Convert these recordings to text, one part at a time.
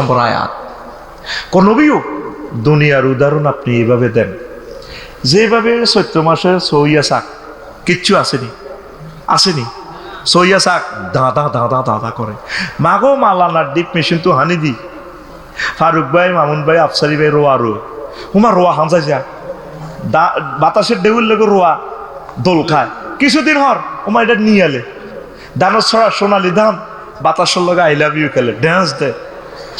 নম্বর আয়াত। কোন নবীও দুনিয়ার উদাহরণ আপনি এইভাবে দেন, যেভাবে চৈত্র মাসে সইয়া শাক কিচ্ছু আসেনি সইয়া শাক দাদা দাদা দাদা করে মাগো মালানার ডিপ মেশিন তো হানি দি ফারুক ভাই, মামুন ভাই, আফসারি ভাই রোয়া হুমা রোয়া হামসা যা বাতাসের ডেউল লেগে রোয়া দোল খায় কিছুদিন হর ওমা এটা নিয়ে আলে দানো ছড়া সোনালি ধান বাতাসের লগে আই লাভ ইউ খেলে ড্যান্স দেয়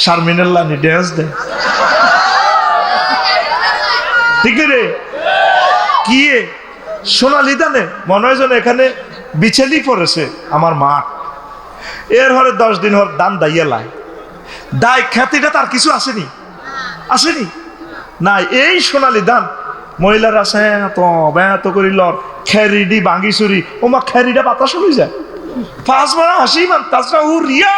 শারমিনের লানি ড্যান্স দেয় ঠিক রে কি সোনালি ধানে মনে হয় যেন এখানে বিছেলি পড়েছে আমার মাঠ এর হরে 10 দিন হর দান দাইয়া লাই দায় খ্যাতিটা তার কিছু আসেনি নাই এই সোনালি ধান মহিলারা আছে এত করিল খেরিডি বাঙ্গি চুরি ওমা খেরিটা বাতাস হয়ে যায় পাঁচ বার হাসি মান তাছাড়া ও রিয়া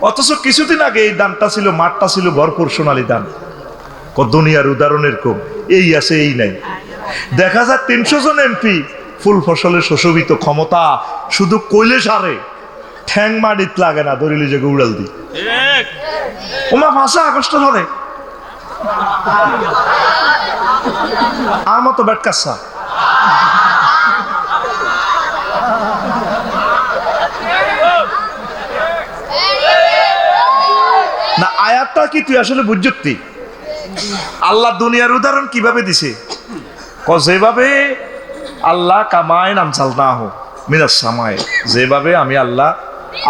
অথচ কিছুদিন আগে এই দানটা ছিল মাঠটা ছিল ভরপুর সোনালি দান দুনিয়ার উদাহরণের কম এই আছে এই নাই দেখা যায় 300 জন এমপি ফুল ফসলে সুশোভিত ক্ষমতা শুধু কইলে সারে ঠ্যাং মাটিত লাগে না দরিলি যে উড়াল দি ওমা 5 আগস্ট ধরে আর মতো ব্যাটকাসা না আয়াতটা কি তুই আসলে বুঝতি আল্লাহ দুনিয়ার উদাহরণ কিভাবে দিছে যেভাবে আল্লাহ কামায় নাম চাল না হোক মিনাস সামায় যেভাবে আমি আল্লাহ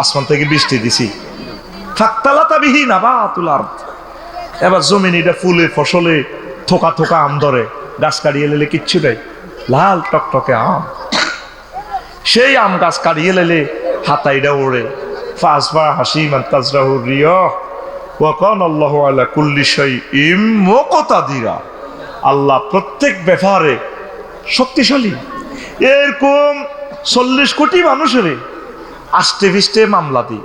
আসমান থেকে বৃষ্টি দিছি ফাক্তালাতা বিহি নাবাতুল আরদ এবার জমিন এটা ফুলে ফসলে থোকা থোকা আম ধরে গাছ কাটিয়ে লেলে কিচ্ছু নেই লাল টকটকে আম সেই আম গাছ কাটিয়ে লেলে হাতাইটা ওড়ে ফাসবা হাসি মান তাজরাহু রিয়াহ ওয়া কানা আল্লাহু আলা কুল্লি শাইইন মুকতাদিরা আল্লাহ প্রত্যেক ব্যাপারে শক্তিশালী এরকম 40 কোটি মানুষের আষ্টে ফিষ্টে মামলা দি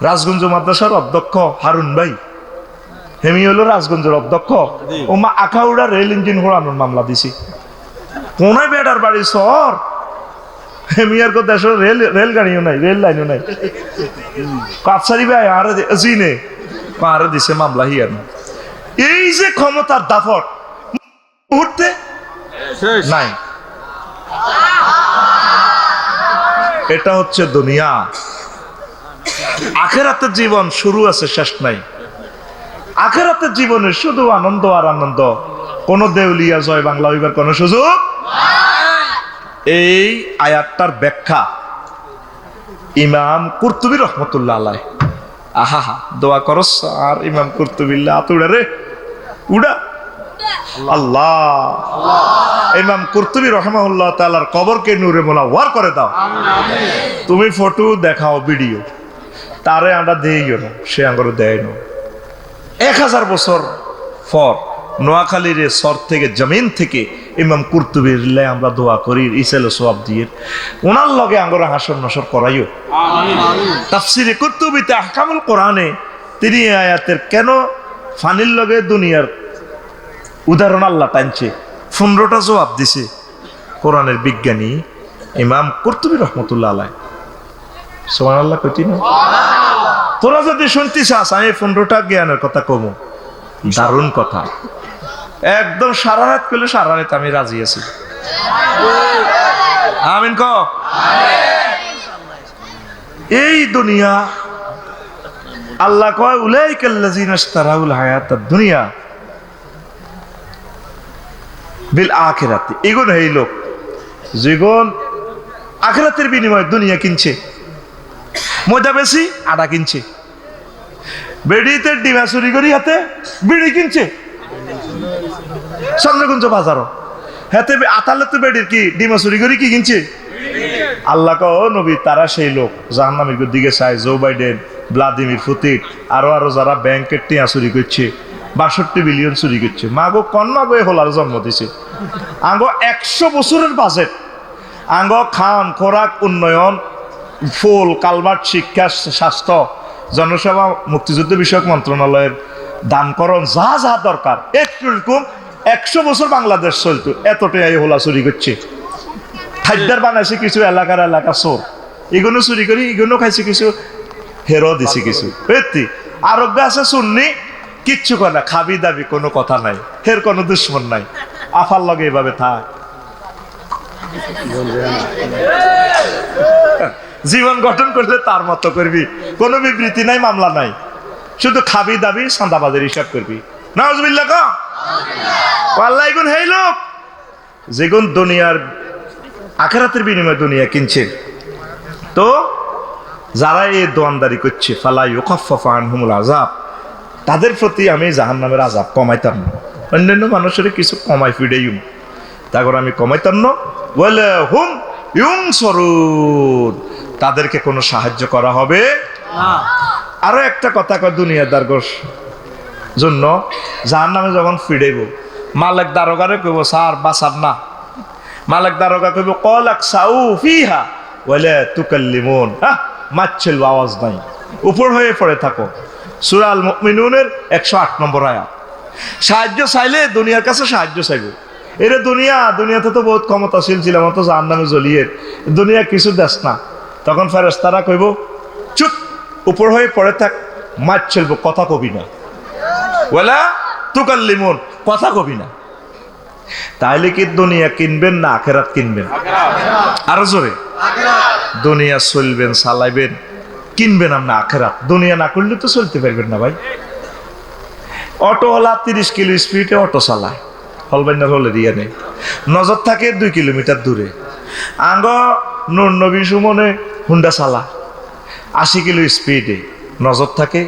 রাজগঞ্জ মাদ্রাসার অধ্যক্ষ হারুন ভাই হেমি হলো রাজগঞ্জের অধ্যক্ষ ও মা আখাউড়া রেল ইঞ্জিন হোড়ানোর মামলা দিছি কোনায় বেটার বাড়ি শহর হেমিয়ার কো দেশের রেলগাড়িও নাই রেল লাইনও নাই কাপসারি ভাই আরে জিনে আরে দিছে মামলা হিয়ার এই যে ক্ষমতার দাফট মুহূর্তে নাই এটা হচ্ছে দুনিয়া আখেরাতের জীবন শুরু আছে শেষ নাই আখেরাতের জীবনে শুধু আনন্দ আর আনন্দ কোন দেউলিয়া জয় বাংলা হইবার কোন সুযোগ এই আয়াতটার ব্যাখ্যা ইমাম কুরতুবী রহমতুল্লাহ আলাইহি আহা দোয়া করস আর ইমাম কুরতুবিল্লাহ আতুড়া রে উড়া আল্লাহ ইমাম কুরতুবী রাহিমাহুল্লাহ তাআলার কবরকে নূরে মুনাওয়ার করে দাও তুমি ফটো দেখাও ভিডিও তারে আমরা দেইও না সে আঙ্গরে দেয় না 1000 বছর পর নোয়াখালীর সর থেকে জমিন থেকে ইমাম কুরতুবীর লাই আমরা দোয়া করি ইসাল সওয়াব দিয়ে ওনার লগে আঙ্গরে হাসর নসর করাইও তাফসিরে কুরতুবীতে আহকামুল কোরআনে তিনি আয়াতের কেন ফানির লগে দুনিয়ার উদাহরণ আল্লাহ টানছে 15টা জবাব দিছে কোরআনের বিজ্ঞানী ইমাম কুরতুবী রহমতুল্লাহ আলাইহি সুবহানাল্লাহ কইতি না তোরা যদি শুনতে চাস আমি 15টা জ্ঞানের কথা কমু দারুণ কথা একদম সারা রাত করলে সারা রাত আমি রাজি আছি আমিন ক এই দুনিয়া আল্লাহ কয় উলাইকাল্লাযিনা ইশতারাউল হায়াতাদ দুনিয়া বিল আখিরাতি এগুন এই লোক যেগুন আখিরাতের বিনিময়ে দুনিয়া কিনছে মজা বেশি আডা কিনছে বেড়িতে ডিমা চুরি করি হাতে বিড়ি কিনছে চন্দ্রগুঞ্জ বাজারও হাতে আতালে তো বেড়ির কি ডিমা চুরি করি কি কিনছে আল্লাহ কো নবী তারা সেই লোক জাহান্নামের দিকে চায় জো বাইডেন ভ্লাদিমির পুতিন আরো যারা ব্যাংকের টিয়া চুরি করছে 62 বিলিয়ন চুরি করছে মাগো কন্যা গয়ে হলার জন্ম দিছে আঙ্গ 100 বছরের বাজেট আঙ্গ খান খোরাক উন্নয়ন ফুল কালভার্ট শিক্ষা স্বাস্থ্য জনসেবা মুক্তিযুদ্ধ বিষয়ক মন্ত্রণালয়ের দানকরণ যা যা দরকার এরকম 100 বছর বাংলাদেশ চলতো এতটাই হোলা চুরি করছে খাদ্যার বানাইছে কিছু এলাকা চোর এগুলো চুরি করি এগুলো খাইছে কিছু হেরো দিছে কিছু আরোগ্য আছে সুন্নি, কিচ্ছু করে না, খাবি দাবি কোনো কথা নাই, এর কোনো দুশ্মন নাই, আফার লগে এভাবে থাক, জীবন গঠন করলে তার মতো করবি, কোনো বিবৃতি নাই, মামলা নাই, শুধু খাবি দাবি চাঁদাবাজের হিসাব করবি। নাউজুবিল্লাহ ক আল্লাহ এগুন হেই লোক যেগুন দুনিয়ার আখিরাতের বিনিময়ে দুনিয়া কিনছে, তো যারা এই দোয়ানদারি করছে ফালা ইউখাফফাফু আনহুমুল আযাব, তাদের প্রতি আমি জাহান্নামের আযাব কমাইতাম না, অন্যান্য মানুষের কিছু কমাই ফিডেইম, তারপর আমি কমাইতাম না, বলে হুম ইউনসরুন, তাদেরকে কোনো সাহায্য করা হবে না। আরো একটা কথা কয়, দুনিয়াদার গোস জন্য জাহান্নামে যখন ফিডাইব, মালিক দারোগারে কইব স্যার বাসার না, মালিক দারোগা কইব কলাক সাউ ফিহা ওয়ালা তুকাল্লিমুন, মাচ্ছিল আওয়াজ নাই, উপর হয়ে পড়ে থাকো। সূরা আল মুমিনুনের 108 নম্বর আয়াত। সাহায্য চাইলে দুনিয়ার কাছে সাহায্য চাইবে, এরে দুনিয়াতে তো বহুত ক্ষমতাশীল ছিলাম, তো জাহান্নামে জ্বলিয়ে দুনিয়া কিছু দেশ না, তখন ফেরেশতারা কইব চুপ, উপর হয়ে পড়ে থাক, মাছ চলবো, কথা কবি না, ওয়ালা তুকাল্লিমুন, কথা কবি না। তাইলে কি দুনিয়া কিনবেন না আখিরাত কিনবেন? আরো জোরে, দুনিয়া চলবেন চালাইবেন, কিনবেন আপনি আখিরাত। দুনিয়া না করলে তো চলতে পারবেন না ভাই। অটোওয়ালা 30 কিলো স্পিডে অটো চালায়, হলবাইনার হলে দিয়ে নেই, নজর থাকে 2 কিলোমিটার দূরে। আঙ্গ নূর নবী সুমনে হুন্ডা চালা 80 কিলো স্পিডে, নজর থাকে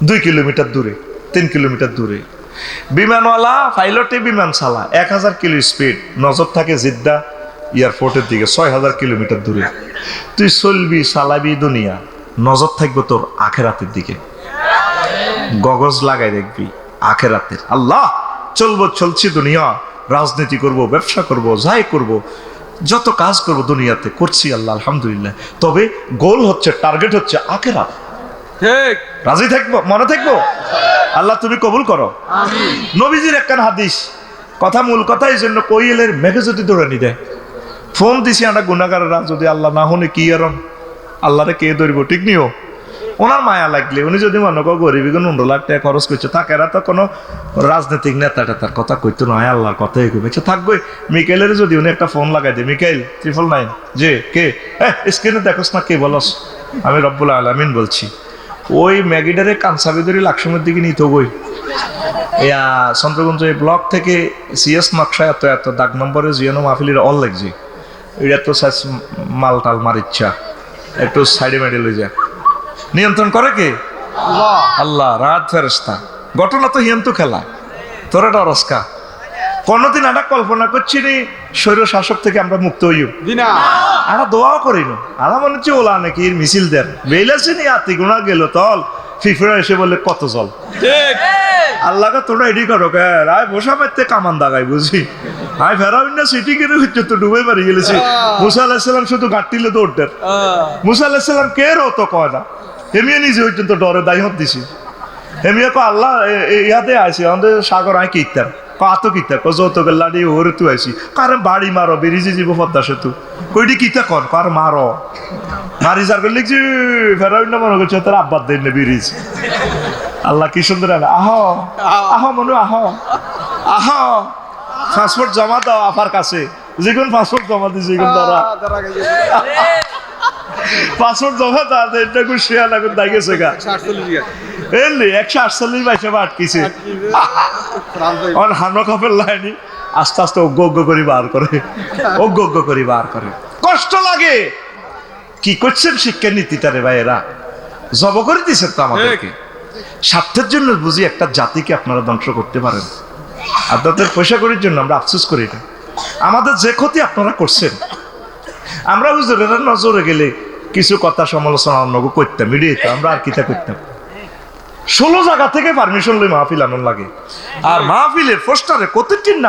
2 কিলোমিটার দূরে, 3 কিলোমিটার দূরে। বিমানওয়ালা পাইলটে বিমান চালা 1000 কিলো স্পিড, নজর থাকে জিদ্দা এয়ারপোর্টের দিকে 6000 কিলোমিটার দূরে। তুই চলবি চালাবি দুনিয়া, নজর থাকবে তোর আখিরাতের দিকে, গগজ লাগাই দেখবি আখিরাতের। আল্লাহ চলছি দুনিয়া, রাজনীতি করব, ব্যবসা করব, যাই করব, যত কাজ করব দুনিয়াতে করছি আল্লাহ আলহামদুলিল্লাহ, তবে গোল হচ্ছে, টার্গেট হচ্ছে আখিরাত। ঠিক, রাজি থাকবো, মনে থাকবো। আল্লাহ তুমি কবুল করো আমিন। নবীজির একখান হাদিস, কথা মূল কথা, এই জন্য কইলের মেঘে যদি দৌড়ে নি দেয়, ফোন দিছি আমরা গুনাহগাররা, যদি আল্লাহ না শুনে কি আর আল্লাহরে কে ধরবো, ঠিক নিও। ওনার মায়া লাগলে উনি যদি মনে করো গরিবী 1 লাখ টাকা খরচ করছে, তাকেরা তো কোনো রাজনৈতিক নেতা টেতার কথা কইতো নয়, আল্লাহর কথাই কইবে, থাকবে। মিকাইলের যদি উনি একটা ফোন লাগাই দেয়, মিকাইল 999, যে কে, স্ক্রিনে দেখোস না, কে বলস, আমি রব্বুল আলামিন বলছি, ওই ম্যাগিডারে কানসাবিদরি লাকসুমের দিকে নিত বই, চন্দ্রগঞ্জ এই ব্লক থেকে সিএস নকশা এত দাগ নম্বরে জিয়ানো মাহফিলের অল লাগছে, এটা তো মাল টাল মার ইচ্ছা, একটু সাইডে মেডে লই যা, নিয়ন্ত্রণ করে কে? আল্লাহ, রাত ফেরেশতা। ঘটনা তো হিয়ন্ত খেলা, তোরা রসকা কোনদিন আমরা কল্পনা করছি নি স্বৈর শাসক থেকে আমরা মুক্ত হইও, আমরা দোয়াও করি না, আমরা মনে হচ্ছে ওলা নাকি মিছিল দেন, বেল আছে নি আতি গুণা গেল তল, ফিফরা এসে বলে কত জল, আল্লাহকে তোমরা এডি করো, রায় বসা পাইতে কামান দাগাই বুঝি, আয় ফেরাবিন না সিটি কেটে হচ্ছে তো ডুবে মারি গেলেছি। মুসা আলাহিসাল্লাম শুধু গাঁটিলে দৌড় দেন, মুসা আলাহিসাল্লাম কে রত কয় না, হেমিয়া নিজে পর্যন্ত ডরে দায়ী দিছি, হেমিয়া কো আল্লাহ ইয়াতে আইসি আমাদের সাগর আয় কিতাম, কত কিতা যত গেল্লাডি ওরে তুই আইসি, কারণ বাড়ি মারো বেরিয়ে যাব পদ্মা সেতু, কইটি কিতা কর কার মারো, মারি যার করে লিখছি ফেরাবিন না মনে করছে তোর আব্বার দেন না বেরিয়েছি। আল্লাহ কি সুন্দর, আহ মনু আহ পাসপোর্ট জমা দাও আফার কাছে, যেগুন পাসপোর্ট জমা দিছি ধরা পাসপোর্ট জমা দাও, এটা কোন শেয়ার না কোন দাই গেছে গা, 148 বাইসে আটকিছে, হানো কাপের লাইনি আস্তে আস্তে অজ্ঞ করে বার করে, কষ্ট লাগে। কি করছেন শিক্ষা নীতিটারে ভাইয়েরা, জব করে দিচ্ছেন তো আমাদেরকে, স্বার্থের জন্য বুঝি একটা জাতিকে আপনারা ধ্বংস করতে পারেন, আপনাদের পয়সা করির জন্য আমরা আফসোস করি না। আমাদের যে ক্ষতি আপনারা করছেন, আমরা হুজুরের নজরে গেলে কিছু কথা সমালোচনা অন্য করতাম, মিডিয়াতে আমরা আর কিতা করতাম, 16 জায়গা থেকে পারমিশন লই মাহফিল আনন্দ লাগে, আর মাহফিলের পোস্টারে কতটির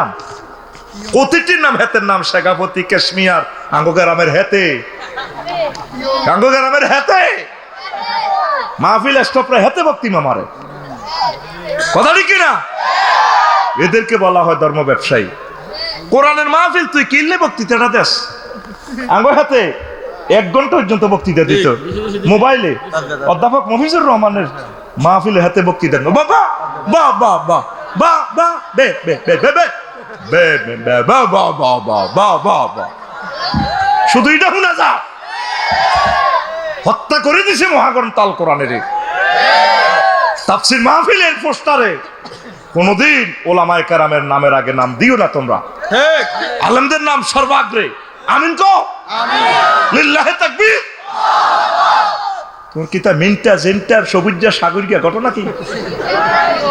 নাম হেতের নাম, শেখাপতি কাশ্মীর আঙ্গগ্রামের হেতে, মাহফিল স্টপরা হেতে বক্তিমা মারে, কথা ঠিক না? এদেরকে বলা হয় ধর্ম ব্যবসায়ী। কোরআনের মাহফিল তুই কিনলে বক্তৃতাটা দেশ আঙ্গ হাতে, 1 ঘন্টা পর্যন্ত বক্তৃতা দিত মোবাইলে। অধ্যাপক মফিজুর রহমানের মাহফিলে হাতে বক্তৃতা দিত, বাবা বা বা বা বা বা বে বে বে বে বে বে বে বে বা বা বা বা বা বা বা। শুধু এটা শোনা যা, হত্যা করে দিছে মহাগ্রন্থ আল কোরআনের তাফসীর মাহফিলের পোস্টারে কোনদিন ওলামায়ে কেরামের নামের আগে নাম দিও না তোমরা, আলেমদের নাম সর্বাগ্রে। আমিন কো, আমিন, লিল্লাহি তাকবীর। তোর কিতা মিনটা জেন্টার সবুজা সাগরিকা ঘটনা কি,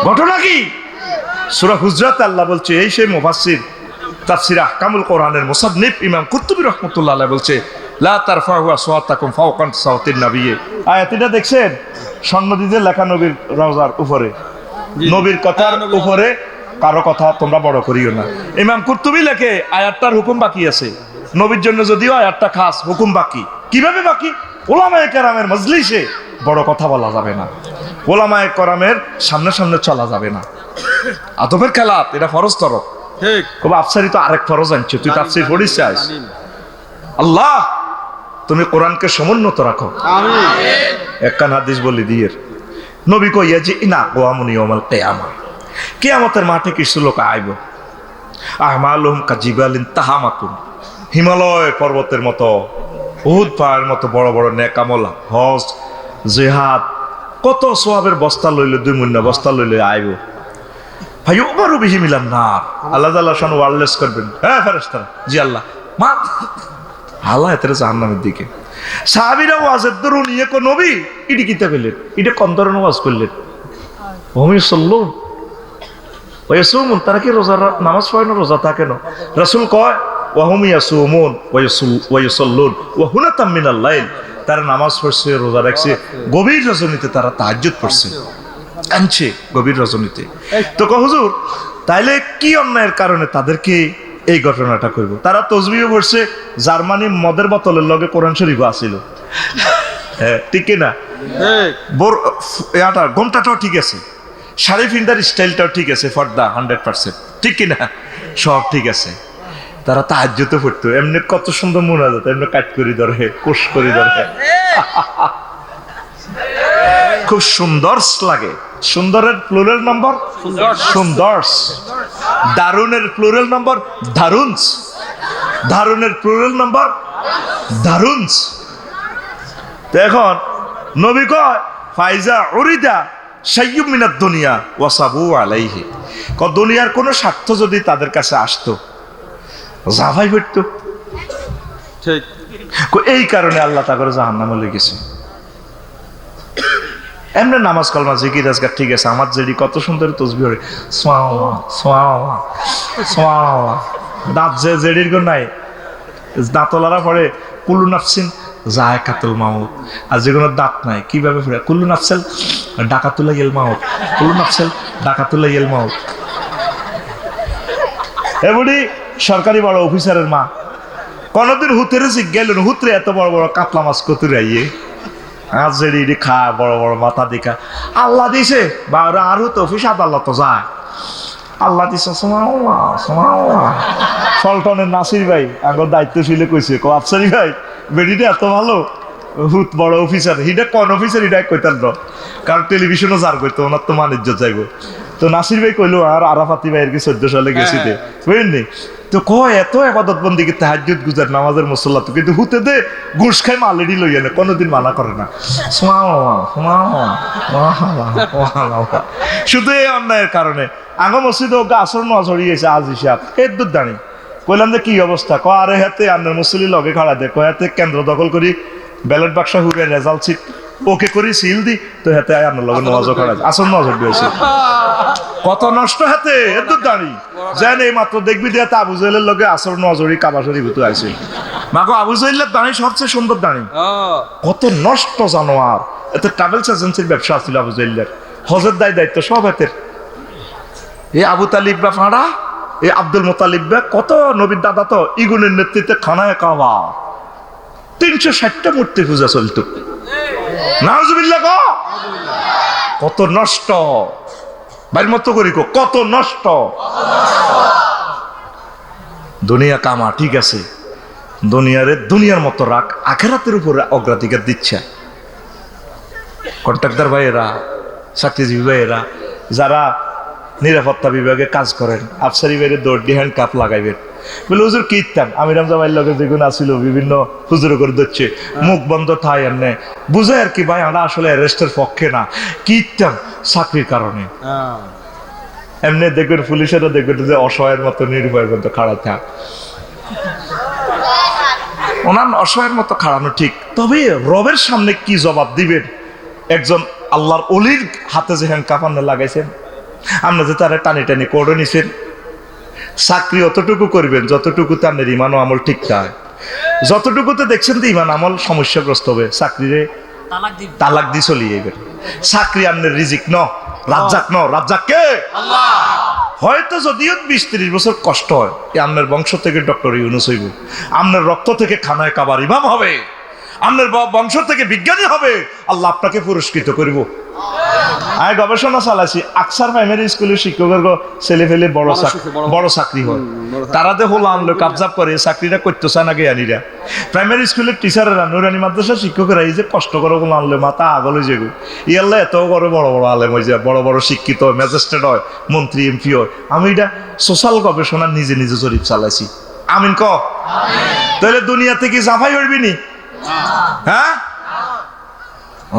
ঘটনা কি? সূরা হুজরাতে আল্লাহ বলছে, এই সেই মুফাসসির তাফসীর আহকামুল কোরআনের মুসান্নিফ ইমাম কুরতুবী রাহমাতুল্লাহ আলাইহি বলছে, লা তারফাউ আসওয়াতাকুম ফাওকা সাওতিন নাবিয়্যি। আয়াতটা দেখছেন? সন্নদীতে লেখা নবীর রওজার উপরে, নবীর কথার উপরে কারো কথা তোমরা বড় করিও না। ইমাম কুরতুবী লেখে আয়াতটার হুকুম বাকি আছে, নবীর জন্য যদিও আয়াতটা খাস, হুকুম বাকি। কিভাবে বাকি? ওলামায়ে কেরামের মজলিসে বড় কথা বলা যাবে না, ওলামায়ে কেরামের সামনে সামনে চলা যাবে না। আদবের খেলাত এটা ফরজ তরফ, ঠিক। তবে আফসারি তো আরেক ফরজ আনছে, তুই তাফসীর পড়িস চাস। আল্লাহ তুমি কোরআনকে সমুন্নত রাখো, আমিন। একখান হাদিস বলি দিয়ের, নবী কইয়া যে ইনা ওয়ামুনি ইয়াউমাল কিয়ামা, কিয়ামতের মাঠে কিছু লোক আইব, আহমালুহুম কাজিবালিন তাহামাতুন, হিমালয় পর্বতের মতো, উহুদ পাহাড়ের মতো বড় বড় নেক আমল, হজ, জিহাদ, কত সওয়াবের বস্তা লইলে, 2 মুন্না বস্তা লইলে আইব। ভাই ওবারও বেশি মিলাম না, আল্লাহ তাআলা শান ওয়ারলেস করবেন, হ্যাঁ ফেরেশতারা, জি আল্লাহ মা আল্লাহ এতে জাহান্নামের দিকে। সাহাবীরা ওয়াজের দরুন ইয়ে কো নবী ইডি কিতা কইলেন, ইডি কোন ধরনের ওয়াজ করলেন? ওমি সাল্লুন ওয়াসুমুন, তারা কি রোজা নামাজ পড়ে না, রোজা থাকে না? রাসূল কয় ওয়াহুম ইয়াসুমুন ওয়ায়ুসাল্লুন ওয়া হুনাতাম মিনাল লাইল, তারা নামাজ পড়ছে, রোজা রাখছে, গভীর রজনীতে তারা তাহাজ্জুদ পড়ছে, কাঁদছে গভীর রজনীতে। তো কয় হুজুর তাইলে কি অন্যায়ের কারণে তাদেরকে এই ঘটনাটা করব? তারা তসবিহ পড়ছে, জার্মানি মদের বোতলের লগে কোরআন শরীফ আছিল, হ্যাঁ ঠিক না? ইয়াটা ঘোমটাটাও ঠিক আছে, শাড়ি ফিন্দার স্টাইলটাও ঠিক আছে, ফর্দা 100% ঠিক কিনা, সব ঠিক আছে। তারা তাহাজ্জুদও পড়তো, এমনি কত সুন্দর মুনাজাত, এমনি কাট করি ধরে, কোষ করি ধরে, খুব সুন্দর লাগে। সুন্দরের প্লুরাল নম্বর সুন্দরস, দারুনের প্লুরাল নম্বর দারুনস, দারুনের প্লুরাল নম্বর দারুনস। এখন নবী কয় ফাইজা উরিদা শাইয়্যুম মিনাদ দুনিয়া ওয়াসাবু আলাইহি, দুনিয়ার কোনো স্বার্থ যদি তাদের কাছে আসতো, জাফাই পড়তো, ঠিক। এই কারণে আল্লাহ তাআলা জাহান্নামে লয়ে গেছে। এমনি নামাজ কলমা জিকির আজকার ঠিক আছে, আমার যেডি কত সুন্দর তসবিহ হয়, সোয়া সোয়া সোয়া, দাঁত যে জেডির গো নাই, দাঁতলারা পড়ে কুল্লু নাফসিন যায়কাতুল মাউত, আর যেগুলো দাঁত নাই কিভাবে পড়ে কুল্লু নাফসেল ডাকাতুল্লাহ ইল মাউত, কুল্লু নাফসেল ডাকাতুল্লাহ ইল মাউত। এমনি সরকারি বড় অফিসারের মা কোনদিন হুতেরে জিজ্ঞাইলেন, হুতরে এত বড় বড় কাতলা মাছ কতুরে আইয়ে আজ যেডি খা, বড় বড় মাথা দেখা আল্লাহ দিছে, বা আর হতো অফিস আদালত যায়, আল্লাহ দিছে। ফলটনের নাসির ভাই আগর দায়িত্বশীল কইছে, আফসারি ভাই বেডিটা এত ভালো, হুত বড় অফিসার, হিটা কোন অফিসার হিটা কইতার ন, কারণ টেলিভিশনও যার কইতো, ওনার তো মানিজ্য যাইব। তো নাসির ভাই কইলো আর আরাফাতি ভাইয়ের কি 14 সালে গেছিতে, বুঝলেন? তো কয় এত ইবাদত বন্দেগি তাহাজ্জুদ গুজার নামাজের মুসল্লা, তো কিন্তু হুতে দে ঘুষ খাই মালেডি লইয়া না, কোনোদিন মানা করে না। শুধু এই অন্যায়ের কারণে আঙ্গ মসজিদে ওকে আসর নামাজ হরিয়েছে আজ হিসাব এর দুধ দাঁড়ি। কইলাম যে কি অবস্থা, ক আরে হাতে আন্নার মুসল্লি লগে খাড়া দে, কয় হাতে কেন্দ্র দখল করি, ব্যালট বাক্সা হুড়ে রেজাল্ট সিট ওকে করি সিল দি, তো হাতে আন্নার লগে নামাজও খাড়া আসর নামাজ হরিয়েছে। কত নষ্ট হাতে এর দুধ দাঁড়ি যেন এই মাত্র দেখবি দিয়ে আবু জাহেলের লগে আসর নজরি কাবাসরি ভুতু আছে, মাগো আবু জাহেলের দাঁড়ি সবচেয়ে সুন্দর দাঁড়ি, কত নষ্ট জানোয়ার। এতে ট্রাভেলস এজেন্সির ব্যবসা ছিল আবু জাহেলের, হজের দায়িত্ব সব হাতের। এ আবু তালিব বা ফাঁড়া, এ আব্দুল মোতালিব বা কত নবীর দাদা তো ইগুনের নেতৃত্বে খানায় কাবা 360টা মূর্তি পূজা চলতো, নাউজুবিল্লাহ। কত নষ্ট, বাইর মতো করি কত নষ্ট। দুনিয়া কামা ঠিক আছে, দুনিয়ার মতো রাগ, আখেরাতের উপরে অগ্রাধিকার দিচ্ছে। কন্ট্রাক্টর ভাইয়েরা, চাকরিজীবী ভাইয়েরা, যারা নিরাপত্তা বিভাগে কাজ করেন, আফসারি বাইরে দৌড় দিয়ে হ্যান্ড কাপ লাগাইবেন। বলে হুজুর কি ইত্যান আমিরাম জামাইয়ের লগে যেগুলো আসিল বিভিন্ন হুজুর করে দিচ্ছে, মুখ বন্ধ ঠাই এনে বুঝে আর কি ভাই আমরা আসলে অ্যারেস্টের পক্ষে না, কি ইত্যান চাকরির কারণে। এমনি দেখবেন পুলিশেরও দেখবেন যে অসহায়ের মতো নির্ভয়ের মতো খাড়া থাক, ওনার অসহায়ের মতো খাড়ানো ঠিক। তবে রবের সামনে কি জবাব দিবেন? একজন আল্লাহর অলির হাতে যে হ্যান্ড কাপান্ন লাগাইছেন, আমরা যে তারা টানি টানি করে নিছেন। চাকরি অতটুকু করবেন যতটুকুতে আপনার ইমান ও আমল ঠিক থাকে। যতটুকুতে দেখছেন তো ইমান আমল সমস্যাগ্রস্ত হবে, চাকরিরে তালাক দিয়ে চলিয়ে যাবেন। চাকরি আপনার রিজিক ন, রাজ্জাক ন, রাজ্জাক কে? আল্লাহ। হয়তো যদিও 20-30 বছর কষ্ট হয়, আপনার বংশ থেকে ডক্টর ইউনুস হইব, আপনার রক্ত থেকে খানায় কাবার ইমাম হবে, আপনার বংশ থেকে বিজ্ঞানী হবে, আল্লাহ আপনাকে পুরস্কৃত করব। আমি গবেষণা চালাইছি, আকসার প্রাইমারি স্কুলের শিক্ষকের ছেলে ফেলে বড় চাকরি হয়, তারা যে হলো আনলো কাবজাব করে চাকরিটা করতে চায় না জ্ঞানীরা। প্রাইমারি স্কুলের টিচারেরা, নুরানি মাদ্রাসা শিক্ষকেরা এই যে কষ্ট করে হলো আনলো মাথা আগলে যেগু, ইয়াল্লা এত করে বড় বড় আলেম হয়ে যায়, বড় বড় শিক্ষিত হয়, ম্যাজিস্ট্রেট হয়, মন্ত্রী এমপি হয়। আমি এটা সোশ্যাল গবেষণা নিজে নিজে জরিপ চালাইছি। আমিন ক। তাহলে দুনিয়া থেকে জাফাই উঠবি নি? হ্যাঁ,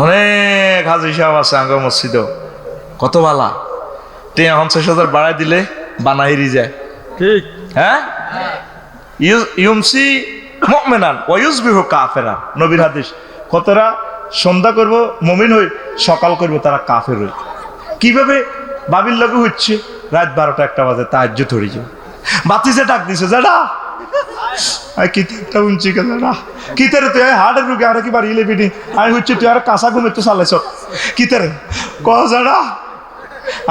অনেক হাজি সাহেব আছে আঙ্গ মসজিদ, কত বালা 50,000 বাড়াই দিলে বানাইরি যায়। ঠিক, হ্যাঁ। ইউমসি মুমিনান ওয়া ইউসবিহু কাফিরান, নবীর হাদিস। কতরা সন্ধ্যা করব মুমিন হই, সকাল করব তারা কাফের হই। কিভাবে? বাবির লগে হচ্ছে রাত 12টা-1টা বাজে তাহাজ্জুদ হয়ে যায়, বাতিজে ডাক দিছে যারা কিতাবটা উঞ্চি গেল না কিতারে তুই হার্টের রুগী আর কি বাড়ি বিনি আমি হচ্ছে তুই আর কাঁচা ঘুমে তো চালাইছ কিতারে ক যারা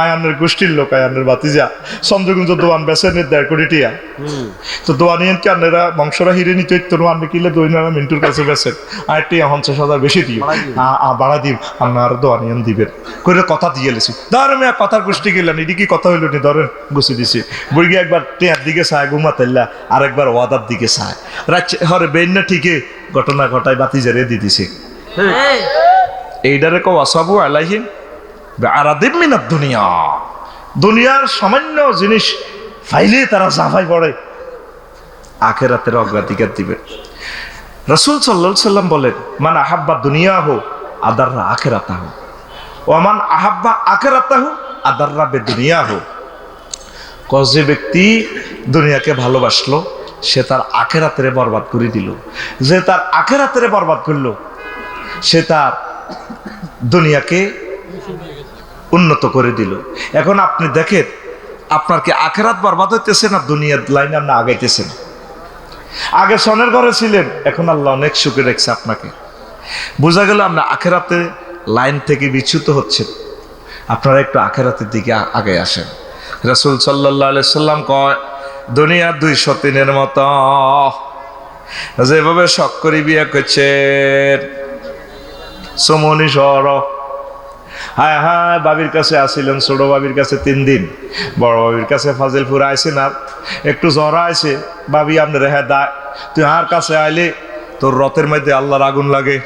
আয় আন্নের গোষ্ঠীর লোক, আয় আন্নের বাতিজা চন্দ্রগুঞ্জ দোয়ান বেসেন 1.5 কোটি টিয়া। তো দোয়ানিয়ান কি আন্নেরা বংশরা হিরে নিতে তোর আন্নে কিলে দইনারা মিন্টুর কাছে বেসেন আর টিয়া 50,000 বেশি দিও, বাড়া দিব আপনার দোয়ানিয়ান দিবেন করে কথা দিয়ে লেছি। ধর আমি কথার গোষ্ঠী গেলেন, এটি কি কথা হইল নি? ধরেন গুছি দিছি বুড়ি একবার টিয়ার দিকে চায় ঘুমাতাইলা, আর একবার ওয়াদার দিকে চায় রাত হরে বেন না ঠিকই ঘটনা ঘটায় বাতিজারে দিয়ে দিছে। এইটারে কো ওয়াসাবু আলাইহিম আরাদিম মিনাদ দুনিয়া, দুনিয়ার সামান্য জিনিস ফাইলে তারা জাফাই পড়ে, আখিরাতের অগ্রাধিকার দিবে। রাসূল সাল্লাল্লাহু আলাইহি সাল্লাম বলেন, মান আহাব্বা দুনিয়াহু আদাররা আখিরাতাহু ওয়া মান আহাব্বা আখিরাতাহু আদাররা বিদুনিয়াহু। যে ব্যক্তি দুনিয়াকে ভালোবাসলো সে তার আখিরাতের বরবাদ করে দিল, যে তার আখিরাতের বরবাদ করলো সে তার দুনিয়াকে উন্নত করে দিল। এখন আপনি দেখেন আপনার কি আখেরাত বরবাদ হইতেছে না দুনিয়ার লাইনে আপনি আগাইতেছেন? আগে সনের ঘরে ছিলেন, এখন আল্লাহ অনেক সুখে রেখেছে আপনাকে। বোঝা গেল আপনি আখেরাতে লাইন থেকে বিচ্যুত হচ্ছেন। আপনারা একটু আখেরাতের দিকে আগে আসেন। রাসূল সাল্লাল্লাহু আলাইহি সাল্লাম কয়, দুনিয়া 203-এর মতো, যেভাবে শখ করে বিয়ে করছেন সমনি সর। হ্যাঁ হ্যাঁ, বাবির কাছে আসিলেন, ছোট বাবির কাছে 3 দিন, বড় বাবির কাছে ফাজিলপুর আইসেন, আর একটু জ্বর আইছে, বাবি আপনার হ্যাঁ দা তুই আর কাছে আইলে তোর রথের মধ্যে আল্লাহর আগুন লাগে,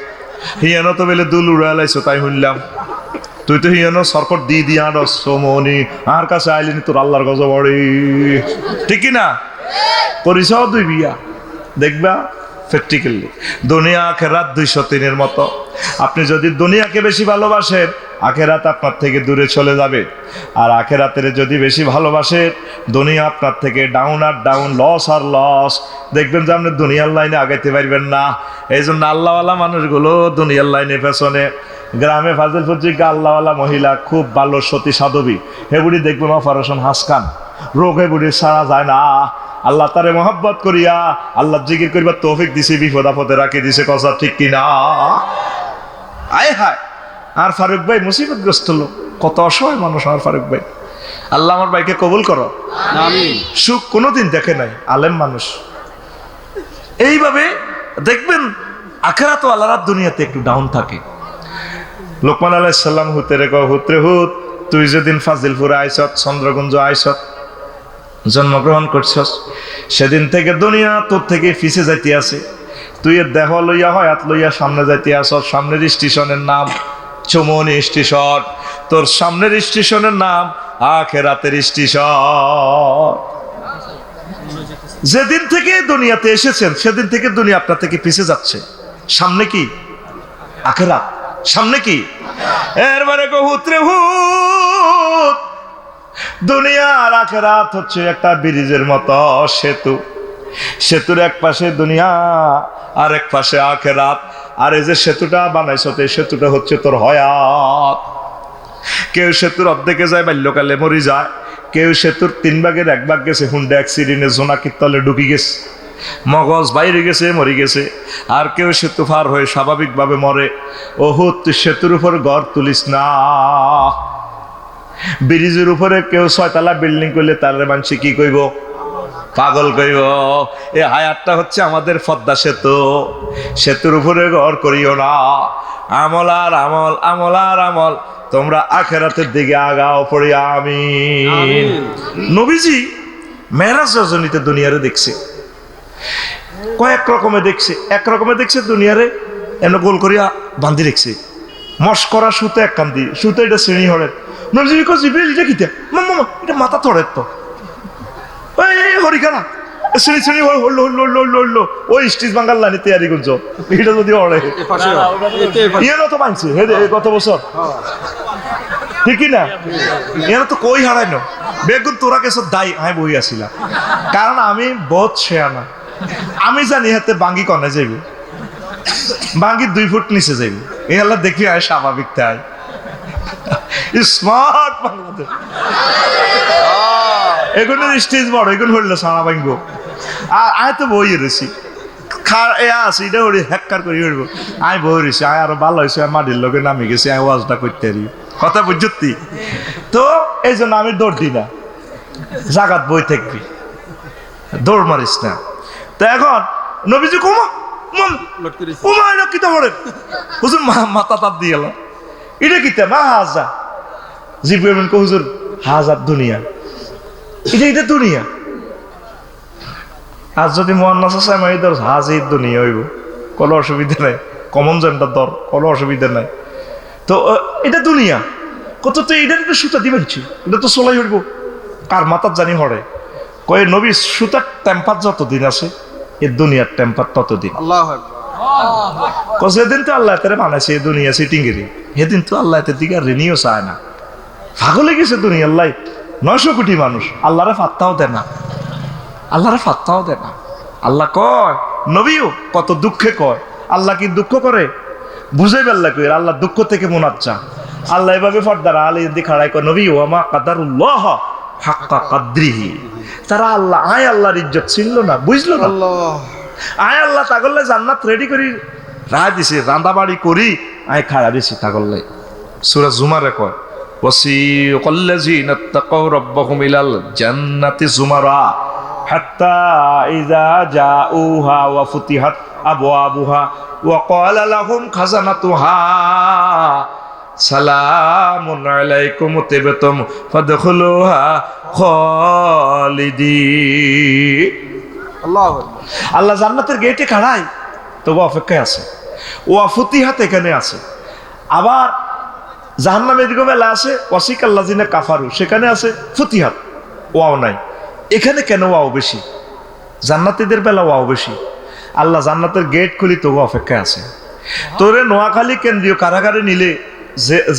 হিয়ানো তো বেলে দুল উড়াইছো তাই শুনলাম, তুই তো হিয়ানো সরকট দিয়ে আনস সোমনি, আর কাছে আইলেনি তোর আল্লাহর গজব পড়ে, ঠিক না? পরিচয় 2 বিয়া দেখবা প্র্যাকটিক্যালি। দুনিয়া আখেরাত 203-এর মতো। আপনি যদি দুনিয়াকে বেশি ভালোবাসেন আখেরাত আপনার থেকে দূরে চলে যাবে, আর আখেরাতের যদি বেশি ভালোবাসেন দুনিয়া আপনার থেকে ডাউন আর ডাউন, লস আর লস। দেখবেন যে আপনি দুনিয়ার লাইনে আগাইতে পারবেন না। এই জন্য আল্লাহওয়ালা মানুষগুলো দুনিয়ার লাইনে পেছনে। গ্রামে ফাজিলপুর জিজ্ঞা আল্লাহওয়ালা মহিলা খুব ভালো সতী সাধবী, হেবুড়ি দেখবেন অপারেশন হাসকান, রোগ হেবুড়ির সারা যায় না। আল্লাহ তারে মহব্বত করিয়া আল্লাহ জিকির করিবার তৌফিক দিছে, বিপদ আপদে রাখি দিছে, কথা ঠিক কিনা? আয় হায়, আর ফারুক ভাই মুসিবতগ্রস্ত লোক, কত অসহায় মানুষ আমার ফারুক ভাই। আল্লাহ আমার ভাইকে কবুল করো, আমিন। সুখ কোনোদিন দেখে নাই, আলেম মানুষ। এইভাবে দেখবেন আখিরাত ওয়ালারা দুনিয়াতে একটু ডাউন থাকে। লোকমান আলাইহিস সালাম হুতে রে কয়, হুত রে হুত, তুই যেদিন ফাজিলপুরে আইছত, চন্দ্রগুঞ্জ আইছত, জন্মগ্রহণ করছস, সেদিন থেকে দুনিয়া তোর থেকে পিছে যাইতে আছে। তুই এর দেহ লইয়া হয়াত লইয়া সামনে যাইতে আসস। সামনের স্টেশনের নাম চুমনি স্টেশন, তোর সামনের স্টেশনের নাম আখেরাতের স্টেশন। যেদিন থেকে দুনিয়াতে এসেছেন সেদিন থেকে দুনিয়া আপনার থেকে পিছে যাচ্ছে। সামনে কি? আখেরাত। সামনে কি? এরবারে হুত রে হুত, দুনিয়া আর আখেরাত হচ্ছে একটা ব্রিজের মতো সেতু। সেতুর এক পাশে দুনিয়া আর এক পাশে আখেরাত। আর এই যে সেতুটা বানাইছ, এই সেতুটা হচ্ছে তোর হয়াত। কেউ সেতুর অর্ধেকে যায়, বাল্যকালে মরি যায়। কেউ সেতুর 3 ভাগের 1 ভাগ গেছে, হুন্ডা অ্যাক্সিডেন্টে জোনাকির তলে ঢুকি গেছে, মগজ বাইরে গেছে, মরি গেছে। আর কেউ সেতু পার হয়ে স্বাভাবিকভাবে মরে। ওহুদ, তুই সেতুর উপর ঘর তুলিস না। ব্রিজের উপরে কেউ 6 তলা বিল্ডিং করলে তার মানুষ কি কইব? পাগল কইব। এই হায়াতটা হচ্ছে আমাদের পদ্মা সেতু। সেতুর উপরে ঘর করিও না। আমল আর আমল, আমল আর আমল, তোমরা আখেরাতের দিকে আগাও পড়ি। আমিন। নবীজি মেরাজ রজনীতে দুনিয়ারে দেখছে, কয়েক রকমে দেখছে। এক রকমে দেখছে দুনিয়ারে এমন গোল করিয়া বান্ধি রেখছে, মস্করা সুতো এক কান্দি সুতো, এটা শ্রেণী হরের। নবীজি জিব্রাইল, এটা কিটা? মামা এটা মাথা থরের তো, ওই হরিকানা শ্রেণী শ্রেণী hello hello hello hello hello, ওই স্টিচ বাঙ্গাল লাইনে তৈরি করছো। এটা যদি হরে ইয়েরও তো মানছে গত বছর, ঠিকই না? এরা তো কই হারাইন বেগুন, তোরা কেসব দায়ী আমি বই আসিলাম। কারণ আমি বহুত শেয়ানা, আমি জানি হাতে বাঙ্গি কনে যাইব, বাঙ্গি 2 ফুট নিচে যাইব। এই আল্লাহ দেখি আয় স্বাভাবিক তাই স্মার্ট বাংলাদেশ। এগুলোর স্টেজ বড়, এগুলো হইলো সারা ভাঙব। আর আয় তো বই রয়েছি আছি, এটা হরি হ্যাক্কার করি হইব। আমি বই রয়েছি, আয় আরো ভালো হয়েছে, মাটির লোকে নামি গেছি, আমি ওয়াজটা করতে পারি। কথা বুঝতি তো? এই জন্য আমি দৌড় দিই না, জাগাত বই থাকবি, দৌড় মারিস না। তো এখন নবীজি কুমা কুমা এটা কিতা পড়েন হুজুর, মাথা তাপ দিয়ে গেল। এটা কিতা? মা হাজা জিব্রাইল কো হুজুর, হাজার দুনিয়া, এটা এটা দুনিয়া। আর যদি মুয়ান্নাস আছে আমি ধর হাজির দুনিয়া হইব, কোনো অসুবিধা নাই। কমন জেন্ডার ধর, কোনো অসুবিধা নাই। তো এটা দুনিয়া কত, তো এটা একটা সুতা দিবেন, এটা তো চলাই হইব। কার মাথার জানি হরে কয়ে নবী, সুতার টেম্পার যতদিন আছে এ দুনিয়ার টেম্পার ততদিন। যেদিন তো আল্লাহ তারে বানাইছে এই দুনিয়া সিটিংয়েরই, সেদিন তো আল্লাহ এতে দিকে রেনিও চায় না। পাগলে গেছে দুনিয়ার লাই। 900 কোটি মানুষ আল্লাহরে ফাত্তাও দেয় না, আল্লাহরে ফাত্তাও দেয় না। আল্লাহ কয়, নবীও কত দুঃখে কয়। আল্লাহ কি দুঃখ করে? বুঝাই বেল্লা কই আল্লাহ দুঃখ থেকে মুনাজ্জা। আল্লাহ এভাবে ফর্দারা আলী দি খাড়াই কয়, নবী ও আমা কাদারুল্লাহ হাক্কা কাদ্রিহি। তারা আল্লাহ আয় আল্লাহর ইজ্জত ছিল না, বুঝলো না। আয় আল্লাহ তাগল্লাই জান্নাত রেডি করি রায় দিছে, রান্দাবাড়ি করি আয় খাড়া দিছি তাগল্লাই। সূরা জুমারে কয়, ওয়াসিকাল্লাযীনা তাকাউ রাব্বাহুম ইলাল জান্নাতি যুমারা হাত্তা ইযা জাউহা ওয়া ফুতিহাত আবওয়াবুহা ওয়া ক্বালা লাহুম খাজানাতুহা সালামুন আলাইকুম তিবতুম ফাদখুলুহা খালিদিন। আল্লাহু আকবার। আল্লাহ জান্নাতের গেটে খাড়ায়, তবু অপেক্ষায় আছে। ওয়া ফুতিহাত এখানে আছে। আবার জাহান্নামের দিকে বেলা আছে ওয়াসিকাল্লাযীনা কাফারু, সেখানে আছে ফুতিহাত, ওয়াও নাই। এখানে কেন ওয়াও বেশি? জান্নাতীদের বেলা ওয়াও বেশি। আল্লাহ জান্নাতের গেট খুলি, তবু অপেক্ষায় আছে। তোরে নোয়াখালী কেন্দ্রীয় কারাগারে নিলে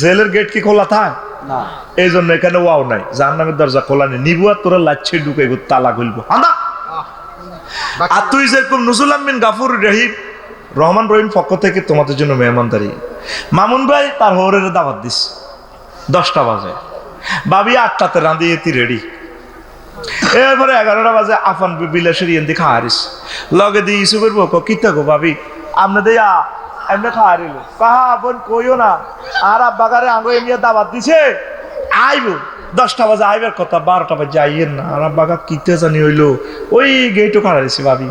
জেলের গেট কি খোলা থাকে না? এই জন্য এখানে ওয়াও নাই, জাহান্নামের দরজা খোলা নেই। নিবুয়া তোরা লাচ্ছে ঢুকে তালা খুলবো আনা। আর তুই যেরকম নজরুল আমিন গাফুর রহমান রহিম পক্ষ থেকে তোমাদের জন্য মেহমানদারি। মামুন ভাই তার হরের দাওয়াত দিস 10টা বাজে, বাবি 8টাতে রাঁধিয়ে রেডি। এরপরে 11টা বাজে আফান বিলাসের ইয়েন্দি খাওয়ারিস লগে দিয়ে ইসুফের বক কিতা গো ভাবি আমনে দেয়া এমনি খাওয়ারিল কাহা বোন কইও না। আর আব্বাগারে আঙ্গো এমনি দাওয়াত দিছে, আইব 10টা বাজে আইবার কথা, 12টা বাজে আইয়েন না। আর আব্বাগা কিতে জানি হইলো ওই গেটও খাওয়ারিছি ভাবি।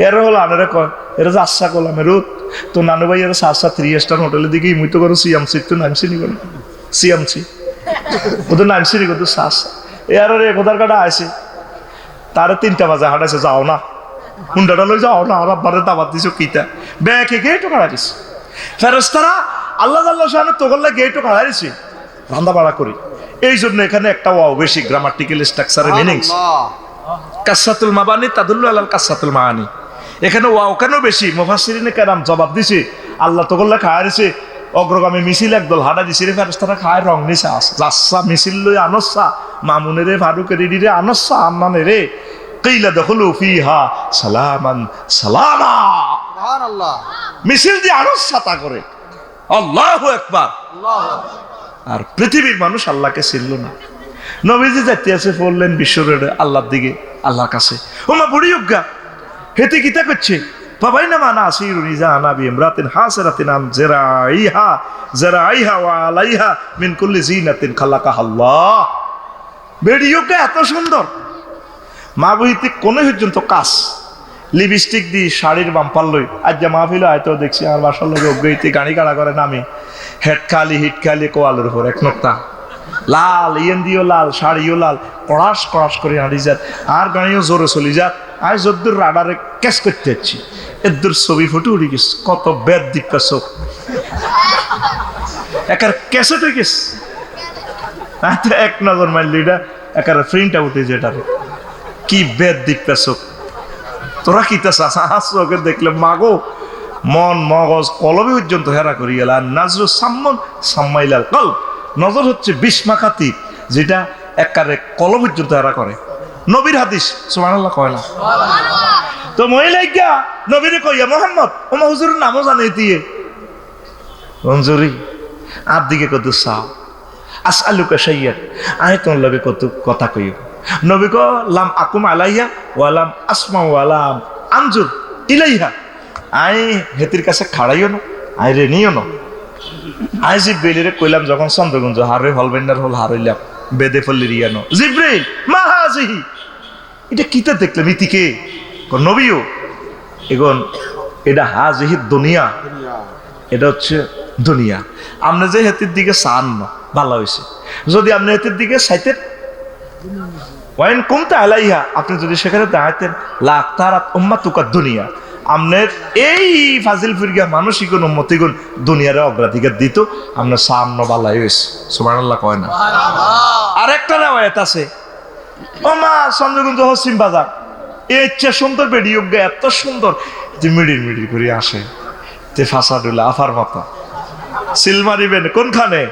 এর হলো আনারে কয় এরা যে আশা করলাম রোদ তো নানু ভাই এরা 7 3 স্টার হোটেলের দিকে মুই তো করো সিএমসি, তো নামছি নি বলে সিএমসি ওদের নামছি নি কত শ্বাস। এর কোথার কাটা আছে তারে 3টা বাজে হাঁটাইছে, যাও না হুন্ডাটা লই যাও না, আর আব্বারে দাবাত দিছো কিতা ব্যাকে গেটও কাড়া দিছে। ফেরেশতারা আল্লাহ আল্লাহ শাহানু তোগল্লা গেটও কাড়া দিছে রান্না বাড়া করি। এই জন্য এখানে একটা ওয়াও বেশি, গ্রামাটিক্যাল স্ট্রাকচারের মিনিংস। কাসসাতুল মাবানি তাদুল্লু আলাল কাসসাতুল মাআনি, এখানে ওয়াও কেন বেশি? মুফাসসিরিনে কেরাম জবাব দিছে আল্লাহ তোগল্লা খায় দিছে অগ্রগামী মিছিল একদল হাঁটা দিছে রে ফেরেশতারা খায় রং নিছে যাচ্ছা মিছিল লই আনসা মামুনে রে ফারুকের রে আনসা আন্নানে রে কিলা দখলু ফিহা সালামান সালামা, সুবহানাল্লাহ। মিছিল দিয়ে আনসা তা করে আল্লাহু আকবার। আর পৃথিবীর মানুষ আল্লাহকে চিনল না। নবীজি যাইতে আছে বললেন বিশ্বরের আল্লাহর দিকে, আল্লাহর কাছে। ওমা বুড়ি উগ্গা হেতে কিতা করছে? বাবাই না মানা আসিরুনি জানা বিমরাতিন হাসরাতিন আন জারাইহা ওয়া আলাইহা মিন কুল্লি জিনাতিন খালাকাহা আল্লাহ। বেড়িউগ্গা এত সুন্দর, মা বইতে কোন পর্যন্ত কাজ লিপস্টিক দি শাড়ির বাম্পার লই আজ যা মাহফিল হয়তো দেখছি আমার বাসার লোক অজ্ঞইতে গাড়ি কাড়া করে নামি হেড খালি হিট খালি কোয়ালের উপর এক নোক্তা লাল ইয়েন্দিও লাল শাড়িও লাল কড়াস কড়াস করে হাঁটি যাত আর গাড়িও জোরে চলি যাত। আজ যদ্দুর রাডারে ক্যাচ করতে যাচ্ছি এদ্দুর ছবি ফুটে উঠে গেছে, কত বেদ দিপ্পা চোখ একার ক্যাসেট হয়ে গেছে। এক নজর মারলি এটা একার প্রিন্ট আউট হয়ে যেটারে কি বেদ দিপ্পা চোখ। তোরা কি তা চোখে দেখলে মাগো মন মগজ কলবে পর্যন্ত হেরা করি গেল। আর নাজরু সাম্মন সাম্মাইলাল কল, নজর হচ্ছে বিস্মাখাতি যেটা একারে কলব পর্যন্ত হেরা করে। নবীর হাদিস সুবহানাল্লাহ কয় না তো মহিলা গিয়া নবীরে কইয়া মোহাম্মদ ওমা হুজুরের নামও জানে দিয়ে মঞ্জুরি আর দিকে কত চাও আসআলুকা শাইয়ান, আমি তোমার লগে কত কথা কইও। নবী কো লাম আকুম আলাইহা ওয়ালাম আসমা ওয়ালাম আনজুর ইলাইহা, আই হেতির কাছে খাড়াইও না আই রে নিও না। আই জিব্রাইলের কইলাম যখন চন্দ্রগঞ্জ হারে হলবেন্ডার হল হারাইলাম বেদে ফল্লি রিয়ানো জিব্রাইল মা হাজিহি, এটা কিতা দেখলাম ইতিকে নবীও এখন এটা হাজিহি দুনিয়া, এটা হচ্ছে দুনিয়া। আপনি যে হেতির দিকে চান না ভালো হয়েছে, যদি আপনি হেতির দিকে চাইতেন ওয়াইন কুমতা আলাইহা, আপনি যদি সেখানে দাঁড়াইতেন লাখ তারাত উম্মাতুকা দুনিয়া, আপনার এই ফাজিল ফিরগা মানসিক উম্মতিগুন দুনিয়ারে অগ্রাধিকার দিত, আপনার সামনে বালাই হয়েছে। সুবহানাল্লাহ কয় না? আর একটা রেওয়ায়াত আছে ও মা চন্দ্রগঞ্জ হসিম বাজার এই ইচ্ছা সুন্দর বেডিও এত সুন্দর যে মিডির মিডির করে আসে তে ফাসাদুল্লাহ আফার মতো সিল মারিবেন কোনখানে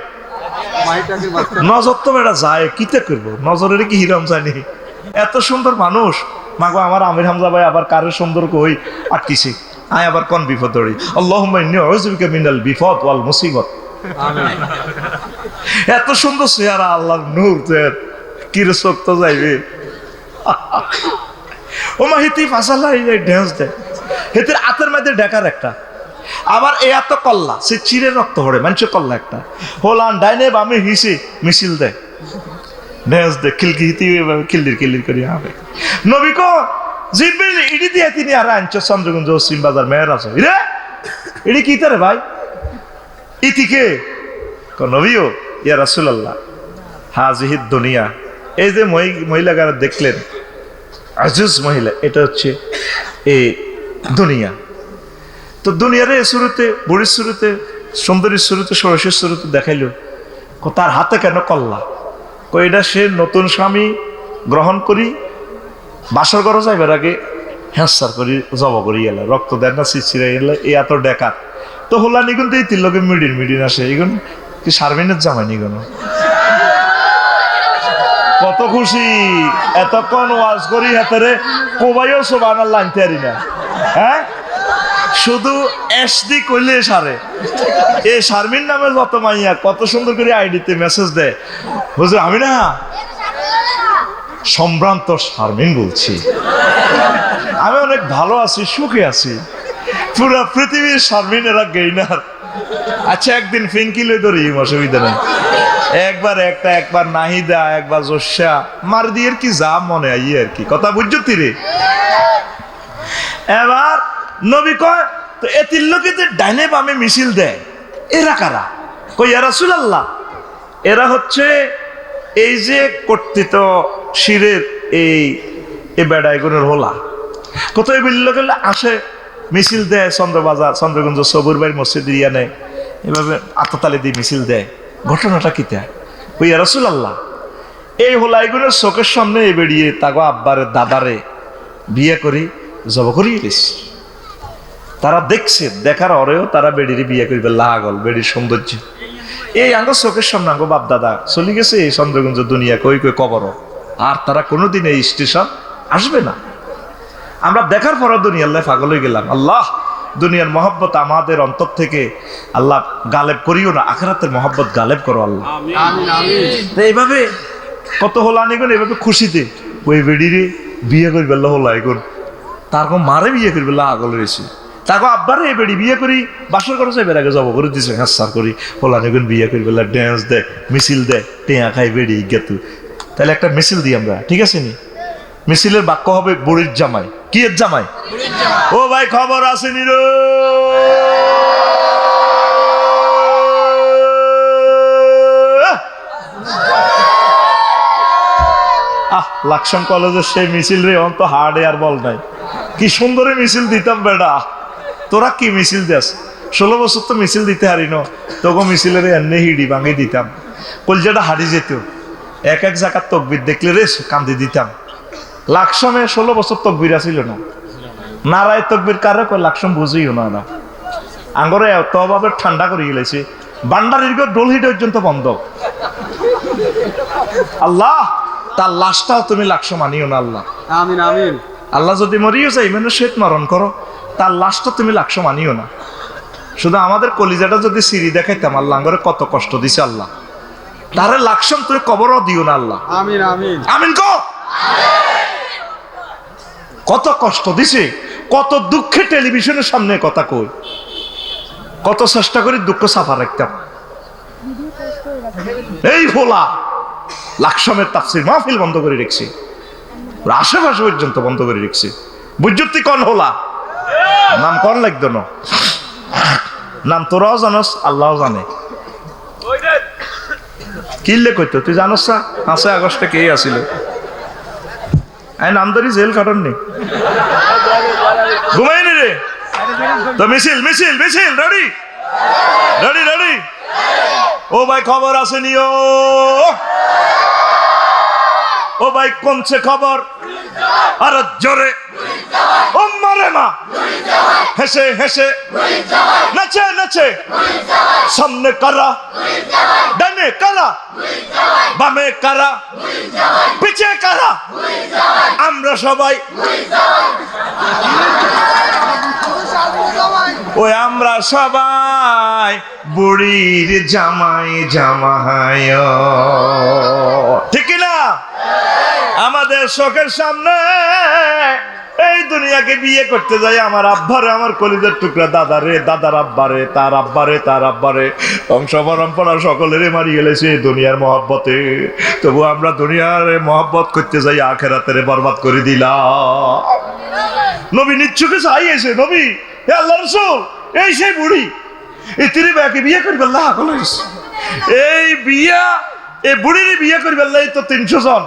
নজর তো বেড়া যায় কিতে করবো, নজরের কি হিরাম জানি এত সুন্দর মানুষ। মাগো আমার আমির হামজা ভাই আবার কারের সুন্দর কই আটকিছি আয় আবার কোন বিপদ ধরি আল্লাহুম্মা ইন্নী আউযুবিকা মিনাল বিপদ ওয়াল মুসিবত। আমিন। এত সুন্দর চেহারা আল্লাহর নূর কি রে চোখ তো যাইবে। ও মা হিতি ফাসালা ড্যান্স দেয় হেতির আতের মধ্যে ডেকার একটা আবার এ এত কল্লা সে চিরে রক্ত হরে মানুষের কল্লা একটা হোলান ডাইনে বামে হিসে মিছিল দেয় ড্যান্স দেয় খিলকি হিতি খিল্লির খিল্লির করি হবে। নবী কো জিব্রাইল ইডি দিয়ে তিনি আর আনছো চন্দ্রগঞ্জ পশ্চিম বাজার মেয়ের আছে রে ইডি কি তারে ভাই ইতিকে নবীও ইয়া রাসূলুল্লাহ হাজিহি দুনিয়া, এই যে মহিলাগারা দেখলেন আজিজ মহিলা, এটা হচ্ছে এই দুনিয়া। তো দুনিয়ার এই শুরুতে বুড়ির শুরুতে সুন্দরীর শুরুতে ষোড়শের শুরুতে দেখাইলো তার হাতে কেন কল্লা এটা সে নতুন স্বামী গ্রহণ করি বাসর ঘর যাইবার আগে হ্যাঁসার করি জব করি এলে রক্ত দেন না চিচিরে এলে এই এত ডেকা তো হলা নিগুন তো এই তিন লোকে মিডিন আসে এগুন কি শারমিনের জামাই নিগুন কত খুশি এতক্ষণ ওয়াজ করি হাতেরে কোবাইও সুবহানাল্লাহ আনতে পারি না। হ্যাঁ শুধু এসডি কইলে সারে এই শারমিন নামের যত মাইয়া কত সুন্দর করে আইডিতে মেসেজ দেয় বুঝলি আমি না সম্ভ্রান্ত শারমিন বলছি, আমি অনেক ভালো আছি সুখে আছি, পুরো পৃথিবীর শারমিনেরা গেইনার। আচ্ছা একদিন ফিঙ্কি লই ধরি অসুবিধা নেই, একবার একটা একবার নাহিদা একবার জোসা মার দিয়ে কি যা মনে আই আর কি কথা বুঝছো তীরে। এবার নবী কয় তো এতির লোকেদের ডাইনে বামে মিছিল দেয় এরা কারা? কই ইয়া রাসূলুল্লাহ এরা হচ্ছে এই যে কর্তৃত শিরের এই এ বেড়া এগুলোর হোলা কোথায় বিল্ল গেলে আসে, মিছিল দেয় চন্দ্রবাজার, চন্দ্রগঞ্জ সবুর বাড়ির মসজিদ ইয়া নেয়, এভাবে আততালি দিয়ে মিছিল দেয়। ঘটনাটা কি তা? ওই রাসূলুল্লাহ এই হোলাইগুলোর চোখের সামনে বেরিয়ে তাগো আব্বারে দাদারে বিয়ে করি জব করিয়ে দিস। তারা দেখছে, দেখার অরেও তারা বেড়ির বিয়ে করবে লাগল, বেড়ির সৌন্দর্য এই আঙ্গ চোখের সামনে আঙ্গ বাপ দাদা চলে গেছে এই চন্দ্রগঞ্জ দুনিয়া কই কই কবর, আর তারা কোনোদিন এই স্টেশন আসবে না। আমরা দেখার পর দুনিয়াল্লাহ পাগল হয়ে গেলাম। আল্লাহ দুনিয়ার মহব্বত আমাদের অন্তর থেকে আল্লাহ গালেব করিও না, আখিরাতের মহব্বত গালেব করো আল্লাহ। এইভাবে কত হোলা নিগুন এইভাবে খুশিতে ওই বেড়িরে বিয়ে করবে আল্লাহ হোলা এখন তার মারে বিয়ে করবে আল্লাহ আগল রয়েছে। তাকে আব্বারে এই বেড়ি বিয়ে করি বাসর করে যাবে আগে জব করে দিছে হ্যাঁ করি হোলা নিগুন বিয়ে করবে আল্লাহ, ড্যান্স দেয়, মিছিল দেয়, টেয়া খাই বেড়ি গেতু। তাহলে একটা মিছিল দিই আমরা, ঠিক আছে নি? মিছিলের বাক্য হবে বুড়ির জামাই। কি এর জামাই? ও ভাই খবর আসেনি রে, লাকসাম কলেজের সেই মিছিল রে, অন্ত হার্ডে আর বল নাই, কি সুন্দর মিছিল দিতাম বেড়া। তোরা কি মিছিল দেস? 16 বছর তো মিছিল দিতে হারি ন, তোকে মিছিলের এমনি হিডি ভাঙি দিতাম, কলজাটা হারি যেত। এক এক জায়গার তকবির দেখলে রে কান্দি দিতাম। লাকসমে 16 বছর তকবির আসিল না, নারায় তকবির কারে কয় লাকসম বুঝিও না না আঙ্গরে এত ভাবে ঠান্ডা করে গেলেছে, বান্ডারির ডোল হিট পর্যন্ত বন্ধ। আল্লাহ তার লাশটাও তুমি লাকসম আনিও না আল্লাহ। আমিন আমিন। আল্লাহ যদি মরিও যাই মানে শ্বেত মরণ করো, তার লাশটা তুমি লাকসম আনিও না। শুধু আমাদের কলিজাটা যদি সিঁড়ি দেখাইতাম, আল্লাহ আঙ্গরে কত কষ্ট দিছে আল্লাহ, তারে লাকসম তুমি কবরও দিও না আল্লাহ। আমিন আমিন আমিন কো। কত কষ্ট দিছে, কত দুঃখে টেলিভিশনের সামনে কথা কই, কত চেষ্টা করি দুঃখ সাফা রাখতাম। এই ভোলা লাকসমের তাফসীর মাহফিল বন্ধ করে রেখছি, আশেপাশে পর্যন্ত বন্ধ করে রেখছি। বুঝতি কন হোলা নাম কন লাগতো না, নাম তোরাও জানোস আল্লাহও জানে। কিনলে কইতো তুই জানোস না 5 আগস্টে কে আসিল? নাম ধরি জেল কাটন নি ঘুমাইনি রে তো মিছিল মিছিল মিছিল রেডি রেডি রেডি। ও ভাই খবর আসেনি? ও ভাই কমছে খবর আর জোরে ও মারে মা হেসে হেসে নাচে নাচে, সামনে কারা ডানে কারা বামে কারা পিছে কারা, আমরা সবাই ওই আমরা সবাই বুড়ির জামাই জামাই, ঠিক না? আমাদের চোখের সামনে এই দুনিয়াকে বিয়ে করতে যাই আমার আব্বারে, আমার কলিজার টুকরা দাদারে, দাদার আব্বারে, তার আব্বারে, তার আব্বারে, বংশ পরম্পরা সকলেরই মারি গেলেছে দুনিয়ার মহব্বতে। তবু আমরা দুনিয়ার মহব্বত করতে যাই আখেরাতের বরবাদ করে দিলাম। নবী নিচ্ছুকে চাই এসে নবী হে আল্লাহ রাসূল, এই সেই বুড়ি এই তিরি বাকে বিয়ে করবে আল্লাহ কলেজ, এই বিয়া এই বুড়ির বিয়ে করবে আল্লাহ তো 300 জন,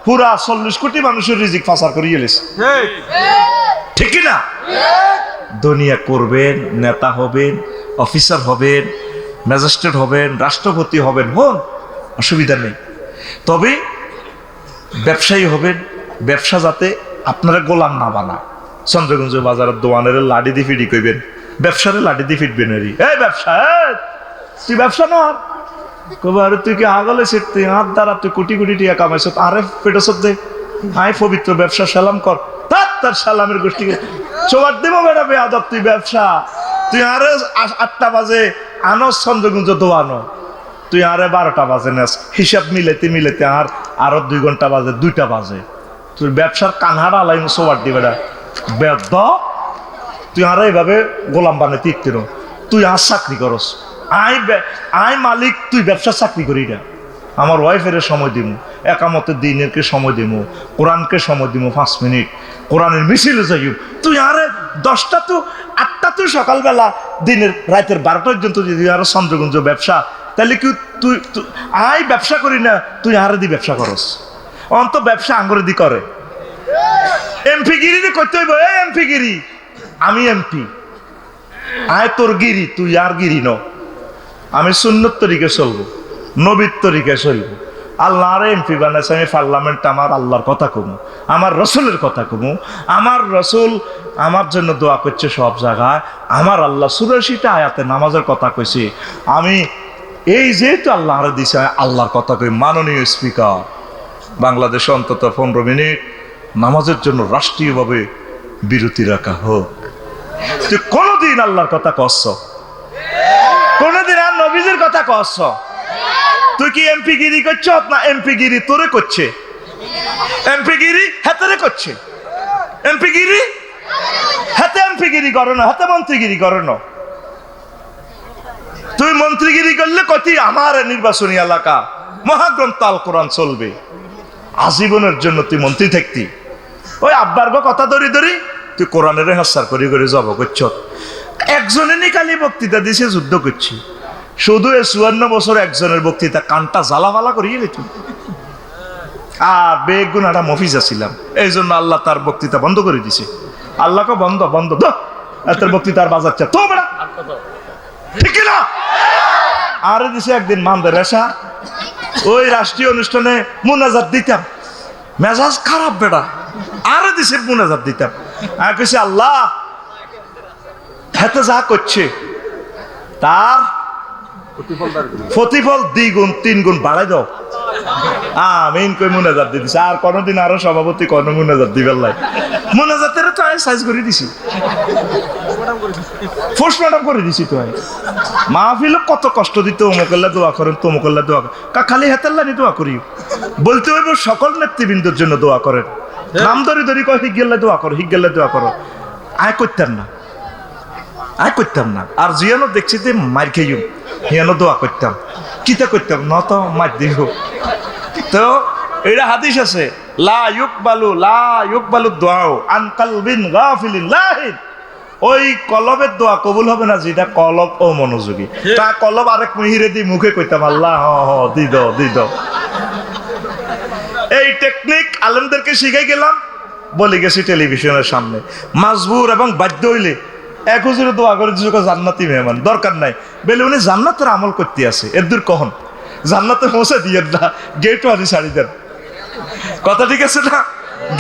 পুরা 40 কোটি মানুষের রিজিক পাচার করে গেলেছে, ঠিক না? দুনিয়া করবেন, নেতা হবেন, অফিসার হবেন, ম্যাজিস্ট্রেট হবেন, রাষ্ট্রপতি হবেন, হন, অসুবিধা নেই। তবে ব্যবসায়ী হবেন, ব্যবসা যাতে আপনারা গোলাম না বানায়। চন্দ্রগঞ্জ বাজারের দোয়ানের লাডি দিয়ে ফিডি কইবেন, ব্যবসারে লাডি দিয়ে ফিটবেন। এই ব্যবসা তুই ব্যবসা নয় কবার, তুই কি আগলে তুই হাত দ্বারা তুই কোটি কোটি টাকা কামাইছ, আরে পেটেছ দে হাই পবিত্র ব্যবসা সালাম কর, তার সালামের গোষ্ঠীকে চোয়ার দেবো বেড়া বেয়াদব। তুই ব্যবসা তুই আরে 8টা বাজে আনস চন্দ্রগঞ্জ দোয়ানো, তুই আরে 12টা বাজে নেস, হিসাব মিলেতে মিলেতে আরো 2 ঘন্টা বাজে 2টা বাজে, তুই ব্যবসার কানহারা আলাই চোয়ার দিবে না বেদ। তুই আরে এইভাবে গোলাম বানাতে ইত্তির, তুই আর চাকরি করস, আই মালিক, তুই ব্যবসা চাকরি করি না। আমার ওয়াইফের সময় দিব, একামতের দিনেরকে সময় দিব, কোরআনকে সময় দিব 5 মিনিট, কোরআনের মিছিলে যাই। তুই আরে 10টা তো 8টা তুই সকালবেলা দিনের রাতের 12টা পর্যন্ত যদি আরো চন্দ্রগঞ্জ ব্যবসা, তাহলে কি তুই আই ব্যবসা করি না, তুই আরে দি ব্যবসা করস। অন্ত ব্যবসা আঙ্গুরে দি করে এমপি গিরি করতে হইব। এই এমপি গিরি, আমি এমপি, আয় তোর গিরি, তুই আর গিরি ন। আমি সুন্নত তরিকে চলবো, নবীর তরিকে চলবো। আল্লাহর এমপি বানাইছে, আমি পার্লামেন্ট আমার আল্লাহর কথা কমু, আমার রসুলের কথা কমু। আমার রসুল আমার জন্য দোয়া করছে সব জায়গায়। আমার আল্লাহ 84টা আয়াতে নামাজের কথা কইছে। আমি এই যেহেতু আল্লাহর দিছে, আল্লাহর কথা কই। মাননীয় স্পিকার, বাংলাদেশে অন্তত 15 মিনিট নামাজের জন্য রাষ্ট্রীয়ভাবে বিরতি রাখা হোক। তুই কোনদিন আল্লাহর কথা কচ্ছ? কোনদিন আর নবীজির কথা কচ্ছ? তুই কি এমপি গিরি করছ না এমপি গিরি তোরে করছে? এমপি গিরি হাতে করছে, এমপি গিরি হাতে এমপি গিরি করো না, হাতে মন্ত্রীগিরি করো না। তুই মন্ত্রীগিরি করলে কতি আমার নির্বাচনী এলাকা মহাগ্রন্থ আল কোরআন চলবে, আজীবনের জন্য তুই মন্ত্রী থাকতি। ওই আব্বার কথা ধরি ধরি তুই কোরআনের হাসার করে করে জব করছ। একজনে নিকালি বক্তৃতা দিছে, যুদ্ধ করছি, শুধু 54 বছর একজনের বক্তৃতা কানটা জ্বালাফালা করিয়ে গেছ। আর বেগুনাটা মফিজ ছিলাম, এই জন্য আল্লাহ তার বক্তৃতা বন্ধ করে দিছে। আল্লাহকে বন্ধ বন্ধ তোর বক্তৃতা আর বাজাচ্ছে তো বেড়া, ঠিক না? আরে দিছে একদিন মানদের রেশা, ওই রাষ্ট্রীয় অনুষ্ঠানে মুনাজাত দিতাম, মেজাজ খারাপ বেড়া, আরে দিছে মুনাজাত দিতাম। আর কইছে আল্লাহ হাতে যা করছে তার প্রতিফল 2 গুণ 3 গুণ বাড়াই দাও। আমিন কই মুনাজাত দিয়ে দিছে। আর কোনদিন আরো সভাপতি কোন মুনাজাত দিবেন লাই, মুনাজাতের তো আমি সাইজ করে দিছি, পোস্টমর্টম করে দিছি। তো আমি মাহফিল কত কষ্ট দিতে, অমুকল্লা দোয়া করেন, তমুকল্লা দোয়া করেন, খালি হাতেল্লা নিয়ে দোয়া করি। বলতে হইব সকল নেতৃবৃন্দের জন্য দোয়া করেন, নাম ধরি ধরি কয় হিগেল্লা দোয়া করো, হিগেল্লা দোয়া করো। আয় করতাম না, আয় করতাম না। আর জিয়ানো দেখছি যে মার খেয়ে হিয়ানো দোয়া করতাম, কিতা করতাম না তো মার দিব। তো এটা হাদিস আছে, লা ইউকবালু দুআউ আন কালবিন গাফিলিন লাহিন। ওই কলবের দোয়া কবুল হবে না যেটা কলব ও মনোযোগী। তা কলব আরেক মিহিরে দি মুখে কইতাম আল্লাহ দি দাও দি দাও। এই টেকনিক আলেমদেরকে শিখাই গেলাম, বলে গেছি টেলিভিশনের সামনে। মাজবুর এবং বাধ্য হইলে 1 হুজুরে দোয়া করে দিয়েছে জান্নাতি মেহমান, দরকার নাই বলে উনি জান্নাতের আমল করতে আছে। এর দূর কখন জান্নাতে পৌঁছে দিয়ে না, গেটও আনি ছাড়ি দেন। কথা ঠিক আছে না?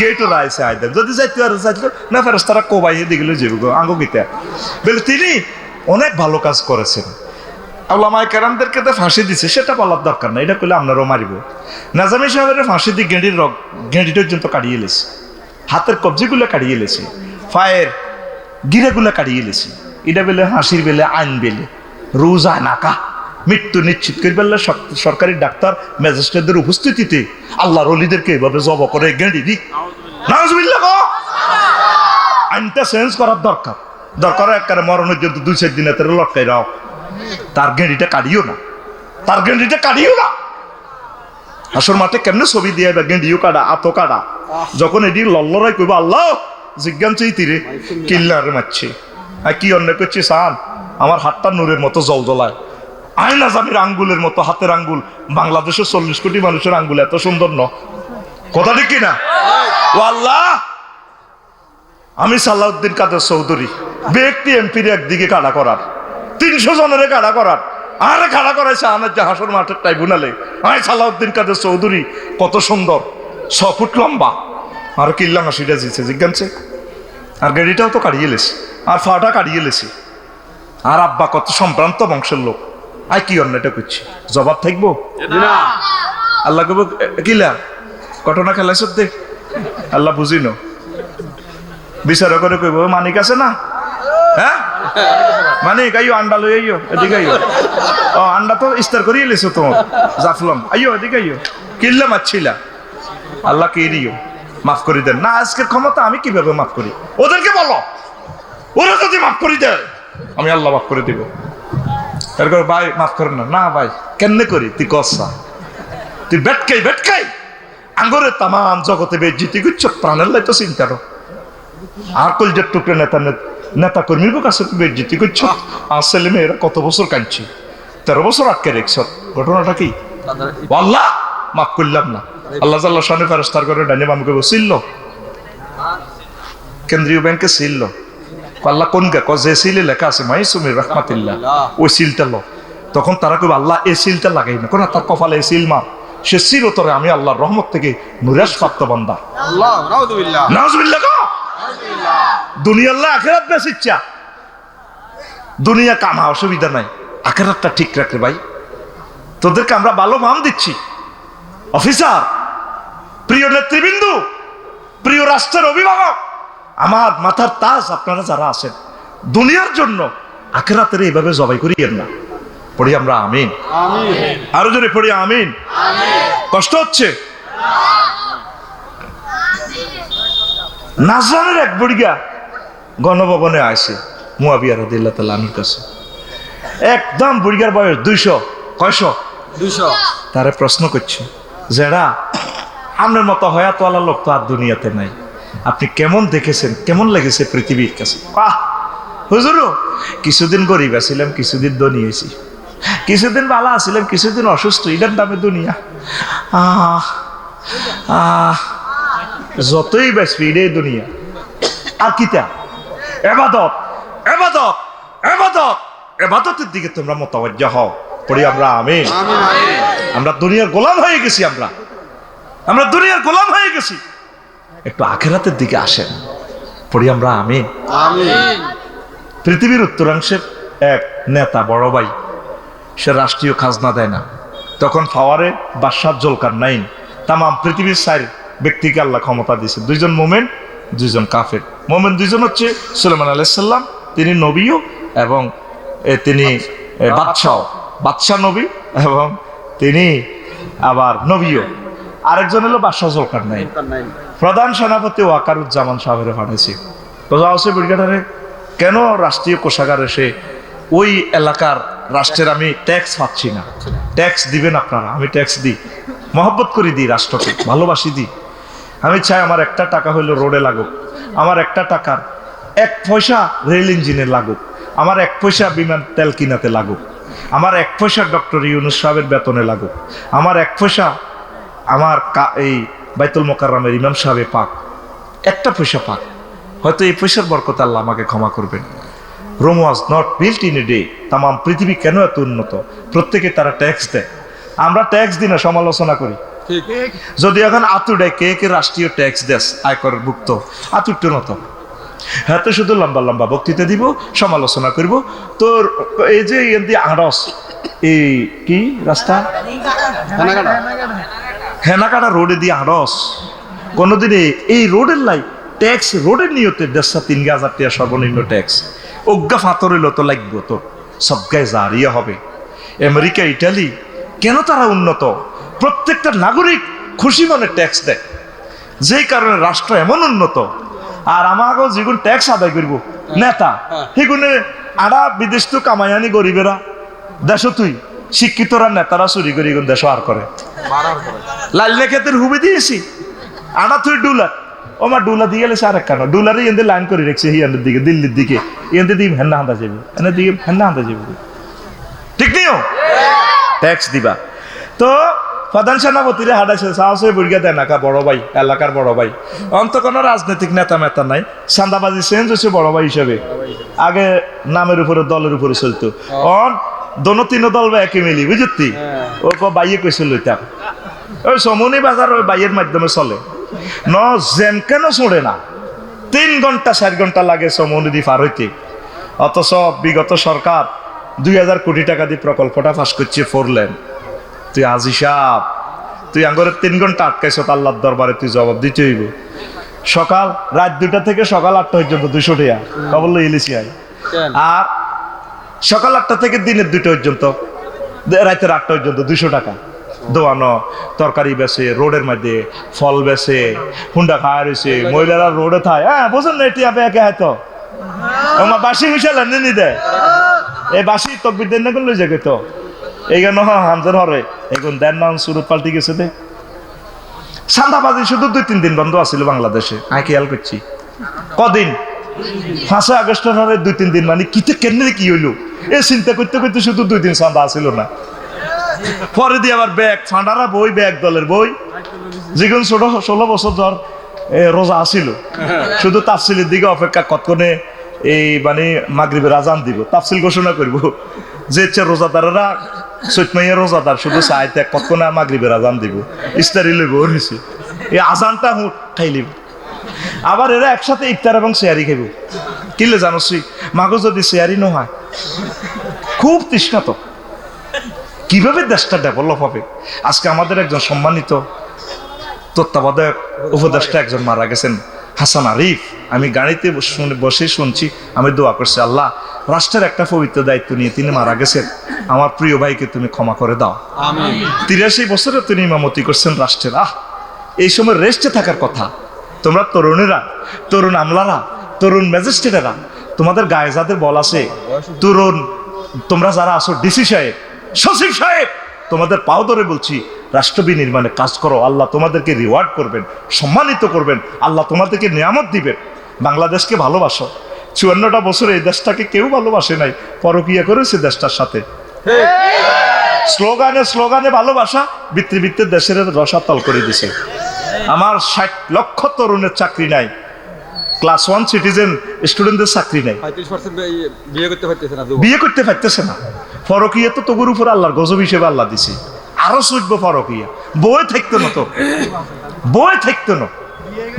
গেটও রাইছে আই দেন, যদি যাইতে আর যাইতো না ফেরেশতারা কোবাইয়ে দিগলে যাবো আঙ্গো গীতা। বলে তিনি অনেক ভালো কাজ করেছেন, আল্লামায়ে কেরামদেরকে তো ফাঁসি দিছে, সেটা বলার দরকার নাই, এটা করলে আপনারাও মারিব। নাজামি সাহেবের ফাঁসি দিয়ে গেঁড়ি পর্যন্ত কাটিয়ে এলেছে, হাতের কবজিগুলো কাটিয়ে এলেছে, পায়ের গিরাগুলো কাটিয়ে এলেছে। এটা বেলে হাসির বেলে আইন বেলে রোজা নাকা মৃত্যু নিশ্চিত করে বেললে সরকারি ডাক্তার ম্যাজিস্ট্রেটদের উপস্থিতিতে আল্লাহর ওলিদেরকে এভাবে জব করে গেঁড়ি দি। নাউজুবিল্লাহ, আইনটা চেঞ্জ করার দরকার। দরকার একবারে মরণের জন্য 2-4 দিনে তার লটকাই রাও, তার গেঁড়িটা কাটিও না, তার গেঁড়িটা কাটিও না। হাসর মাঠে কেমনে ছবি দিয়ে গেঁড়িও কাটা, আতো কাটা। যখন এটি লল্লরাই কইব আল্লাহ জিজ্ঞান চেয়ে তীরে কিল্লার মারছে, আর কি অন্যায় করছে সান, আমার হাতটা নূরের মতো জল জ্বলায়, আয়না জামির আঙ্গুলের মতো হাতের আঙ্গুল। বাংলাদেশের 40 কোটি মানুষের আঙ্গুল এত সুন্দর ন, কথা ঠিক কিনা? ও আল্লাহ, আমি সালাউদ্দিন কাদের চৌধুরী ব্যক্তি এমপির একদিকে কাড়া করার, 300 জনের কাড়া করার, আরে কাড়া করাইছে আমার যে হাসর মাঠের ট্রাইব্যুনালে। আমি সালাউদ্দিন কাদের চৌধুরী কত সুন্দর, 6 ফুট লম্বা, আর কিল্লা হাসিটা জিছে জিজ্ঞানছে, আর গাড়িটাও তো কাড়িয়ে লেছে, আর ফাটা কাড়িয়ে লেছে। আর আব্বা কত সম্ভ্রান্ত বংশের লোক, আই কি অন্যটা করছি, জবাব থাকবো না? আল্লাহ কব কিলা ঘটনা খেলাইছ দেখ, আল্লাহ বুঝিন বিচার করে কইব মানিক আছে না, হ্যাঁ মানিক আইও আন্ডা লই আইও, এদিকে আইও। ও আন্ডা তো ইস্তার করিয়ে লেছো তোমার জাফলম, আইও এদিকে আইও। কিল্লা মারছিলা, আল্লাহ কে দিও মাফ করে দেন না। আজকের ক্ষমতা আমি কিভাবে মাফ করি, ওদেরকে বলো, ওরা যদি মাফ করে দেয় আমি আল্লাহ মাফ করে দিব। এরপর ভাই মাফ করেন না, না ভাই কেমনে করি, তুই কসা, তুই বেটকাই আঙ্গরের তামাম জগতে বেজ্জিতি করছ, প্রাণের লাই তো চিন্তা রো। আর কলজের টুকরে নেতা কর্মীর কাছে তুই বেজ্জিতি করছ। আর ছেলে মেয়েরা কত বছর কাঁদছি, 13 বছর আটকে রেখছ, ঘটনাটা কি? আল্লাহ মাফ করলাম না, আল্লাহ জাল্লাহ শানে ফেরেশতার করে ডাইনে বামকে বসিল। কেন্দ্রীয় ব্যাংকে সিল লো। আল্লাহ কোন গে যে সিলে লেখা আছে মাইসুমির রহমাতিল্লাহ, ওই সিলটা লো। তখন তারা কইব আল্লাহ এই সিলটা লাগাই না, কোন তার কপালে এই সিল মার, সে চিরতরে আমি আল্লাহর রহমত থেকে নুরাস প্রাপ্ত বান্দা। আল্লাহ নাউযুবিল্লাহ নাউযুবিল্লাহ। দুনিয়া আল্লাহ আখিরাত বেশ ইচ্ছা, দুনিয়া কামা অসুবিধা নাই, আখিরাতটা ঠিক রাখলে ভাই। তোদেরকে আমরা ভালো ফার্ম দিচ্ছি। অফিসার, প্রিয় নেতৃবৃন্দু, প্রিয় রাষ্ট্রের অভিভাবক, আমার মাথার তাজ আপনারা যারা আছেন, দুনিয়ার জন্য আখিরাতের এইভাবে জবাই করিয়েন না। পড়ি আমরা আমিন। আরো জোরে পড়ি আমিন। কষ্ট হচ্ছে? নাজরানের এক বুড়িয়া গণভবনে আসে মুয়াবিয়া রাদিয়াল্লাহু তাআলা আনহুর কাছে। একদম বুড়িয়ার বয়স 200, কয়শো 200। তারে প্রশ্ন করছে, যেটা আপনার মতো হয়াতওয়ালা লোক তো আর দুনিয়াতে নাই, আপনি কেমন দেখেছেন, কেমন লেগেছে পৃথিবীর কাছে? হুজুর, কিছুদিন গরিব আছিলাম, কিছুদিন ধনী হয়েছি, কিছুদিন ভালো আছিলাম, কিছুদিন অসুস্থ, এটার নামে দুনিয়া। যতই বেশি এটাই দুনিয়া। আর কিতা? এবাদত, এবাদত, এবাদত, এবাদতের দিকে তোমরা মোতাবজ্জা হও। পড়ি আমরা আমিন। আমরা দুনিয়ার গোলাম হয়ে গেছি, আমরা দুনিয়ার গোলাম হয়ে গেছি। একটু আখিরাতের দিকে আসেন। পড়ি আমরা আমিন। পৃথিবীর উত্তরাংশের এক নেতা, বড় ভাই, সে রাষ্ট্রীয় খাজনা দেয় না। তখন পাওয়ারে বাদশাহ জুলকারনাইন তাম পৃথিবীর 4 ব্যক্তিকে আল্লাহ ক্ষমতা দিয়েছে, 2জন মোমেন, 2জন কাফের। মোমেন 2জন হচ্ছে সুলাইমান আলাইহিস সালাম, তিনি নবীও এবং তিনি বাদশাহ নবী এবং তিনি আবার নবীও। আরেকজন হলো বাদশাহ জুলকারনাইন। প্রধান সেনাপতি ওয়াকারুজ্জামান সাহেবের পাঠাইছি। বোঝা হচ্ছে বিজ্ঞানে কেন রাষ্ট্রীয় কোষাগারে সে ওই এলাকার রাষ্ট্রের আমি ট্যাক্স পাচ্ছি না। ট্যাক্স দিবেন আপনারা, আমি ট্যাক্স দিই, মহব্বত করে দিই, রাষ্ট্রকে ভালোবাসি দিই। আমি চাই আমার একটা টাকা হইলো রোডে লাগুক, আমার একটা টাকার 1 পয়সা রেল ইঞ্জিনে লাগুক, আমার 1 পয়সা বিমান তেল কিনাতে লাগুক, আমার 1 পয়সা ডক্টর ইউনূস সাহেবের বেতনে লাগুক, আমার 1 পয়সা আমার এই বাইতুল মোকাররমের ইমাম সাহেবে পাক, 1টা পয়সা পাক। হয়তো এই পয়সার বরকতে আল্লাহ আমাকে ক্ষমা করবেন। Rome was not built in a day. তাম পৃথিবী কেন এত উন্নত? প্রত্যেকে তারা ট্যাক্স দেয়, আমরা ট্যাক্স দিই না, সমালোচনা করি। যদি এখন আতুডায় কে কে রাষ্ট্রীয় ট্যাক্স দেশ আয়কর ভুক্ত, আতুরটো মতো হ্যাঁ, তো শুধু লম্বা লম্বা বক্তৃতা দিব, সমালোচনা করব। তোর এই যে আড়স, এই কি রাস্তা হেনাকাটা রোডে দিয়ে আড়স, কোনোদিন এই রোডের লাই ট্যাক্স, রোডের নিয়তে 1,500-3,000 টাকা সর্বনিম্ন ট্যাক্স। অজ্ঞা ফাতর হইল তো লাগবো, তো সব গায়ে জারিয়া হবে। আমেরিকা, ইটালি কেন তারা উন্নত? প্রত্যেকটা নাগরিক খুশি মনে ট্যাক্স দেয়, যেই কারণে রাষ্ট্র এমন উন্নত। আর আমাকেও যেগুন ট্যাক্স আদায় করবো নেতা, সেগুনে আড়া বিদেশ তো কামাই আনি গরিবেরা, দেশ তুই শিক্ষিতরা নেতারা চুরি করি দেশ আর করে। লাল্লে ক্ষেতের হুবি দিয়েছি, আড়া তুই ডুলার, ও মা ডুলা দিয়ে গেলে আর কেন ডুলারে এদের লাইন করে রেখেছে হিয়ানের দিকে, দিল্লির দিকে, এদের দিকে হেন্না হাঁদা যাবে, এনে দিকে হেন্না হাঁদা যাবে, ঠিক নিও ট্যাক্স দিবা। তো প্রধান সেনাপতিরে হাঁটাইছে, সাহসে বুড়িয়া দেয় নাকা বড় ভাই, এলাকার বড় ভাই। অন্ত কোনো রাজনৈতিক নেতা মেতা নাই, চাঁদাবাজি চেঞ্জ হয়েছে বড় ভাই হিসেবে। আগে নামের উপরে দলের উপরে চলতো, অন দোনো তিনো দল বা একই মিলি, বুঝতি? ও বাইয়ে কইছে লইতাম, ওই সমনি বাজার ওই বাইয়ের মাধ্যমে চলে। ন জেন কেন ছোড়ে না, 3 ঘন্টা 4 ঘন্টা লাগে সমনি দি পার হইতে। অথচ বিগত সরকার 2,000 কোটি টাকা দিয়ে প্রকল্পটা পাস করছে 4 লেন। তুই আজি সাহ, তুই আঙ্গরে 3 ঘন্টা আটকাইছ, আল্লাহর দরবারে তুই জবাব দিতে হইব। সকাল রাত 2টা থেকে সকাল 8টা পর্যন্ত 200 টাকা কবল ইলিশি আয়, আর সকাল 8টা থেকে দিনের 2টা পর্যন্ত, রাতের 8টা পর্যন্ত 200 টাকা দোয়ানো। তরকারি বেছে, রোডের মধ্যে ফল বেছে, হুন্ডা খাওয়া রয়েছে, মহিলারা রোডে থায়। হ্যাঁ বোঝেন না, এটি আপে একে হয়তো আমার বাসি মিশাল নি দেয়, এই বাসি তকবির দেন না কোন লই যাবে তো এইখানে হামজার হরে এখন দেন না সুরত পাল্টি গেছে দে। চাঁদাবাজি শুধু 2-3 দিন বন্ধ আছিল বাংলাদেশে, আমি খেয়াল করছি। কদিন? 5 আগস্টের হরে 2-3 দিন, মানে কিতে কেন কি হইলো এ চিন্তা করতে করতে শুধু 2 দিন চাঁদা আসিল না। পরে দিয়ে আবার ব্যাগ ফাঁডারা বই, ব্যাগ দলের বই, যেগুলো ছোট 16 বছর ধর রোজা আসিল, শুধু তাফসিলের দিকে অপেক্ষা, কতক্ষণে এই মানে মাগরিবের আজান দিব, তাফসিল ঘোষণা করব যে ইচ্ছা রোজাদারেরা চৈতমাইয়া রোজাদার শুধু চাইতে কতক্ষণে মাগরিবের আজান দিব, ইস্তারি লইব নিছি এই আজানটা খাইলিব। আবার এরা একসাথে ইফতার এবং শেয়ারি খাইব। কিলে জানোসি মাগো যদি শেয়ারি নহয় খুব তৃষ্ণা তো কিভাবে দেশটা ডেভেলপ হবে। আজকে আমাদের একজন সম্মানিত তত্ত্বাবধায়ক উপদেষ্টা একজন মারা গেছেন, হাসান আরিফ। আমি গাড়িতে বসে শুনছি, আমি দোয়া করছি, আল্লাহ রাষ্ট্রের একটা পবিত্র দায়িত্ব নিয়ে তিনি মারা গেছেন, আমার প্রিয় ভাইকে তুমি ক্ষমা করে দাও। 83 বছরে তিনি ইমামতি করছেন রাষ্ট্রের। এই সময় রেস্টে থাকার কথা। তোমরা তরুণেরা, তরুণ আমলারা, তরুণ ম্যাজিস্ট্রেটেরা, তোমাদের গায়ে যাদের বল আছে, তরুণ তোমরা যারা আছো, ডিসি সাহেব, সচিব সাহেব, তোমাদের পাও ধরে বলছি রাষ্ট্র বিনির্মাণে কাজ করো। আল্লাহ তোমাদেরকে রিওয়ার্ড করবেন, সম্মানিত করবেন, আল্লাহ তোমাদেরকে নিয়ামত দিবেন। বাংলাদেশকে ভালোবাসো। 54টা বছরে এই দেশটাকে কেউ ভালোবাসে নাই, পরকিয়া করেছে দেশটার সাথে। স্লোগানে স্লোগানে ভালোবাসা, বৃত্তি বৃত্তের দেশের রসাতল করে দিছে। আমার 60 লক্ষ তরুণের চাকরি নাই, ক্লাস 1 সিটিজেন স্টুডেন্টদের চাকরি নাই, 35% বিয়ে করতে পারতেছে না। পরকিয়া তো তোর উপর আল্লাহর গজব হিসেবে আল্লাহ দিছে। আরো চুটবো পরকিয়া, বই থাকতো না তো, বই থাকতো না,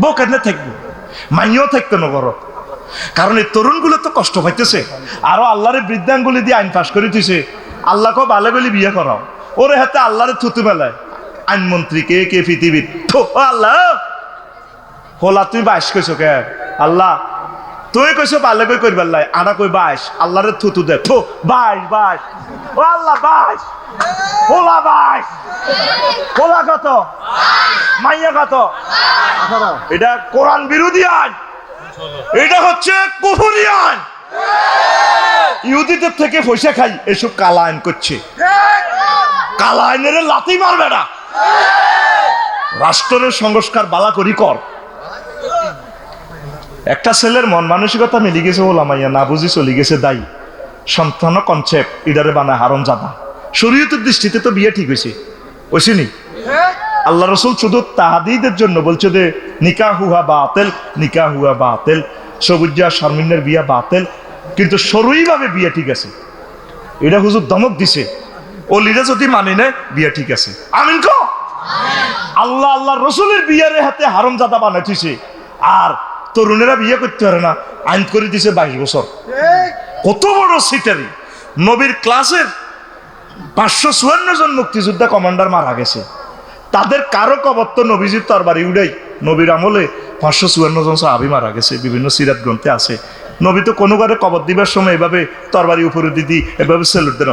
বউ কেন থাকবো, মাইও থাকতো না বড়। কারণ এই তরুণগুলো তো কষ্ট পাইতেছে। আরো আল্লাহরে বৃদ্ধাঙ্গুলি দিয়ে আইন পাশ করে দিছে, আল্লাহকে ভালো বলি বিয়ে করাও, ওরে হাতে আল্লাহরে থুতু মেলায় আইনমন্ত্রী কে কে পৃথিবীর। আল্লাহ হোলা তুই 22 কইছো কে? আল্লাহ তুই কইছো ভালো কই করবার লাই, আনা কই 22, আল্লাহরে থুতু দে, 22 ও আল্লাহ 22, হোলা 22, হোলা কত, মাইয়া কত? এটা কোরআন বিরোধী আইন, এটা হচ্ছে কুফরি আইন। ইহুদিদের থেকে পয়সা খাই, এসব কালা আইন করছে। কালা আইনের লাথি মারবে না। রাষ্ট্রের সংস্কার বালা করি কর। একটা ছেলের মন মানসিকতা মিলি গেছে, ওলামাইয়া না বুঝি চলে গেছে দায়ী। সন্তান কনসেপ্ট ইডারে বানায় হারামজাদা। শরীয়তের দৃষ্টিতে তো বিয়ে ঠিক হয়েছে, ওইসিনি। আল্লাহ রসুল শুধু তাহাদিদের জন্য বলছে যে নিকাহ হুয়া বাতিল, নিকাহ হুয়া বাতিল, সবুজা শারমিনের বিয়া বাতিল, কিন্তু শরীরভাবে বিয়ে ঠিক আছে। এটা হুজুর ধমক দিছে, ওলিরা যদি মানে নেয় বিয়ে ঠিক আছে। আমিন কো। আল্লাহ আল্লাহ রসুলের বিয়ারে হাতে হারামজাদা বানাইছে, আর তরুণেরা বিয়ে করতে পারে না, আইন করে দিছে 22 বছর। কত বড় সিটারি। নবীর ক্লাসের 554 জন মুক্তিযোদ্ধা কমান্ডার মারা গেছে, তাদের কারো কবর তো নবীজির তরবারি উড়াই। নবীর আমলে 554 জন সাহাবী মারা গেছে, বিভিন্ন সিরাত গ্রন্থে আছে। নবী তো কোনো ঘরে কবর দিবার সময় এভাবে তরবারি উপরে দিদি এভাবে সেলুট দেন।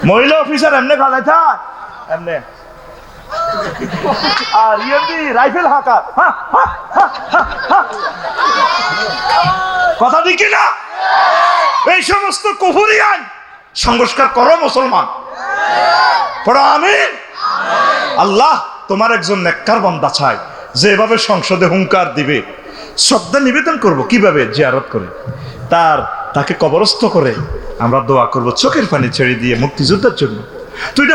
মহিলা অফিসার এমনি খালাই থাক, এমনি আর ইএমডি রাইফেল হাঁকা। কথা ঠিক না? এই সমস্ত কুফরি আইন সংস্কার করো মুসলমান, পড়ো আমিন। আল্লাহ তোমার একজন নেককার বান্দা চাই, যে এভাবে সংসদে হুঙ্কার দিবে। শ্রদ্ধা নিবেদন করব কিভাবে? জিয়ারত করে, তাকে কবরস্থ করে আমরা দোয়া করব চোখের পানি ছেড়ে দিয়ে মুক্তিযোদ্ধার জন্য। তুই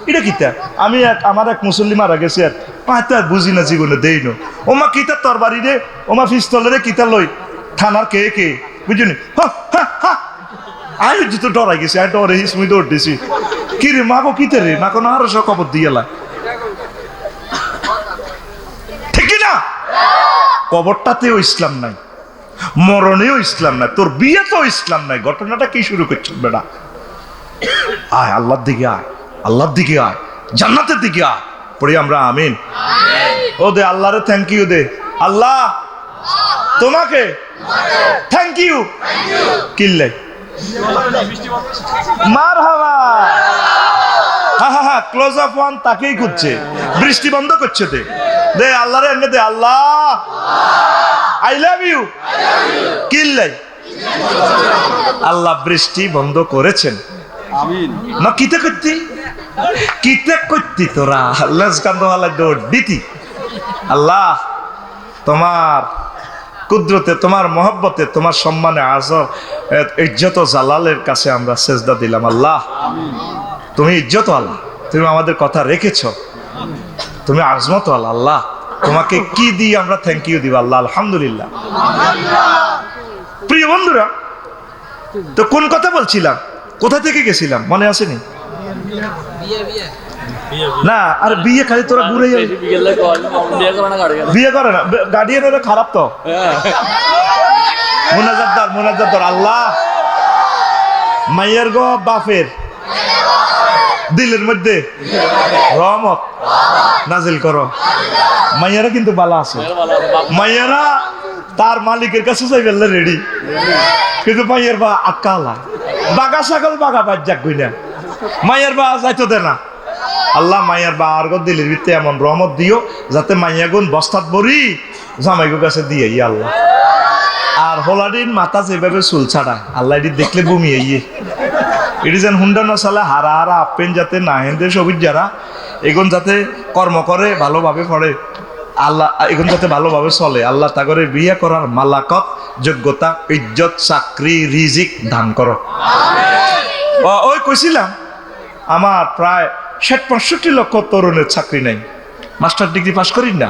এটা কিতা? আমি আমার এক মুসল্লি মারা গেছে, আর বুঝি না, জীবনে দেই না। ওমা কিতা তরবারি রে, ওমা পিস্তলের কিতা লই, থানার কে কে বুঝিনি। আমি তো ডরাই গেছি, আমি ডরে হিসমুই দৌড় দিছি। কি রে মাগো কিতে রে, না কোনো আরো সব কবর দিয়ে লাই, ঠিক না? কবরটাতেও ইসলাম নাই, মরণেও ইসলাম নাই, তোর বিয়েতেও ইসলাম নাই। ঘটনাটা কি শুরু করছেন বেটা? আয় আল্লাহর দিকে আয়, আল্লাহর দিকে আয়, জান্নাতের দিকে আয়। পড়ি আমরা আমিন। ও দে আল্লাহরে থ্যাংক ইউ দে। আল্লাহ তোমাকে থ্যাংক ইউ। কিল্লে মারহাবা। হ্যাঁ ক্লোজ আপ ওয়ান তাকেই খুঁজছে, বৃষ্টি বন্ধ করছে। দে আল্লাহরে এনে দে। আল্লাহ আই লাভ ইউ। কিল্লে আল্লাহ বৃষ্টি বন্ধ করেছেন। না কিতে করতি, কিতে করতি তোরা লেজকান্দওয়ালা দৌড় দিতি। আল্লাহ তোমার কুদরতে, তোমার মহব্বতে, তোমার সম্মানে আজর ইজ্জত জালালের কাছে আমরা সেজদা দিলাম। আল্লাহ তুমি ইজ্জত, আল্লাহ তুমি আমাদের কথা রেখেছ। তুমি আজমত আল্লাহ, তোমাকে কি দিই আমরা থ্যাংক ইউ দিব আল্লাহ, আলহামদুলিল্লাহ। প্রিয় বন্ধুরা, তো কোন কথা বলছিলাম, কোথা থেকে গেছিলাম মনে আসেনি? না আর বিয়ে খালি তোরা ঘুরে বিয়ে করে না, গার্ডিয়ান খারাপ তো। মোনাজাত আল্লাহ মাইয়ার গো বাপের দিলের মধ্যে রহমত নাজিল করো। মাইয়ারা কিন্তু বালা আছে, মাইয়ারা তার মালিকের কাছে যাইবে রেডি, কিন্তু মাইয়ার বা আক্কালা বাগা ছাগল বাগা বাজ যাক না, মাইয়ার বা যাইতো দে না। আল্লাহ মাইয়ার বা আর গো দিলের ভিতরে এমন রহমত দিও যাতে মাইয়া গুন বস্তাত বড়ি জামাইগো কাছে দিয়ে ইয়ে আল্লাহ। আর হোলাডিন মাথা যেভাবে চুল ছাড়ায় আল্লাহ এটি দেখলে বমিয়ে ইয়ে, এটি যেন হুন্ডা নসালে হারা হারা আপেন যাতে না হেনদের সবির যারা এগুন যাতে কর্ম করে ভালোভাবে পড়ে আল্লাহ, এগুন যাতে ভালোভাবে চলে আল্লাহ তা করে বিয়ে করার মালাকত যোগ্যতা ইজ্জত চাকরি রিজিক দান করো। ওই কইছিলাম আমার প্রায় ৬০-৬৫ লক্ষ তরুণের চাকরি নেই, মাস্টার ডিগ্রি পাস করি না,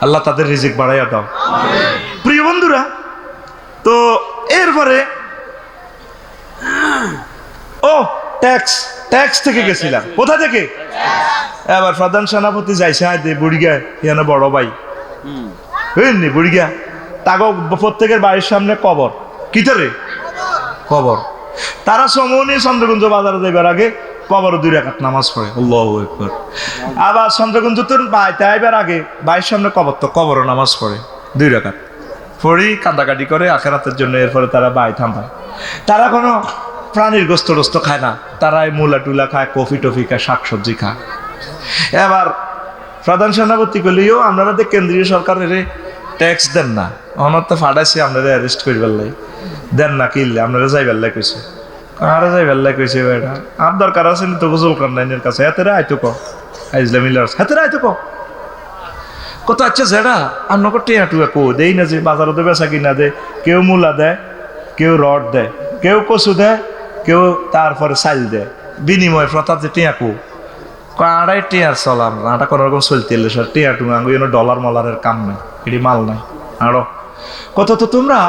আল্লাহ তাদের রিজিক বাড়াইয়া দাও। প্রিয় বন্ধুরা, তো এরপরে ট্যাক্স থেকে গেছিলাম, কোথা থেকে? এবার প্রধান সেনাপতি যাইছে দে বুড়িগা ইয়ানো বড় ভাই বুঝলি বুড়িগা তাগো প্রত্যেকের বাড়ির সামনে কবর, কিতরে কবর। তারা সমনি চন্দ্রকুঞ্জ বাজারে যাইবার আগে কবর 2 রাকাত নামাজ পড়ে, আল্লাহু আকবার। আবার চন্দ্রকুঞ্জ তোর বাইতে আইবার আগে বাড়ির সামনে কবর, তো কবরও নামাজ পড়ে 2 রাকাত পড়ি কান্দাকাটি করে আখেরাতের জন্য। এরপরে তারা বাই থামায়, তারা কোনো প্রাণীর গোস্ত টোস্ত খায় না, তারা মূলা টুলা খায়, কফি টফি খায়, শাকসবজি খায়। এবার প্রধান সেনাপতি কইলেও আপনারা তো কেন্দ্রীয় সরকারের ট্যাক্স দেন না, অনার তো ফাটাইছে আপনারা অ্যারেস্ট করবার লাই দেন না, কিনলে আপনারা যাইবার লাই কইছে, আরে যাইবার লাই কইছে এটা আর দরকার আছে নি তো গোসল কান্নাইনের কাছে হাতেরা আইতো ক ইসলামিলার হাতেরা আইতো কত। আচ্ছা যেটা আপনাকে টিয়া টুয়া কো দেই না, যে বাজারে বেচা কিনা দেয়, কেউ মূলা দেয়, কেউ রড দেয়, কেউ কচু দেয়, কেউ তারপরে চাইল দেয়, বিনিময় প্রথা যে টিয়া কো আড়াই টিয়ার চলাম আটা কোনো রকম চলতে এলে সর টিয়া টুঙা ডলার মলারের কাম নাই, এটি মাল নাই আরো কত। তো তোমরা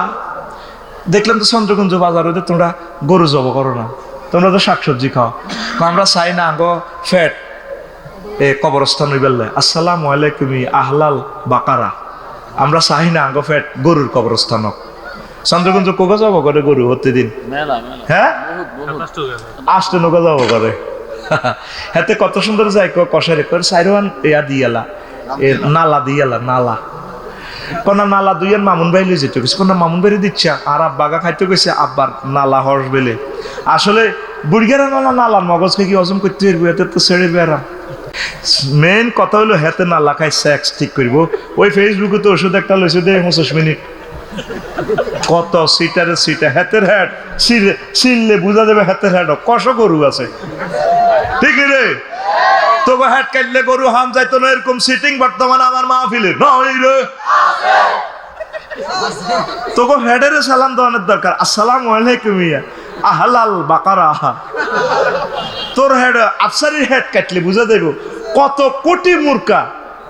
দেখলাম তো চন্দ্রকুঞ্জ বাজারে তোমরা গরু জব করো না, তোমরা তো শাকসবজি খাও, আমরা চাই না আঙ্গ ফ্যাট এ কবরস্থান হইবেললে আসসালামু আলাইকুম আহলাল বাকারা, আমরা চাই না আঙ্গ ফ্যাট গরুর কবরস্থান হোক। চন্দ্রকুঞ্জ কোকা যাব করে গরু হতে দিন, হ্যাঁ আসতে নৌকা যাব করে হাতে কত সুন্দর যায় কষারে করে সাইরওয়ান ইয়া দিয়ালা এ নালা দিয়ালা নালা কোন নালা দুইয়ান মামুন ভাই লই যেতে গেছে, কোন মামুন ভাই দিচ্ছে আর আব্বাগা খাইতে গেছে, আব্বার নালা হর্স বেলে আসলে বুড়িগারা নালার মগজকে কি হজম করতে পারবো, এতে তো ছেড়ে বেড়া। মেন কথা হলো হাতে নালা খাই সেক্স ঠিক করবো। ওই ফেসবুকে তো ওষুধ একটা লইছে দে 25 মিনিট, কত সিটারে সিটা হাতের হ্যাট ছিললে বুঝা যাবে হাতের হ্যাট কষ গরু আছে, ঠিক রে? তোকে হ্যাট কাটলে গরু হাম যাইতো না, এরকম সিটিং বর্তমানে আমার মাহফিলে নয় রে। তোকে হেডের সালাম দেওয়ানোর দরকার, আসসালামু আলাইকুম আহলাল বাকারা। তোর হেড আফসারির হেড কাটলে বুঝা দেব কত কোটি মূর্খা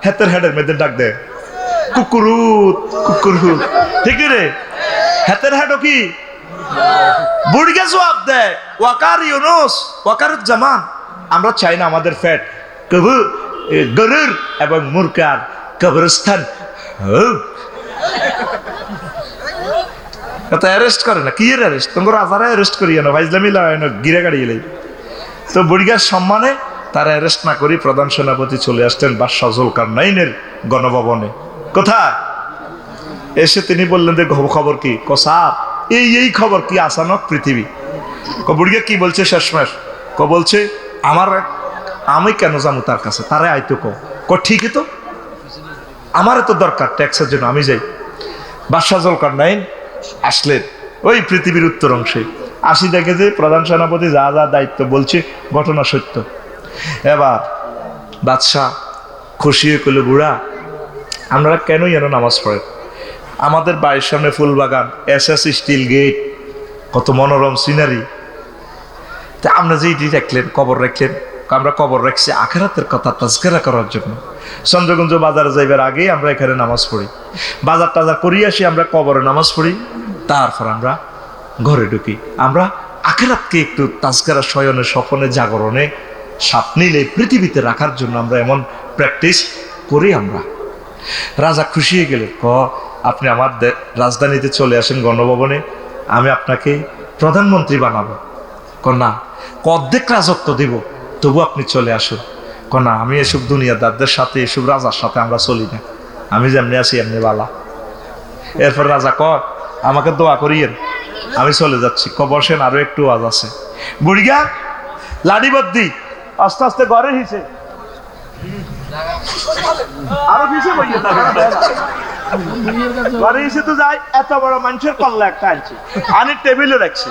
হেতের হেডের মেয়েদের ডাক দেয় কুকুরুত কুকুরুত, ঠিক রে? হেতের হেডও কি বুড়িকে জবাব দেয় ওয়াকার ইউনুস ওয়াকারুত জামান। আমরা চাই না আমাদের ফ্যাট কবু গরুর এবং মূর্খার কবরস্থান অ্যারেস্ট করে না, কি এর অ্যারেস্ট? তোমার রাজারা অ্যারেস্ট করিয়ে না, ভাইজলামি গিরে গাড়ি এলেই তো বুড়িগার সম্মানে তারা অ্যারেস্ট না করি প্রধান সেনাপতি চলে আসতেন বাদশাহ জুলকারনাইনের গণভবনে। কোথায় এসে তিনি বললেন যে খবর কি? কসাব এই খবর কি আসানক পৃথিবী। বুড়িগা কি বলছে শেষমেশ? বলছে আমি কেন যাবো তার কাছে, তারা আইতো ঠিকই তো আমার তো দরকার ট্যাক্সের জন্য, আমি যাই। বাদশাহ জুলকারনাইন আসলেন ওই পৃথিবীর উত্তর অংশে, আসি দেখে যে প্রধান সেনাপতি যা যা দায়িত্ব বলছে ঘটনা সত্য। এবার বাদশাহ খুশি হয়ে কইল, বুড়া আপনারা কেনই যেন নামাজ পড়েন? আমাদের বাড়ির সামনে ফুল বাগান, SS স্টিল গেট, কত মনোরম সিনারি, তা আপনারা যে এটি রাখলেন কবর রাখলেন আমরা কবর রাখছি আখিরাতের কথা তাজকিরা করার জন্য। চন্দ্রগঞ্জ বাজারে যাইবার আগেই আমরা এখানে নামাজ পড়ি, বাজার টাজার করিয়ে আসি, আমরা কবরে নামাজ পড়ি, তারপর আমরা ঘরে ঢুকি। আমরা আখিরাতকে একটু তাজকিরা, শয়নে স্বপনে জাগরণে সাপ নিলে পৃথিবীতে রাখার জন্য আমরা এমন প্র্যাকটিস করি। আমরা রাজা খুশি হয়ে গেলেন, আপনি আমার রাজধানীতে চলে আসেন গণভবনে, আমি আপনাকে প্রধানমন্ত্রী বানাবো। না, অর্ধেক রাজত্ব দিব, তবু আপনি চলে আসুন। না, আমি এসব দুনিয়াদারদের সাথে, এসব রাজার সাথে আমরা চলি না, আমি যেমনি আছি এমনি বালা। এরপর রাজা আমাকে দোয়া করিয়েন, আমি চলে যাচ্ছি। বসেন, আরো একটু আওয়াজ আছে। বুড়িগা লাডি বদ্দি আস্তে আস্তে ঘরে হিসে আরো পিছিয়ে বইয়ে ঘরে এসে তো যাই, এত বড় মানুষের পাল্লা একটা আনছি, আনি টেবিলে রাখছি।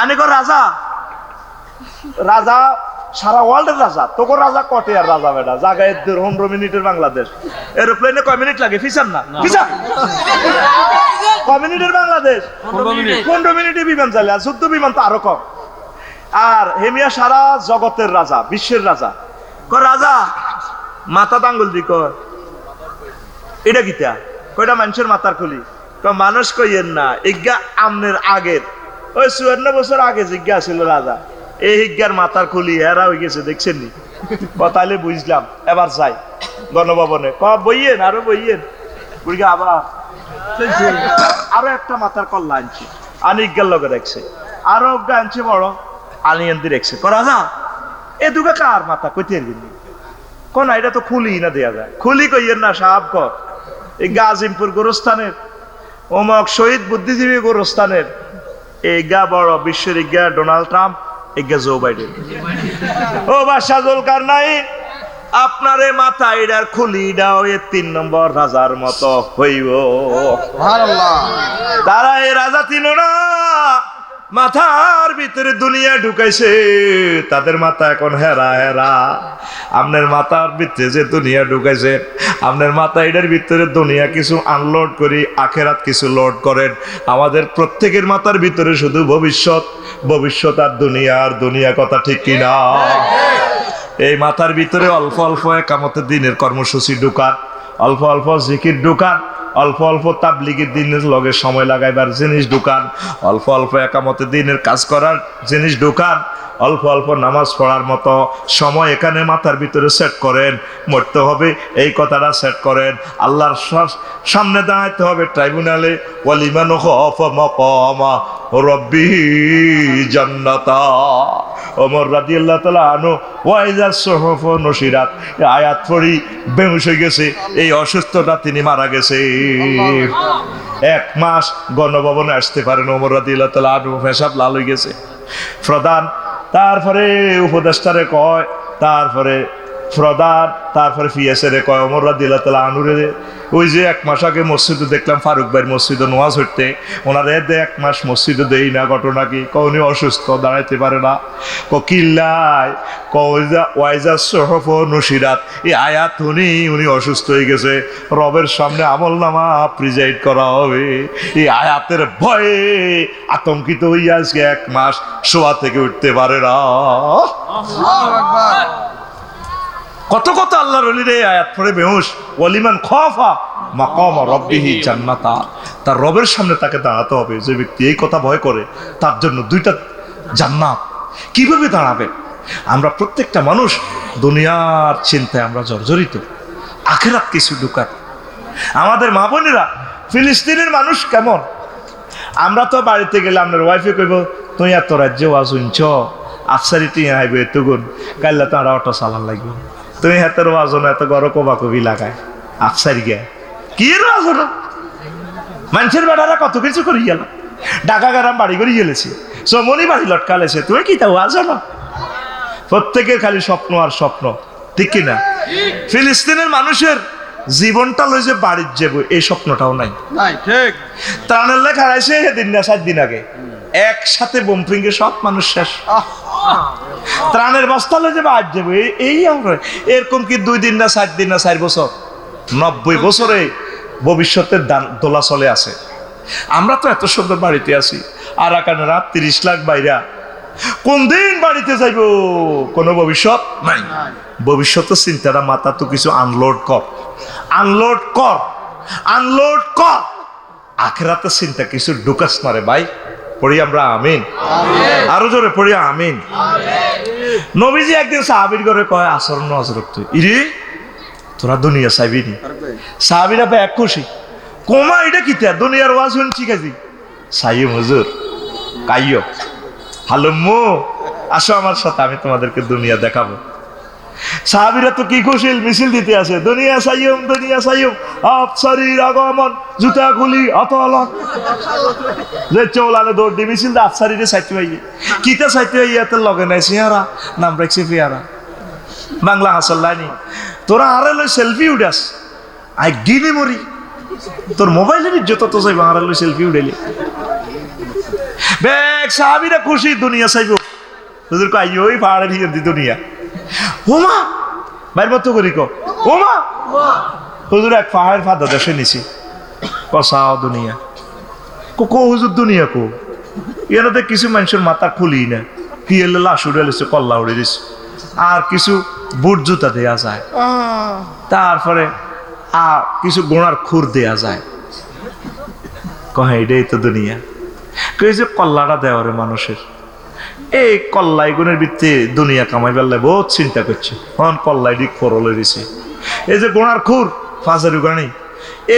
আনি রাজা, রাজা সারা ওয়ার্ল্ডের রাজা, তোকে রাজা কটে আর রাজা বেটা জায়গায় 15 মিনিটের বাংলাদেশ। এরোপ্লেনে কয় মিনিট লাগে? ফিসার না ফিসার কয় মিনিটের বাংলাদেশ? 15 মিনিটে বিমান চালে, আর যুদ্ধ বিমান তো আরো কম। আর হেমিয়া সারা জগতের রাজা, বিশ্বের রাজা। রাজা মাথা দাঙ্গুল দি এটা কিতা? কয়টা মানুষের মাথার খুলি? মানুষ কইয়েন না, ইজ্ঞা আমনের আগের ওই 54 বছর আগে জিজ্ঞা ছিল রাজা, এই হিজ্ঞার মাথার খুলি হেরা হয়ে গেছে, দেখছেন নি? তাইলে বুঝলাম, এবার যাই গণভবনে। বইয়েন, আরো বইয়েন। আবার আরো একটা মাথার কল্লা আনছি, আনি ইজ্ঞার লগে রাখছে, আরো অজ্ঞা আনছে বড়, আনিয়ান্দি রেখছে। রাজা এ দুগা কার মাথা কইতে গেলি? না, এটা তো খুলি না দেয়া যায়। খুলি কইয়েন না সাহাব, এই গাজিমপুর গোরস্থানের অমক শহীদ বুদ্ধিজীবী গোরস্থানের এই গা বড় বিশ্বের ইজ্ঞা ডোনাল্ড ট্রাম্প, ইজ্ঞা জো বাইডেন। ও বাদশা জুলকারনাইন, আপনার এই মাথা এটার খুলিটাও এ 3 নম্বর রাজার মতো হইব। তারা এই রাজা তিন না মাথার ভিতরে দুনিয়া ঢুকাইছে, তাদের মাথা এখন হেরা হেরা। আপনার মাথার ভিতরে যে দুনিয়া ঢুকাইছে, আপনার মাথা এটার ভিতরে দুনিয়া কিছু আনলোড করি, আখেরাত কিছু লোড করেন। আমাদের প্রত্যেকের মাথার ভিতরে শুধু ভবিষ্যৎ, ভবিষ্যৎ আর দুনিয়া, কথা ঠিক কিনা? এই মাথার ভিতরে অল্প অল্প একামতের দিনের কর্মসূচি ঢুকান, অল্প অল্প জিকির ঢুকান, অল্প অল্প তাবলিগের দিনের লগে সময় লাগাইবার জিনিস ঢুকান, অল্প অল্প একামতের দিনের কাজ করার জিনিস ঢুকান, অল্প অল্প নামাজ পড়ার মতো সময় এখানে মাথার ভিতরে সেট করেন। মরতে হবে এই কথাটা সেট করেন। আল্লাহর সামনে দাঁড়াইতে হবে ট্রাইব্যুনালে। ওয়ালিমান খাফা মাকামা রাব্বিহি জান্নাতা। ওমর রাদিয়াল্লাহু তাআলা আনহু ওয়াইজা সুহুফ নশিরাত আয়াত পড়ি বেহুশ হয়ে গেছে, এই অসুস্থতা তিনি মারা গেছে। 1 মাস গণভবনে আসতে পারেন ওমর রাদিয়াল্লাহু তাআলা আনহু, পেশাব লাল হয়ে গেছে। প্রধান, তারপরে উপদেষ্টারে কয়, তারপরে প্রধান, তারপরে পিএসএ কয় ওমর রাদিয়াল্লাহু তাআলা আনহুরে ওই যে 1 মাস আগে মসজিদে দেখলাম ফারুক ভাইয়ের মসজিদে নামাজ হইতে, ওনারে 1 মাস মসজিদে দেই না, ঘটনা কি? উনি অসুস্থ, দাঁড়াইতে পারে না। কিল্লাই ওয়াইজা সুহুফ নশিরাত, এই আয়াত উনি অসুস্থ হয়ে গেছে, রবের সামনে আমল নামা প্রিজাইড করা হবে। এই আয়াতের ভয়ে আতঙ্কিত হইয়া আজকে 1 মাস শোয়া থেকে উঠতে পারে না। কত কত আল্লাহর ওলির এই আয়াত পড়ে বেহুশ। ওয়ালিমান খাফা মাকামা রাব্বিহি জান্নাতা, তার রবের সামনে তাকে দাঁড়াতে হবে। যে ব্যক্তি এই কথা ভয় করে, তার জন্য 2টা জান্নাত। কিভাবে দাঁড়াবে? আমরা প্রত্যেকটা মানুষ দুনিয়ার চিন্তায় আমরা জর্জরিত, আখিরাত কিছু ঢুকার। আমাদের মা বোনেরা ফিলিস্তিনের মানুষ কেমন? আমরা তো বাড়িতে গেলে আপনার ওয়াইফে কইব, তুই এত রাজ্যে ওয়াজ শুনছ, আফসারি তুই আইবে এতগুণ, কাইলে তো আমরা অটো চালান লাগবে। তুমি হাতের ওয়াজন এত গড় কবা কবি লাগায় আফসারি গে কি ওয়াজন? মানুষের বেড়ারা কত কিছু করি গেল, ঢাকা গ্রাম বাড়ি করে গেলেছে, সমনি বাড়ি লটকালেছে, তুমি কি তা ওয়াজন? প্রত্যেকের খালি স্বপ্ন আর স্বপ্ন, ঠিক কিনা? ফিলিস্তিনের মানুষের জীবনটা লই যে বাড়ির যাবো, এই স্বপ্নটাও নাই। ত্রাণের লেখা হারাইছে সেদিন না 7 দিন আগে, একসাথে বোম ফিঙ্গে সব মানুষ শেষ। ত্রাণের বস্তা লই যাবো, আজ যাবো, এই আমরা এরকম কি 2 দিন না 7 দিন না 4 বছর, 90 বছরে ভবিষ্যতের দোলা চলে আছে। আমরা তো এত সুন্দর বাড়িতে আছি, আরাকানে রাত 30 লাখ বাইরা কোন দিন বাড়িতে যাইব, কোনো ভবিষ্যৎ নাই। ভবিষ্যতের চিন্তাটা মাথা তো কিছু আনলোড কর, আনলোড কর, আনলোড কর। আখিরাতের চিন্তা কিছু ঢুকাস না রে ভাই। পড়ি আমরা আমিন, আরো জোরে পড়ি আমিন। নবীজি একদিন সাহাবীর ঘরে কয়, আসর নজরত তুই ইরে তোরা দুনিয়া চাইবি নি? সাহাবীরা এক খুশি, কোমা এটা কিতা দুনিয়ার ওয়াজ শুনছি কাজি সাইয়ে হুজুর কাইও হালুম্মু আসো আমার সাথে, আমি তোমাদেরকে দুনিয়া দেখাবো। সাহাবীরা তো কি খুশি, মিছিল দিতে আছে, দুনিয়া সাইয়ুম, দুনিয়া সাইয়ুম, আফসারির আগমন, জুতা খুলি অতলন, যে চৌলানে দৌড় দি মিছিল দা আফসারিরে সাইতে হইয়ে কিতা সাইতে হইয়ে এত লগে নাই সিহারা নাম রাখছে পেয়ারা বাংলা হাসল্লানি। তোরা আরে লই সেলফি উঠাস, আই গিনে মরি, তোর মোবাইলের যত তো চাইব আরে লই সেলফি উঠাইলে বেগ। সাহাবীরা খুশি, দুনিয়া চাইব। হুজুর কই ওই পাহাড়ের হিয়ে দি দুনিয়া। ওমা বাইর মতো করি কো ওমা, হুজুর এক পাহাড়ের ফাদা দেশে নিছি কসাও দুনিয়া। কো হুজুর দুনিয়া কো এনাতে কিছু মানুষের মাথা খুলি না, কি এলে লাশ উড়ে লিছে, কল্লা উড়ে দিছে, আর কিছু বুট জুতা দেয়া যায়, তারপরে কিছু গোড়ার খুর দেয়া যায়। কহে এটাই তো দুনিয়া। কে যে কল্লাটা দেওয়ারে মানুষের, এই কল্লাই গুণের ভিত্তি দুনিয়া কামাই বেলায় বহুত চিন্তা করছে, হন কল্লাই দিক ফরলে দিছে। এই যে গোড়ার খুর ফাজারু গাড়ি,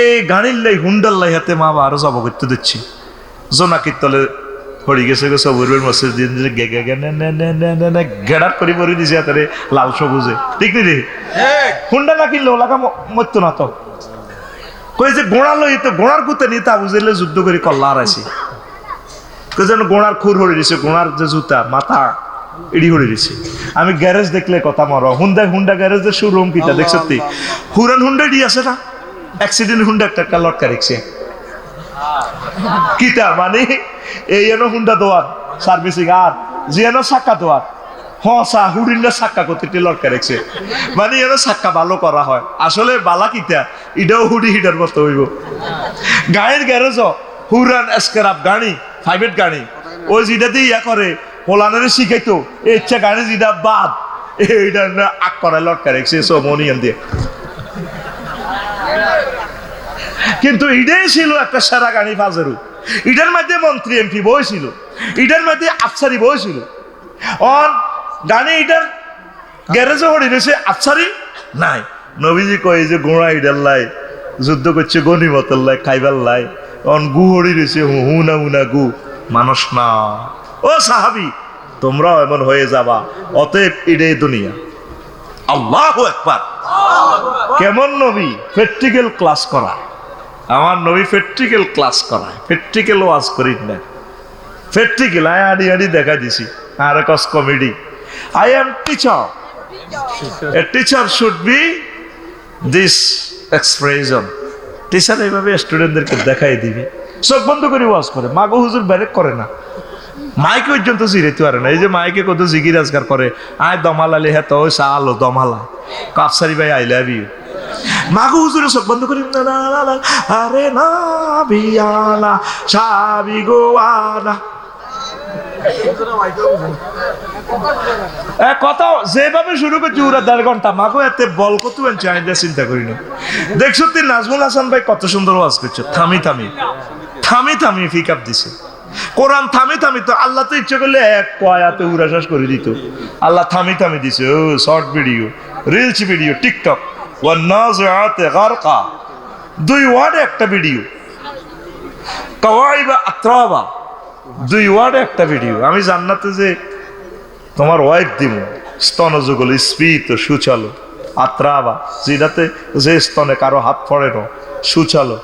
এই গাড়ির লাই হুন্ডার লাই হাতে মা আরো জব করতে দিচ্ছি। জোনাকির তলে পড়ি গেছে গো সবুরের মসজিদ দিন গেড়ার করে পরে দিছে হাতে লাল সবুজে, ঠিক নি রে? হুন্ডা না কিনলে ওলাকা মরতো না তো। কই যে গোড়া লই তো গোড়ার কুতে নিয়ে তা বুঝলে যুদ্ধ করে কল্লা হারাইছি। যেন গোড়ার খুর হরে দিছে, গোড়ার যে জুতা মাথা এডি হরে দিছে। আমি গ্যারেজ দেখলে কথা মর, হুন্ডা গ্যারেজের শোরুম কিটা দেখ সত্যি হুরান হুন্ডা ডি আছে না, অ্যাক্সিডেন্ট হুন্ডা একটা লটকা রেখছে কিটা মানে এই এনো হুন্ডা দোয়ার সার্ভিসিং আর যে এনো সাক্কা দোয়ার হসা হুডিনটা সাক্কা করতে লটকা রেখছে, মানে এনো সাক্কা ভালো করা হয়। আসলে বালা কিটা এটাও হুডি হিটার মতো হইব। গাড়ির গ্যারেজও হুরান স্ক্রাপ গাড়ি, প্রাইভেট গাড়ি, ওই যেটাতে ইয়া করে হোলানের শিখাইতো, ইচ্ছা গাড়ি যেটা বাদ এইটা আগ করায় লটকা রেখছে সোমনিয়ান দিয়ে। কিন্তু এটাই ছিল একটা সেরা গাড়ি ফাজেরু। এটার মধ্যে মন্ত্রী এমপি বইছিল, এটার মধ্যে আফসারি বইছিল। অন গাড়ি এটার গ্যারেজে হড়ি রয়েছে, আফসারি নাই। নবীজি কয় যে গোড়া ইডার লাই যুদ্ধ করছে, গনিমতের লাই খাইবার লাই, অন গু হড়ি রয়েছে, হুনা হুনা গু মানুষ না। ও সাহাবি তোমরাও এমন হয়ে যাবা, অতএব এটাই দুনিয়া। আল্লাহু আকবার। কেমন নবী প্র্যাকটিক্যাল ক্লাস করা, আমার নবী প্র্যাকটিক্যাল ক্লাস করায়, প্র্যাকটিক্যাল ওয়াজ করি না, প্র্যাকটিক্যাল আড়ি আড়ি দেখা দিছি। আর কস comedy, I am teacher, a teacher should be this expression. Teacher এইভাবে স্টুডেন্টদেরকে দেখাই দিবে, চোখ বন্ধ করে ওয়াজ করে। মাগো হুজুর ব্যারেক করে না, মাইকে পর্যন্ত জিরাইতে পারে না। এই যে মাইকে কত জিগির আজগার করে, আয় দমালালে হ্যাঁ তো আলো দমালা কাপসারি ভাই আই লাভ ইউ। মাগো হুজুরে চোখ বন্ধ করি, আরে না বিয়ানা সাবি গোয়ানা কথা যেভাবে শুরু করছি ওরা 1.5 ঘন্টা। মাগো এতে বল কত আনছে আইন চিন্তা করি না। দেখছো তুই নাজমুল হাসান ভাই কত সুন্দর ওয়াজ করছে, থামি থামি থামি থামি পিক আপ দিছে কোরআন, থামি থামি। তো আল্লাহ তো ইচ্ছে করলে এক কয়াতে উড়া শেষ করে দিত, আল্লাহ থামি থামি দিছে। ও short video, reels video, TikTok, ওয়ান্নাজিআতি গারকা, 2 ওয়ার্ডে একটা ভিডিও, কাওয়াইবা আতরাবা, 2 ওয়ার্ডে একটা ভিডিও। আমি জান্নাতে যে তোমার ওয়াইফ দিব, স্তনযুগল স্ফীত সুচালো, আত্রাবা যেটাতে যে স্তনে কারো হাত পড়ে না, সুচালো,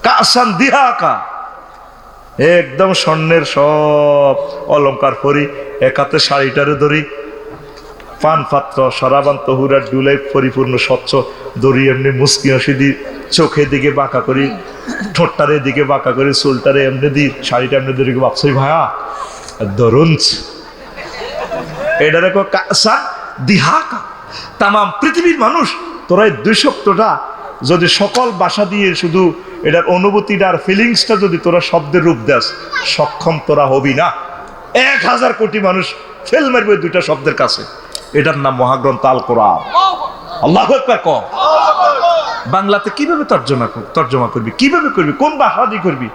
কাসান দিহাকা একদম স্বর্ণের সব অলংকার পরি, একাতে শাড়িটারে ধরি, পান পাত্র সরাবান তহুরার ডুলাই পরিপূর্ণ স্বচ্ছ দড়ি, এমনি মুস্কি হাসি দি, চোখের দিকে বাঁকা করি, ঠোঁটটারে দিকে বাঁকা করি, চুলটারে এমনি দি, শাড়িটা এমনি ধরে ভাবছি ভাইয়া ধরুন এটা রেখো কাসা দিহাকা। তামাম পৃথিবীর মানুষ তোরা 2 সপ্তাহটা যদি সকল ভাষা দিয়ে শুধু এটার অনুভূতিটা আর ফিলিংসটা যদি তোরা শব্দের রূপ দেস, সক্ষম তোরা হবি না। 1000 কোটি মানুষ ফেল মারবে দুইটা শব্দের কাছে। এটার নাম মহাগ্রন্থ আল কোরআন। আল্লাহু আকবার কও। বাংলাতে কিভাবে তর্জমা করবি, কিভাবে করবি, কোন ভাষা দিয়ে করবি,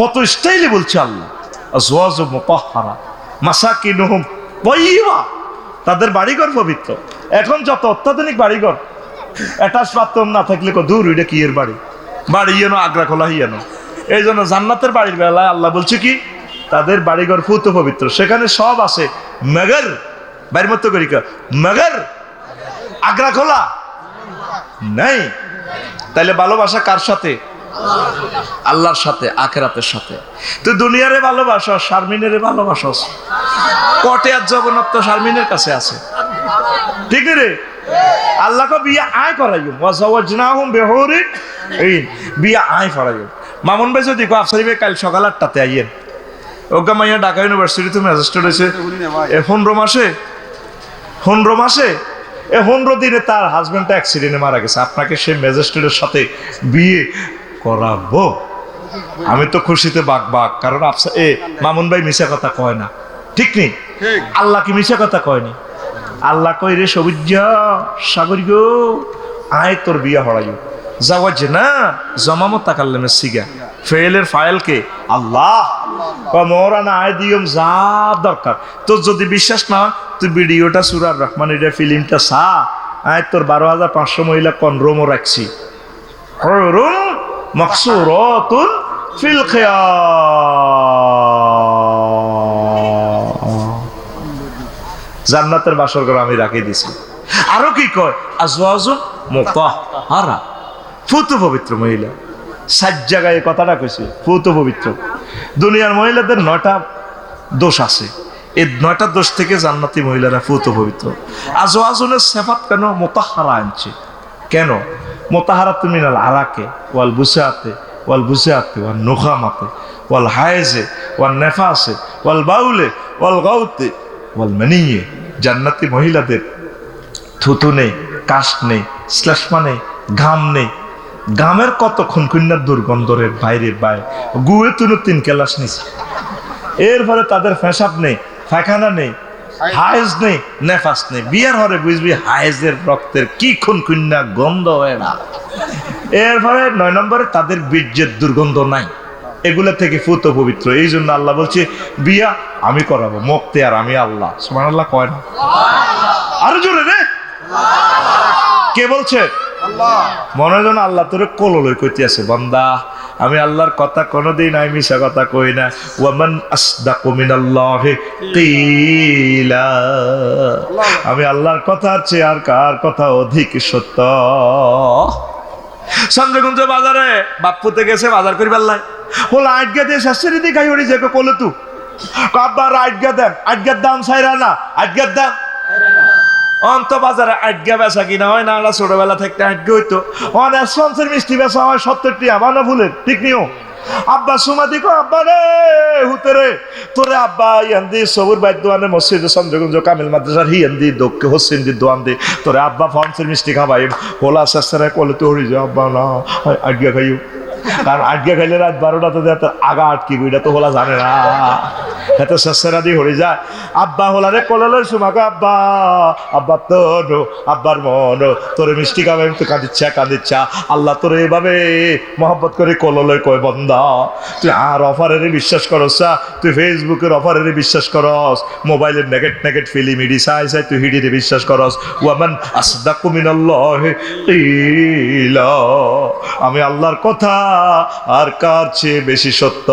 কত স্টাইলে বলছে আল্লাহ। আজওয়াজু মুতাহহারা মাসাকিনুহুম তাইয়্যিবা, তাদের বাড়িঘর পবিত্র। এখন যত অত্যাধুনিক বাড়িঘর, অ্যাটাচ বাথরুম না থাকলে দূর ওইটা কি এর বাড়ি, বাড়ি ইয়েনো আগ্রা খোলা হিয়েনো। এই জন্য জান্নাতের বাড়ির বেলায় আল্লাহ বলছে কি, তাদের বাড়িঘর পুত পবিত্র, সেখানে সব আছে। মগর বাড়ির মতো করি মগর আগ্রা খোলা নাই। তাইলে ভালোবাসা কার সাথে? আল্লাহর সাথে, আখিরাতের সাথে। তুই দুনিয়ারে ভালোবাসো, শারমিনের ভালোবাসো, কটে আর জগন্নাথ তো শারমিনের কাছে আছে, ঠিক রে? আল্লাহকে বিয়ে আয় করাইও, ওয়াজাওয়াজনাহুম বিহুরিন ঈন, বিয়ে আয় করাইও। মামুন ভাই যদি আফসারি ভাই কাল সকাল 8টাতে আইয়েন, ওগা মাইয়া ঢাকা ইউনিভার্সিটিতে ম্যাজিস্ট্রেট হয়েছে 15 মাসে 15 দিনে তার হাজবেন্ডটা অ্যাক্সিডেন্টে মারা গেছে। আপনাকে সে ম্যাজিস্ট্রেটের সাথে বিয়ে করাবো? আমি তো খুশিতে বাক, কারণ মামুন ভাই মিশা কথা কয় না, ঠিক নেই? আল্লাহ কি মিশা কথা কয়নি? আল্লাহ কই রে সবুজ সাগর গো, আয় তোর বিয়া হড়াইও। যাওয়াজ না জমামত তাকাল্লামের সিগা ফেলের ফাইলকে আল্লাহ কমরানা আয় দিয়ম যা দরকার। তোর যদি বিশ্বাস না, তুই ভিডিওটা সূরার রহমান এটা ফিল্মটা সা, আয় তোর 12,500 মহিলা কনরোমও রাখছি। হুরুম মাকসুরাতুন ফিল খিয়াম, জান্নাতের বাসর ঘর আমি রাখি দিছি। আরো কি কয়, আজওয়াজুন মুতাহহারা, পুত পবিত্র মহিলা। 7 জায়গায় কথাটা কইছে পুত পবিত্র। দুনিয়ার মহিলাদের 9টা দোষ আছে, এই 9টা দোষ থেকে জান্নাতি মহিলারা পুত পবিত্র। আজওয়াজুনের সিফাত কেন মুতাহহারা আনছে? কেন? মুতাহহারাতুন মিনাল আরাকে ওয়াল বুসাতে ওয়াল বুসাতে ওয়াল নুখামাতে ওয়াল হায়েজে ওয়াল নেফাসে ওয়াল বাউলে ওয়াল গাউতে ওয়াল মানিয়ে। জান্নাতি মহিলাদের থুতু নেই, কাশ নেই, শ্লেষ্মা নেই, ঘাম নেই। ঘামের কত খুনখুন্নার দুর্গন্ধের বাইরে গুয়ে তুনো 3 ক্লাস নিছে। এরপরে তাদের পেশাব নেই, পায়খানা নেই, হায়েজ নেই, নেফাস নেই। বিয়ার হরে বুঝবি হায়েজের রক্তের কি খুনখুন্না গন্ধ হয় না। এরপরে 9 নম্বরে তাদের বীর্যের দুর্গন্ধ নাই। এগুলা থেকে পুত পবিত্র। এই জন্য আল্লাহ বলছে বিয়া আমি করাবো, মুক্তি আর আমি আল্লাহ। সুবহানাল্লাহ কয় না? আরো জোরে রে, কে বলছে? মনে যেন আল্লাহ তোরে কোললই কইতে আছে, বান্দা আমি আল্লাহর কথা কোনোদিন আমি মিশা কথা কই না। ওয়ামান আসদাকু মিনাল্লাহি কিলা, আমি আল্লাহর কথার চেয়ে আর কার কথা অধিক সত্য। চন্দ্রগঞ্জ বাজারে বাপ্পুতে গেছে বাজার করি পাল্লাই, বলে আটগা দিয়ে শাশুড়ি দিয়ে খাই ওরি যে কোলে তু আব্বার আটগা দেন, আটগার দাম ছাইরা না, আটগার দাম অন্ত বাজারে আটগা বেচা কিনা হয় না। আমরা ছোটবেলা থেকে আটগে হইতো, অনেক সঞ্চের মিষ্টি বেচা হয় 70 টাকা, বানা ভুলেন ঠিক নিও। আব্বা সুমাদি কো আব্বা রে হুতে রে তোরে আব্বা ইয়ান্দি সবুর বাইর দোয়ানে মসজিদে চন্দ্রগঞ্জ কামিল মাদ্রাসার হিয়ান্দি দক্ষে হোসেন দি দোয়ান দি তোরে আব্বা ফনসের মিষ্টি খাবাই কোলা শেষে কোলে তো হরি যা আব্বা না আটগা খাইও। কারণ আটকে খাইলে রাত 12টাতে আগা আটকি এটা তো হোলা জানে না, এত শেষেরা দিয়ে হরে যায়। আব্বা হোলারে কললের সুমাকে আব্বা আব্বা তোর আব্বার মন তোরে মিষ্টি খাবে, তো কাঁদিচ্ছা আল্লাহ তোরে এভাবে মহব্বত করে কললে কয় বন্দা তুই আর অফারের বিশ্বাস করস, তুই ফেসবুকের অফারের বিশ্বাস করস, মোবাইলের নেগেট ফিল্ম ইডি চাই তুই হিডিরে বিশ্বাস করস। ওয়ামান আসদাকু মিনাল্লাহি কিলা, আমি আল্লাহর কথা আর কার চেয়ে বেশি সত্য।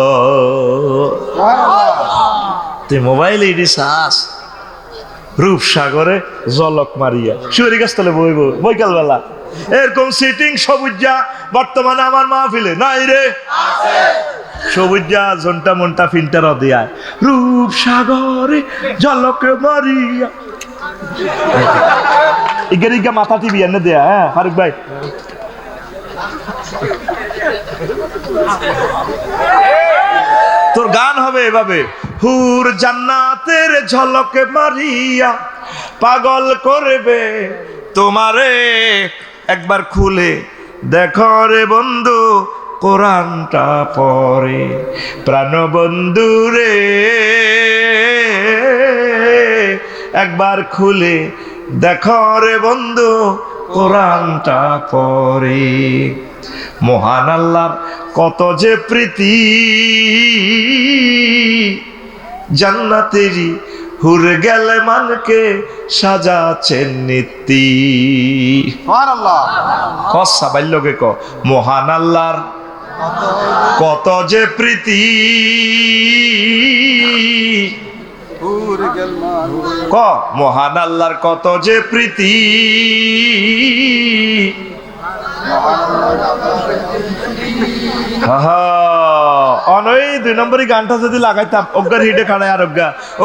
তুই মোবাইলে ইডি চাস রূপসাগরে জলক মারিয়া শুয়ারি গাছতলে বইব বৈকাল বেলা, এরকম সিটিং সবুজা বর্তমানে আমার মাহফিলে নাই রে। সবুজা জন্টা মনটা ফিল্টার দিয়ায় রূপসাগরে জলক মারিয়া ইগা মাথা টিভি এনে দেয়া। হ্যাঁ ফারুক ভাই, তোর গান হবে এভাবে, হুর জান্নাতের ঝলকে মারিয়া পাগল করবে তোমারে, একবার খুলে দেখো রে বন্ধু কোরআনটা পড়ে। প্রাণবন্ধু রে একবার খুলে দেখো রে বন্ধু কোরআনটা পড়ে। মহান আল্লাহর কত যে প্রীতি, জান্নাতেরই হুর গেলে মানকে সাজাচ্ছেন নীতি। কসা বাল্যকে ক মহান আল্লাহর কত যে প্রীতি, ক মহান আল্লাহর কত যে প্রীতি। অনই 2 নম্বরই গানটা যদি লাগাইতাম, অজ্ঞার হিডে খাড়ায় আর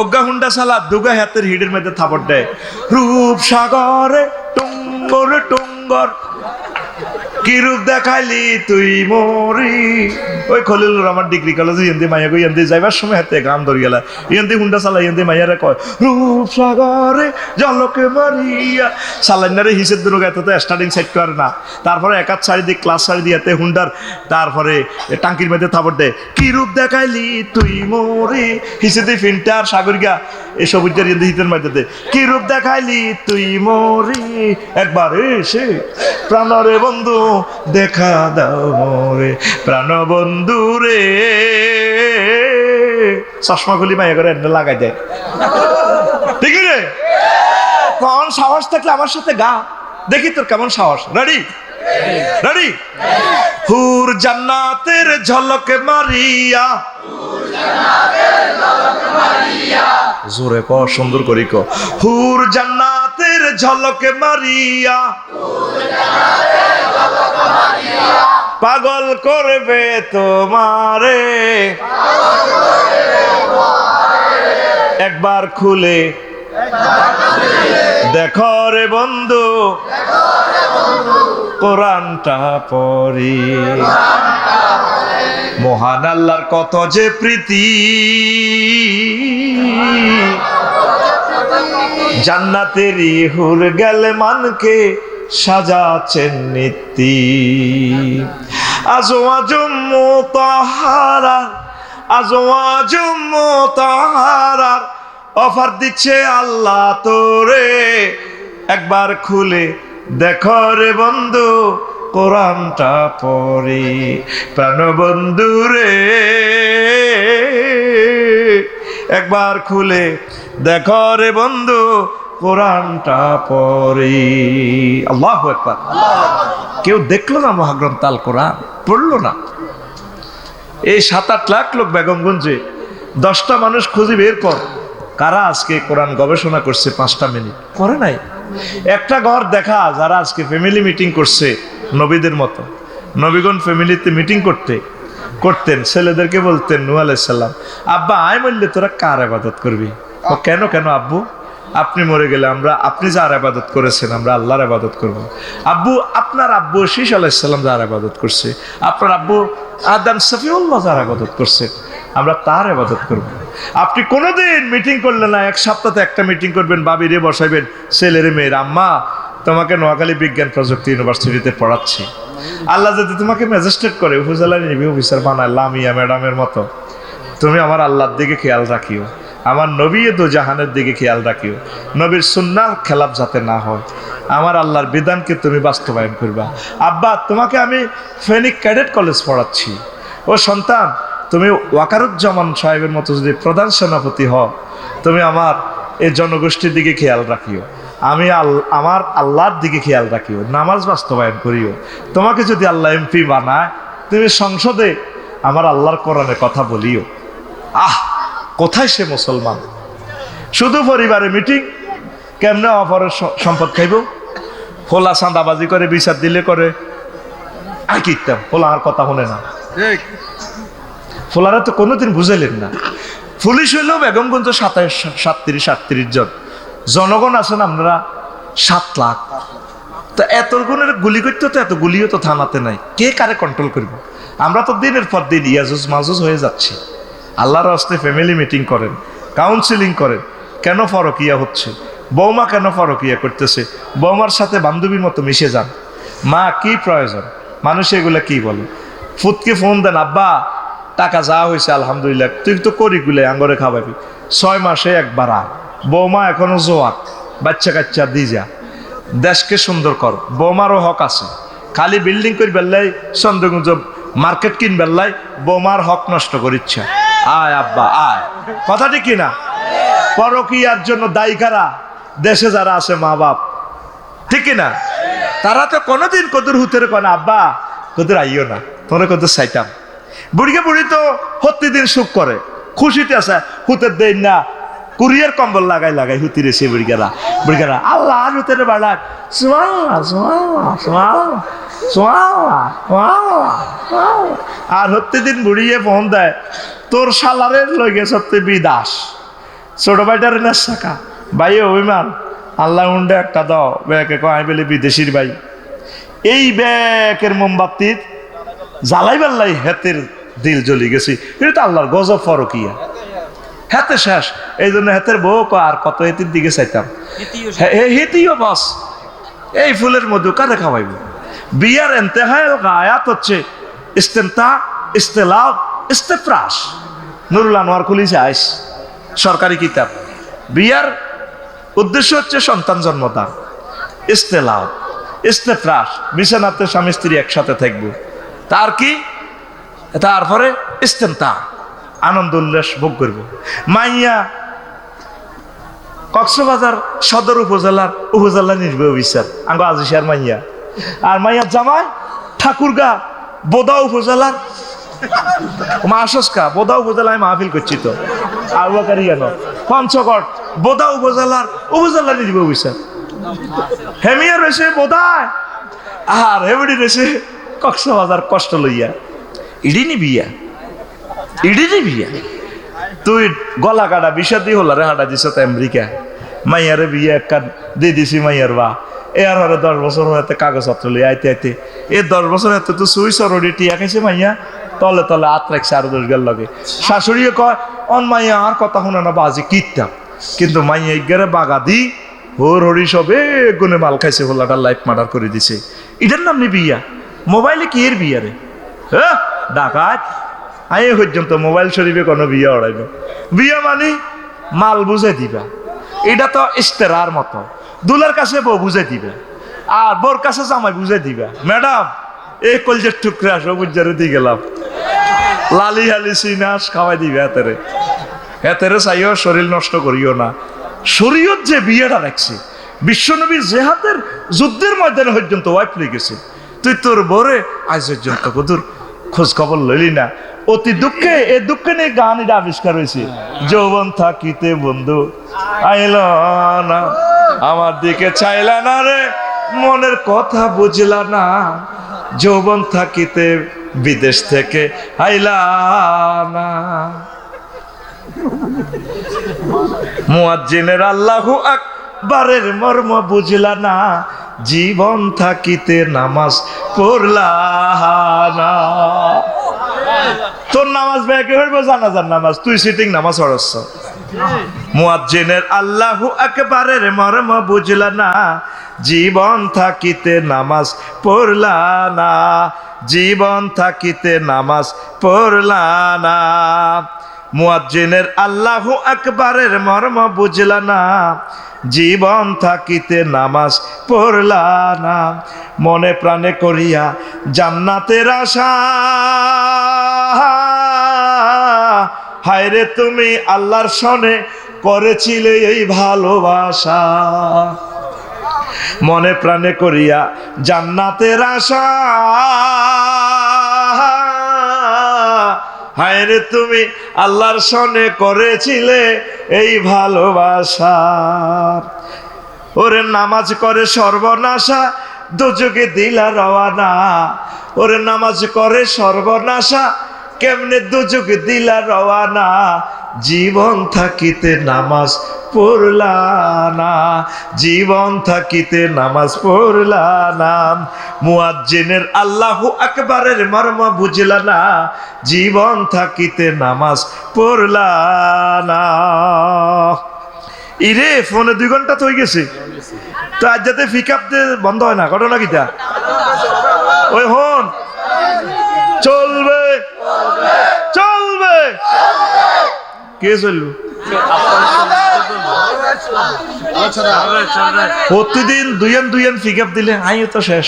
অজ্ঞা হুন্ডা সালা দুগা হাতের হিডের মধ্যে থাপড় দেয়। রূপ সাগরে টুঙ্গর টুঙ্গর কি রূপ দেখাইলি তুই মরি। ওই খলিলুর রহমান ডিগ্রি কলেজে ইন্দি মাইয়া গই ইন্দি যাইবার সময় হাতে গান ধরি গেলা, ইন্দি হুন্ডা চালাই ইন্দি মাইয়ারে কয় রূপ সাগরে জলকে মারিয়া। সালাইনারে হিসেব দিন গাইতে তো স্টার্টিং সেট করে না, তারপরে একাত শাড়ি দিয়ে ক্লাস শাড়ি দিয়াতে হুন্ডার তারপরে টাঙ্কির মধ্যে থাপড় দেয় কি রূপ দেখাইলি তুই মরি। হিসেবে ফিন্টার সাগরিকা এসব উজ্জার ইন্দি হিতের মধ্যে দে কি রূপ দেখাইলি তুই মরি। একবার এসে প্রাণরে বন্ধু দেখা দাও মোরে। প্রাণবন্ধু রে চশমা খুলি মাইয়া করে এনে লাগাই দেয়, ঠিক রে? কোন সাহস থাকলে আমার সাথে গা, দেখি তোর কেমন সাহস। Ready ready. হুর জান্নাতের ঝলকে মারিয়া, জোরে ক সুন্দর করি ক হুর জান্নাতের ঝলকে মারিয়া পাগল করবে তোমারে। একবার খুলে দেখো রে বন্ধু কোরআনটা পড়ি। মহান আল্লাহর কত যে প্রীতি, জান্নাতেরই হুর গেলে মানকে সাজাচ্ছেন নীতি। আজওয়াজুম মুতাহারা, আজওয়াজুম মুতাহারা অফার দিচ্ছে আল্লাহ তোরে। একবার খুলে দেখো রে বন্ধু কোরআনটা পড়ি। প্রাণবন্ধু রে একবার খুলে দেখো রে বন্ধু কোরআনটা পড়ি। আল্লাহু আকবার। কেউ দেখলো না মহাগ্রন্থ আল কোরআন, পড়লো না। এই 7-8 লাখ লোক বেগমগঞ্জে 10টা মানুষ খুঁজি বের কর কারা আজকে কোরআন গবেষণা করছে 5টা মিনিট করে নাই। একটা ঘর দেখা যারা আজকে ফ্যামিলি মিটিং করছে নবীদের মতো। নবীগণ ফ্যামিলিতে মিটিং করতেন, ছেলেদেরকে বলতেন নূহ আলাইহিস সালাম আব্বা আয় মরলে তোরা কার ইবাদত করবি? ও কেন কেন আব্বু? আপনি মরে গেলে আমরা আপনি যার ইবাদত করেছেন আমরা আল্লাহর ইবাদত করব। আব্বু আপনার আব্বু শীশ আলাইহিস সালাম যার ইবাদত করছে, আপনার আব্বু আদম সফিউল্লাহ যার ইবাদত করছে আমরা তার ইবাদত করব। আপনি কোনোদিন মিটিং করলেন না, 1 সপ্তাহে একটা মিটিং করবেন, বাবিরে বসাইবেন, ছেলেরে মেয়ের আম্মা তোমাকে নোয়াখালী বিজ্ঞান প্রযুক্তি ইউনিভার্সিটিতে পড়াচ্ছি। আল্লাহ যদি তোমাকে ম্যাজিস্ট্রেট করে উপজেলা রিভিউ অফিসার বানায় লামিয়া ম্যাডামের মতো, তুমি আমার আল্লাহর দিকে খেয়াল রাখিও, আমার নবী দু জাহানের দিকে খেয়াল রাখিও, নবীর সুন্নাহ খেলাফ যাতে না হয়, আমার আল্লাহর বিধানকে তুমি বাস্তবায়ন করবা। আব্বা তোমাকে আমি ফেনিক ক্যাডেট কলেজ পড়াচ্ছি, ও সন্তান তুমি ওয়াকারুজ্জামান সাহেবের মতো যদি প্রধান সেনাপতি হও, তুমি আমার এই জনগোষ্ঠীর দিকে খেয়াল রাখিও, আমি আমার আল্লাহর দিকে খেয়াল রাখিও, নামাজ বাস্তবায়ন করিও। তোমাকে যদি আল্লাহ এমপি বানায় তুমি সংসদে আমার আল্লাহর কোরআনে কথা বলিও। কোথায় সে মুসলমান? শুধু পরিবারে মিটিং, কেমনে অপরের সম্পদ খাইব, ফোলা চাঁদাবাজি করে বিচার দিলে করে আর কিতাম ফোলা আর কথা শুনে না। ফোলারা তো কোনোদিন বুঝাইলেন না। পুলিশ হইলেও বেগমগঞ্জ 37-38 জন, জনগণ আছেন আপনারা 7 লাখ। তো এত গুণের গুলি করতে তো এত গুলিও তো থানাতে নাই, কে কারে কন্ট্রোল করবে? আমরা তো দিনের পর দিন ইয়াজুজ মাজুজ হয়ে যাচ্ছি। আল্লাহর রাস্তে ফ্যামিলি মিটিং করেন, কাউন্সিলিং করেন, কেন ফরকিয়া হচ্ছে, বৌমা কেন ফরকিয়া করতেছে, বৌমার সাথে বান্ধবীর মতো মিশে যান। মা কি প্রয়োজন, মানুষ এগুলা কি বলে, ফুটকে ফোন দেন, আব্বা টাকা যা হয়েছে আলহামদুলিল্লাহ, তুই তো করি গুলে আঙ্গরে খাওয়াবি, 6 মাসে একবার আয়, বৌমা এখনো জোয়ান, বাচ্চা কাচ্চা দি যা, দেশকে সুন্দর কর, বৌমারও হক আছে। খালি বিল্ডিং করে বেললাই, চন্দ্রগুঞ্জ মার্কেট কিন বেললাই, বৌমার হক নষ্ট করিচ্ছা। আয় আব্বা আয়, কথা ঠিক কিনা? পরকীয়ার জন্য দায়ী কারা? দেশে যারা আছে মা বাপ, ঠিক কিনা? তারা তো কোনোদিন কদুর হুতের কনে আব্বা কদুর আইও না, তোরে কদুর চাইতাম। বুড়িকে বুড়ি তো প্রতিদিন সুখ করে, খুশিতে আছে, হুতের দেই না, কুরিয়ার কম্বল লাগাই লাগাই হুতি রেছে বুড়িকেরা। বুড়িকেরা আল্লাহ আর হুতের বাড়াক, আর প্রতিদিন বুড়িয়ে ফোন দেয়, তোর শালারের লই গেছ তুই বিদাস, ছোট ভাইটার না শাখা ভাই অভিমান, আল্লাহ উন্ডে একটা দাও, ব্যাকে কয় বলে বিদেশির ভাই। এই ব্যাকের মোমবাতির জ্বালাই বেল্লাই হেতের দিল জ্বলি গেছি, এটা তো আল্লাহর গজব ফরকিয়া, হেতে শেষ। এই জন্য হেতের বউ আর কত হেতির দিকে চাইতাম, হেতিও বাস। এই ফুলের মধু কারে খাওয়াইব? বিয়ার এন্তেহায় গায়াত হচ্ছে ইস্তেমতা, ইস্তেলাব, ইস্তেফরাস। নুরুল আনোয়ার খুলিছে আইস, সরকারি কিতাব। বিয়ার উদ্দেশ্য হচ্ছে সন্তান জন্মদান, ইস্তেলাব, ইস্তেফরাস, বিছানাতে স্বামী স্ত্রী একসাথে থাকবে। তার কি? তারপরে ইস্তেমতা, আনন্দ উল্লাস ভোগ করব। মাইয়া কক্সবাজার সদর উপজেলা নির্বাহী অফিসার আঙ্গ আজিসার মাইয়া, আর মাইয়া জামাই ঠাকুরগা বোদা উপজেলার মাসকা, বোদা উপজেলায় মাহফিল করছি তো আবুবাকারি কেন পঞ্চগড় বোদা উপজেলা নির্বাহী অফিসার। হেমিয়া রয়েছে বোদায়, আর হেমিডি রয়েছে কক্সবাজার কষ্ট লইয়া। ইডিনি বিয়া, ইডিনি বিয়া। তুই গলা কাটা বিষা দিয়ে হল রে হাঁটা দিছ তো আমেরিকা, মাইয়ারে বিয়ে একটা দিয়ে দিছি মাইয়ার বা এ আর 10 বছর হতে কাগজপত্র লই আইতে আইতে, এ 10 বছর এত তো সুই সরডি টিয়া খাইছে মাইয়া, তলে তলে আত রাখছে আরো 10 গেল লগে। শাশুড়িও কয় অন মাইয়া আর কথা শুনে না বাজি কিতাম, কিন্তু মাইয়া ইগারে বাগা দি হোর হরি সবে গুনে মাল খাইছে, হোলাটা লাইফ মার্ডার করে দিছে। এটার নাম নি বিয়া? মোবাইলে কি এর বিয়া রে? হ্যাঁ ডাকাত আই পর্যন্ত মোবাইল শরীফে কোনো বিয়া ওড়াইল। বিয়া মানে মাল বুঝে দিবা, এটা তো ইস্তেরার মতো। দুলার কাছে বউ বুঝে দিবে, আর বোর কাছে জামাই বুঝে দিবা। ম্যাডাম এই কলজের টুকরা সবুজারে দিয়ে গেলাম, লালি হালি সিনাস খাওয়াই দিবে হাতেরে, হাতেরে চাইও শরীর নষ্ট করিও না। শরীয়ত যে বিয়েটা রাখছে, বিশ্বনবীর জেহাদের যুদ্ধের ময়দানে পর্যন্ত ওয়াইফ লই গেছে, তুই তোর বরে আজ পর্যন্ত কদুর খোঁজ খবর লইলি না। অতি দুঃখে এ দুঃখে নিয়ে গান এটা আবিষ্কার হয়েছে, যৌবন থাকিতে বন্ধু আইল না, আমার দিকে চাইলা না রে, মনের কথা বুঝলা না, যৌবন থাকিতে বিদেশ থেকে আইলা না। মুয়াজ্জিনের আল্লাহু আকবারের মর্ম বুঝলা না, জীবন থাকিতে নামাজ পড়লা না। তোর নামাজ ব্যাকে হইবে জানাজার নামাজ, তুই সিটিং নামাজ পড়ছ। মুয়াজ্জিনের আল্লাহু আকবারের মর্ম বুঝলা না, জীবন থাকিতে নামাজ পড়লা না, জীবন থাকিতে নামাজ পড়লা না। মুয়াজ্জিনের আল্লাহু আকবারের মর্ম বুঝলা না, জীবন থাকিতে নামাজ পড়লা না। মনে প্রাণে করিয়া জান্নাতের আশা, হায়রে তুমি আল্লাহর সনে করেছিলে এই ভালোবাসা। মনে প্রাণে করিয়া জান্নাতের আশা, হায়রে তুমি আল্লাহর সনে করেছিলে এই ভালোবাসা। ওরে নামাজ করে সর্বনাশা, দোজকে দিলা রওয়ানা। ওরে নামাজ করে সর্বনাশা, কেমনে দোজকে দিলা রওয়ানা। জীবন থাকিতে নামাজ পড়লা না, জীবন থাকিতে নামাজ পড়লা না। মুয়াজ্জিনের আল্লাহু আকবারের মর্ম বুঝলা না, জীবন থাকিতে নামাজ পড়লা না। ইরে ফোনে 2 ঘন্টা তো হয়ে গেছে, তো আজ যাতে পিক আপ বন্ধ হয় না, ঘটনা কিটা? ওই হন চলবে চলবে কে চলবে? প্রতিদিন দুইয়ান পিক আপ দিলে আইও তো শেষ,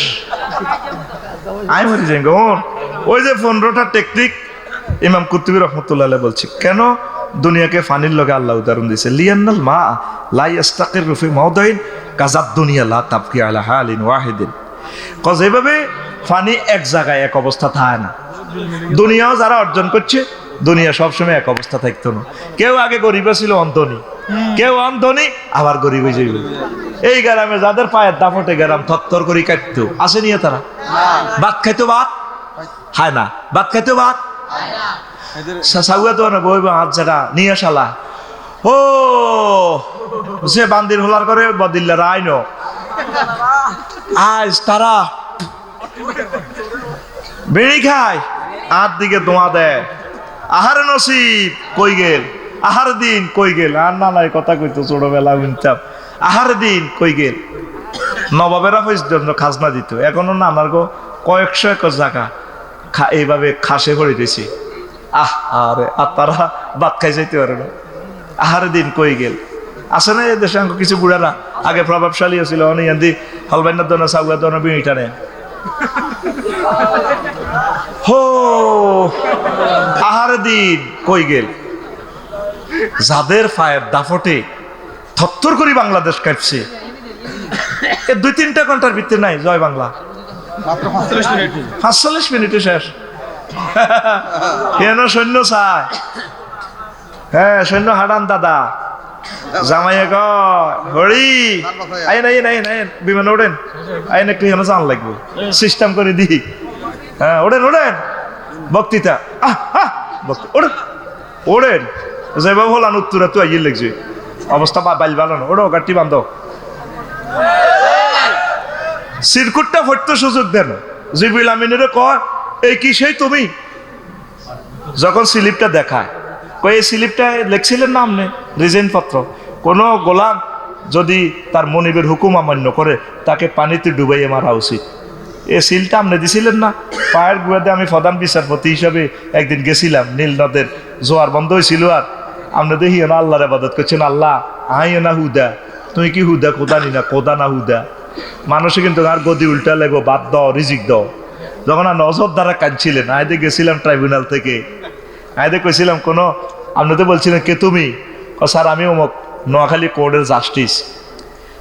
আই মরি যাই গো। ওই যে 15টা টেকনিক ইমাম কুতুবী রহমতুল্লাহ আলাইহি বলছে, কেন দুনিয়াকে ফানির লগে আল্লাহ উদাহরণ দিয়েছে। লিয়ান্নাল মা লা ইস্তাকিরু ফি মাওদাইন কাযাদ দুনিয়া লা তাবকি আলা হালিন ওয়াহিদিন। কজ এভাবে ফানি এক জায়গায় এক অবস্থা থাকে না। দুনিয়াও যারা অর্জন করছে, দুনিয়া সবসময় এক অবস্থা থাকতো না। কেউ আগে গরিব ছিল অন্ধনী, কেউ অন্ধনী আবার গরিব হয়ে যাইব। এই গ্রামে যাদের পায়ের দাপটে গ্রাম থরথর করে কাটতো, আসে নিয়ে তারা ভাত খাইতো, ভাত খায় না, ভাত খাইতো, ভাত সাউয়া তো না বইব হাত জায়গা নিয়ে শালা ও সে বান্দির হোলার করে বদিল্লার আইন আজ তারা বেড়ি খায়, আর দিকে দোয়া দেয়। আহারে নসিব কই গেল, আহার দিন কই গেল। আর না নাই কথা কইতো ছোটবেলা উনতাম, আহার দিন কই গেল। নবাবেরা পর্যন্ত খাজনা দিত, এখনো নানার গো কয়েকশো একর জায়গা এইভাবে খাসে ভরে দিয়েছি। আরে আর তারা ভাত খাই যাইতে পারে না। আহার দিন কই গেল। আসে না এদেশে কিছু বুড়ারা আগে প্রভাবশালী ছিল, অনিয়ান্দি হলবাইনার দোনা সাউয়া দোনা বিড়িটা নেয়। হো আহার দিন কই গেল। যাদের পায়ের দাফটে থরথর করে বাংলাদেশ কাটছে, 2-3টা ঘন্টার ভিতরে নাই জয় বাংলা, 45 মিনিটে শেষ। কেন সৈন্য চায়? হ্যাঁ সৈন্য হাডান দাদা জামাইয়া হরি আইন আইন আইন আইন বিমান ওড়েন, আইন একটু এখানে জান লাগবে, সিস্টেম করে দিই। হ্যাঁ ওড়েন ওড়েন বক্তৃতা ওড়েন ওড়েন যেভাবে হলান উত্তরা তো আইয়ে লাগছে অবস্থা বাইল বানানো। ওড়ো গাড়ি বান্ধ, সিরকুটটা ফটতে সুযোগ দেন। জিবরিল আমিনের কয় এই কি সেই তুমি? যখন স্লিপটা দেখায় কই এই স্লিপটা লেখছিলেন না আপনি রিজেন্ট পত্র, কোনো গোলাম যদি তার মনিবের হুকুম অমান্য করে তাকে পানিতে ডুবাইয়ে মারা উচিত। এই সিলটা আপনি দিছিলেন না? পায়ের গুয়াতে আমি প্রধান বিচারপতি হিসাবে একদিন গেছিলাম, নীল নদের জোয়ার বন্ধ হয়েছিল, আর আপনি দেখি না আল্লাহর ইবাদত করছেন। আল্লাহ আইও না হুদা, তুই কি হুদা কোদা নি না কোদা না হুদা। মানুষে কিন্তু আর গদি উল্টা লাগবো, বাদ দাও রিজিক দাও। যখন আর নজর দ্বারা কাঁদছিলেন, আয়দে গেছিলাম ট্রাইব্যুনাল থেকে, আয়দে কইছিলাম কোনো, আপনি তো বলছিলেন কে তুমি? স্যার আমি অমুক নোয়াখালী কোর্টের জাস্টিস।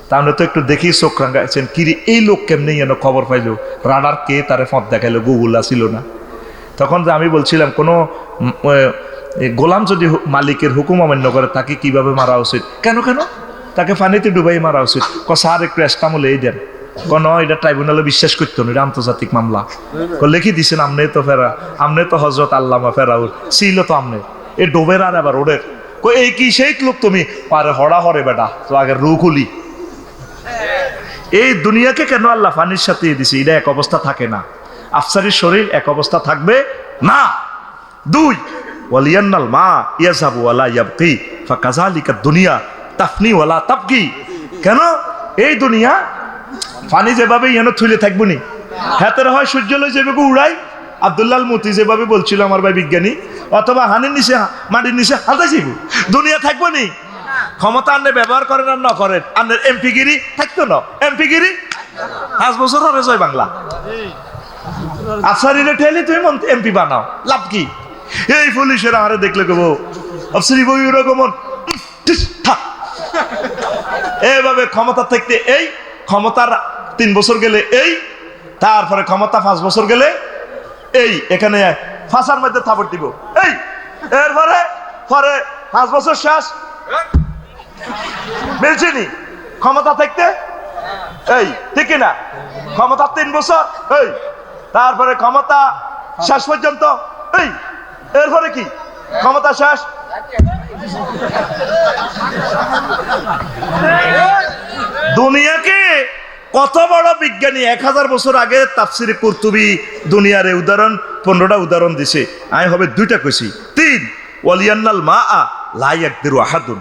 তা আপনি তো একটু দেখি চোখ রাঙাইছেন, কিরে এই লোক কেমনি যেন খবর পাইলো, রাডার কে তারে ফত দেখাইলো, গুগল আসিল না। তখন আমি বলছিলাম কোনো গোলাম যদি মালিকের হুকুম অমান্য করে তাকে কিভাবে মারা উচিত? কেন কেন তাকে পানিতে ডুবাই মারা উচিত। স্যার একটু এস্টামলে এই দেন। এটা ট্রাইব্যুনালে বিশ্বাস করতো না, এটা আন্তর্জাতিক মামলা। লিখি দিছেন আমনে তো ফেরা, আমনে তো হজরত আল্লামা ফেরাউল ছিল তো আমনে এ ডোবের আর আবার ওদের এই কি সেই লোক তুমি পারে হড়া হরে বেটা তো আগে রু খুলি। এই দুনিয়াকে কেন আল্লাহ পানির সাথে দিছে? এটা এক অবস্থা থাকে না, আফসারির শরীর এক অবস্থা থাকবে না। 2 ওয়ালিয়ান্নাল মা ইয়াযাবু ওয়ালা ইয়াবকি ফাকাযালিকা দুনিয়া তাফনি ওয়ালা তাবকি। কেন এই দুনিয়া পানি যেভাবে এনে থুলে থাকবো নি, হাতের হয় সূর্যালয় যেভাবে উড়াই, আব্দুল্লাহ মতি যেভাবে বলছিল আমার ভাই বিজ্ঞানী, অথবা হানির নিচে মাটির নিচে হাতে যাইব, দুনিয়া থাকবো নি। ক্ষমতা আন্নে ব্যবহার করেন আর না করেন, আন্নের এমপিগিরি থাকতো না। এমপিগিরি 5 বছর হবে জয় বাংলা। আফসারিরে ঠেলি তুমি এমপি বানাও, লাভ কি? এই পুলিশের আরে দেখলে কেবো আফসারি বই ওরকম এইভাবে ক্ষমতা থাকতে, এই ক্ষমতার 3 বছর গেলে এই, তারপরে ক্ষমতা 5 বছর গেলে এই, এখানে ফাঁসার মধ্যে থাপড় দিব এই, এরপরে পরে 5 বছর শেষ বেলছিনি ক্ষমতা থাকতে এই, ঠিক না? ক্ষমতা 3 বছর এই, তারপরে ক্ষমতা শেষ পর্যন্ত এই, এরপরে কি ক্ষমতা শেষ। দুনিয়াকে কত বড় বিজ্ঞানী 1000 বছর আগে তাফসিরে কুরতুবী দুনিয়ার উদাহরণ 15টা উদাহরণ দিছে, আমি হবে 2টা কইছি। 3 ওয়ালিয়ান্নাল মা লা ইয়াকদিরু আহাদুন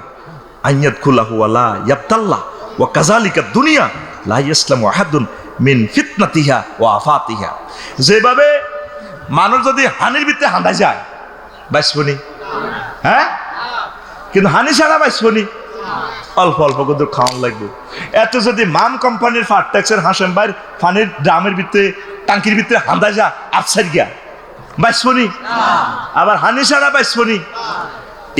আইয়াদখুলাহু ওয়ালা ইয়াবতাল্লাহ ওয়া কাযালিকা দুনিয়া লা ইয়াসলামু আহাদুন মিন ফিতনাতিহা ওয়া আফাতিহা। যেভাবে মানুষ যদি হানির ভিতরে হাঁদাই যায় বাইসবনি, হ্যাঁ, কিন্তু হানি ছাড়া বাইসবনি, অল্প অল্প করে খাওয়ান লাগবে। এত যদি মান কোম্পানির ফার্টেক্সের হাসেম ভাইয়ের ফানির ড্রামের ভিতরে টাঙ্কির ভিতরে হাঁদা যা আপসাইড গিয়া বাইসবনি, আবার হানি ছাড়া বাইসবনি।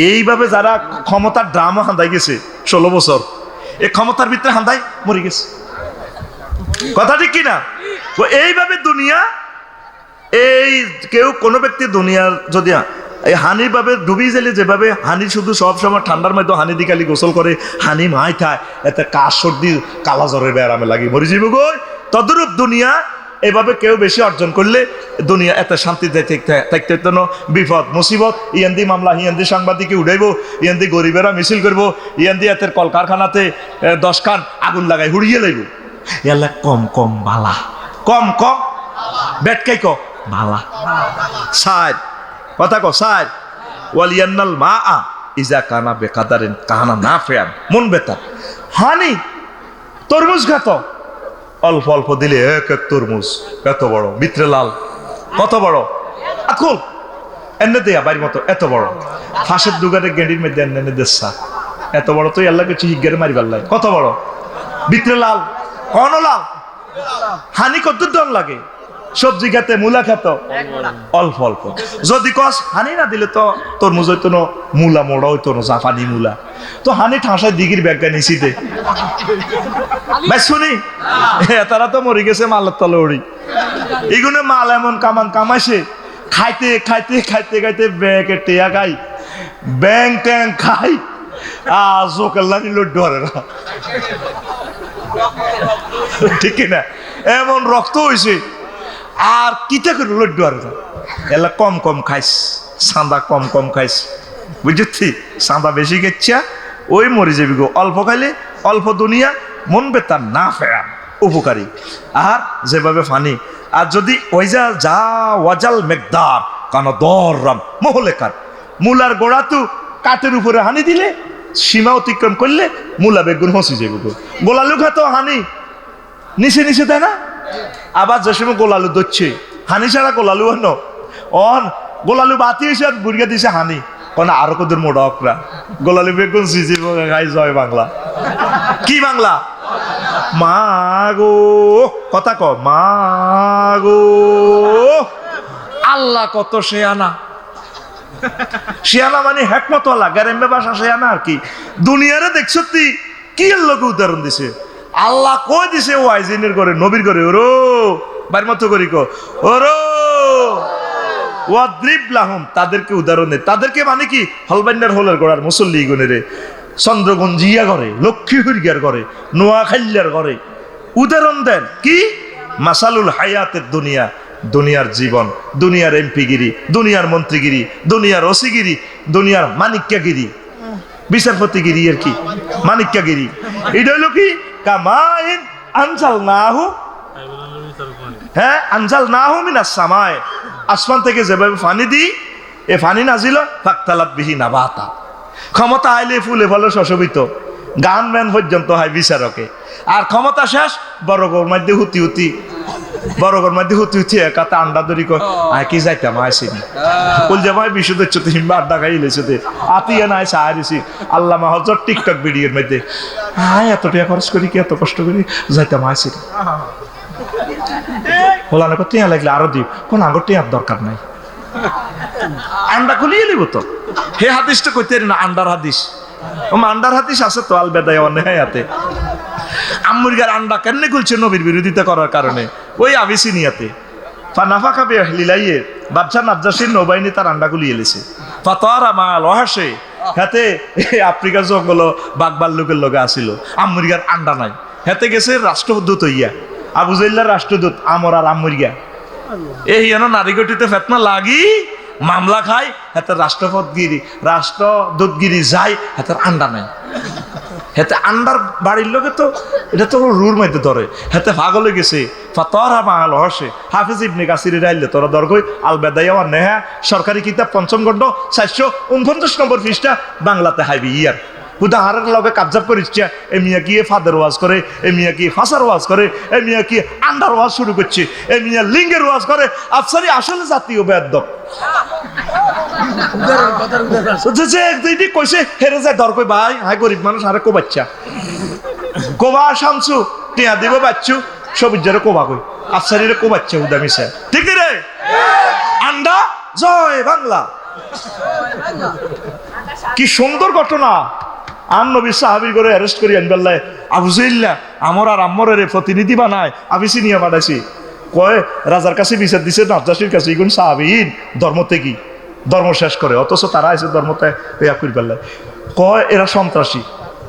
এইভাবে যারা ক্ষমতার ড্রামও হাঁদাই গেছে 16 বছর, এই ক্ষমতার ভিতরে হাঁদাই মরে গেছে, কথা ঠিক কিনা? তো এইভাবে দুনিয়া, এই কেউ কোনো ব্যক্তি দুনিয়ার যদি এই হানির ভাবে ডুবি গেলে, যেভাবে হানি শুধু সব সময় ঠান্ডার মধ্যে হানি দিকালি গোসল করে, হানি মাই থায়, এতে কাশ সর্দি কালা জ্বরের ব্যারামে লাগে মরে যাইব গো। তদ্রূপ দুনিয়া এভাবে কেউ বেশি অর্জন করলে দুনিয়া এত শান্তিতে থাকতে হতো না। বিপদ মুসিবত, ইয়ান্দি মামলা, ইয়ান্দি সাংবাদিকে উঠাইব, ইয়ান্দি গরিবেরা মিছিল করবো, ইয়ান্দি এতের কলকারখানাতে 10 খান আগুন লাগাই হুড়িয়ে লাইব। এলা কম কম বালা, কম কম বেটকাই ক বালা সাইড, কথা ক সাইড। ওয়ালিয়ান্নাল মা আ ইজা কানা বেকাদারেন কানা না ফেয়ান, মন বেতার। হানি তরমুজ খাত, অল্প অল্প দিলে এক এক তরমুজ এত বড়, ভিতরে লাল, কত বড় আকুল এনে দেয়া বাড়ির মতো এত বড়, ফাঁসের দুগারে গেঁডির মধ্যে এনে দেশা এত বড়, তো আল্লাহকে চিহিগারে মারি পারলাই, কত বড়, ভিতরে লাল, কন লাল। হানি কত দম লাগে, সবজি খেতে মূলা খেত অল্প অল্প। যদি কস হানি না দিলে তো তরমুজ হইতো না, মূলা মোড়া হইতো না, জাপানি মূলা। তো হানি ঠাঁসায় দিঘির ব্যাগটা নিচিতে ভাই শুনি, তারা তো মরে গেছে মালের তলে উড়ি। এগুলো মাল এমন কামান কামাইছে, খাইতে খাইতে খাইতে খাইতে ব্যাগে টেয়া খাই, ব্যাং ট্যাং খাই, আর চোখের লানি লড্ডু হারে না, ঠিক না? এমন রক্ত হয়েছে, আর কিতা করে লড্ডু আর এলা কম কম খাইস, সাদা কম কম খাইস, বুঝছি? সাদা বেশি খেচ্ছা ওই মরে যাবি গো। অল্প খাইলে অল্প দুনিয়া, মন বেতার না ফেরা উপকারী। আর যেভাবে ফানি, আর যদি ওই যা ওয়াজাল মেঘদার কানা দররাম মহলেকার, মূলার গোড়া তো কাঠের উপরে হানি দিলে, সীমা অতিক্রম করলে মূলা বেগুন হসি যাবি গো। গোলালু খাতো হানি নিচে নিচে দেয় না, আবার যে সময় গোলালু ধরছে হানি ছাড়া গোলালু হন অন, গোলালু বাতি এসে আর বুড়িয়া দিছে হানি, কেন আরো কদের মোটা অকরা গোলালু বেগুন সিজি গাই জয় বাংলা। কি বাংলা? মা গো, কথা ক মা গো। আল্লাহ কত শেয়ানা, শেয়ানা মানে হেকমতওয়ালা, গ্যারেম্বে ভাষা শেয়ানা আর কি। দুনিয়ারে দেখছো তুই কি লোক উদাহরণ দিছে, আল্লাহ কই দিছে ওয়াইজিনের করে, নবীর করে, ওরো বাড়ির মতো করি কো ওরো ওয়াদ্রিব লাহুম, তাদেরকে উদাহরণ দেয়। তাদেরকে মানে কি? হলবান্ডার হলের গোড়ার মুসল্লি গুনেরে, চন্দ্রগঞ্জিয়া করে, লক্ষ্মীপুরিয়ার করে, নোয়াখাইয়ার করে উদাহরণ দেন। কি? মাসালুল হায়াতের দুনিয়া, দুনিয়ার জীবন, দুনিয়ার এমপিগিরি, দুনিয়ার মন্ত্রীগিরি, দুনিয়ার ওসিগিরি, দুনিয়ার মানিক্যাগিরি, বিচারপতিগিরি আর কি মানিক্যাগিরি। এটা হলো কি? কামাইন আনজাল নাহু, হ্যাঁ আনজাল নাহু মিনাস সামায়, আসমান থেকে যেভাবে পানি দিই, এ পানি নাজিল ফাকতালাত বিহি নাবাতা, ক্ষমতা আইলে ফুলে ফলে শোষিত, গান ম্যান পর্যন্ত হয় বিচারকে। আর ক্ষমতা শেষ, বড়গর মধ্যে হুতি হুতি, বড়গর মধ্যে হুতি হুতি একাতে আন্ডা ধরি কয় আয় কি যাইতাম আসিনি বল জামাই বিশুদ্ধ চতে হিম্বা আড্ডা খাইলে চতে আতিয়া নাই সাহারিছি আল্লাহ মাহজর টিকটক ভিডিওর মধ্যে আয় এত টাকা খরচ করি কি এত কষ্ট করি যাইতাম আসিনি বলানো করতে লাগলে আরো দিব, কোন আগর টিয়ার দরকার নাই, আন্ডা খুলিয়ে নিব তো। হে হাদিসটা কইতে না আন্ডার হাদিস, আন্ডার হাদিস আছে তো আল বেদায় অনেহাতে। আম্মুরগার আন্ডা কেন খুলছে নবীর বিরোধিতা করার কারণে, ওই আবিসিনিয়াতে ফানাফা খাবে লিলাইয়ে বাদশা নাজ্জাসির নৌবাহিনী তার আন্ডা খুলিয়ে এলেছে। ফাতারা মা লহাসে হাতে আফ্রিকার জঙ্গল বাগবার লোকের লগে আসিল, আম্মুরগার আন্ডা নাই, হাতে গেছে রাষ্ট্রদূত হইয়া, আবু জাইল্লার রাষ্ট্রদূত আমর আর আম্মুরগা এই যেন নারীগটিতে ফেতনা লাগি মামলা খাই, হাতে রাষ্ট্রপতিগিরি রাষ্ট্রদূতগিরি যাই, হাতের আন্ডা নাই। হেতে আন্ডার বাড়ির লোকে তো এটা তো রুর মধ্যে ধরে, হেতে পাগল হয়ে গেছে। ফাতারা মা লহসে হাফিজ ইবনে কাসির রাইলে তোরা দরগই আল বেদাইয়া ওয়া নেহা সরকারি কিতাব ৫ম খণ্ড ৪৪৯ নম্বর পৃষ্ঠা বাংলাতে হাইবি ইয়ার হুদা হারের লগে কাবজাব করিচ্ছে, এ মিয়া কি ফাদের ওয়াজ করে, এ মিয়া কি ফাঁসার ওয়াজ করে, এ মিয়া কি আন্ডার ওয়াজ শুরু করছে, এ মিয়া লিঙ্গের ওয়াজ করে। আফসারি আসলে জাতীয় বেয়াদব। যে কইছে হেরে যায় দর কই ভাই, হাই গরিব মানুষ আরে কো বাচ্চা কোবা শামসু টিয়া দিব বাচ্চু সবুজারে কোবা কই আফসারিরে কো বাচ্চা হুদা মিশা, ঠিক রে? আন্ডা জয় বাংলা। কি সুন্দর ঘটনা। আর নবী সাহাবী করে অ্যারেস্ট করি আনবাল্লাহ আবু জাইল্লা আমর আর আম্মরের প্রতিনিধি বানায় আবিসিনিয়া পাঠাইছি। কয় রাজার কাছে বিচার দিছে নাজ্জাশীর কাছে, এগুন সাহাবীন ধর্মতে কি ধর্ম শেষ করে, অথচ তারা এসে ধর্মতে ইয়া করি পারলায়। কয় এরা সন্ত্রাসী,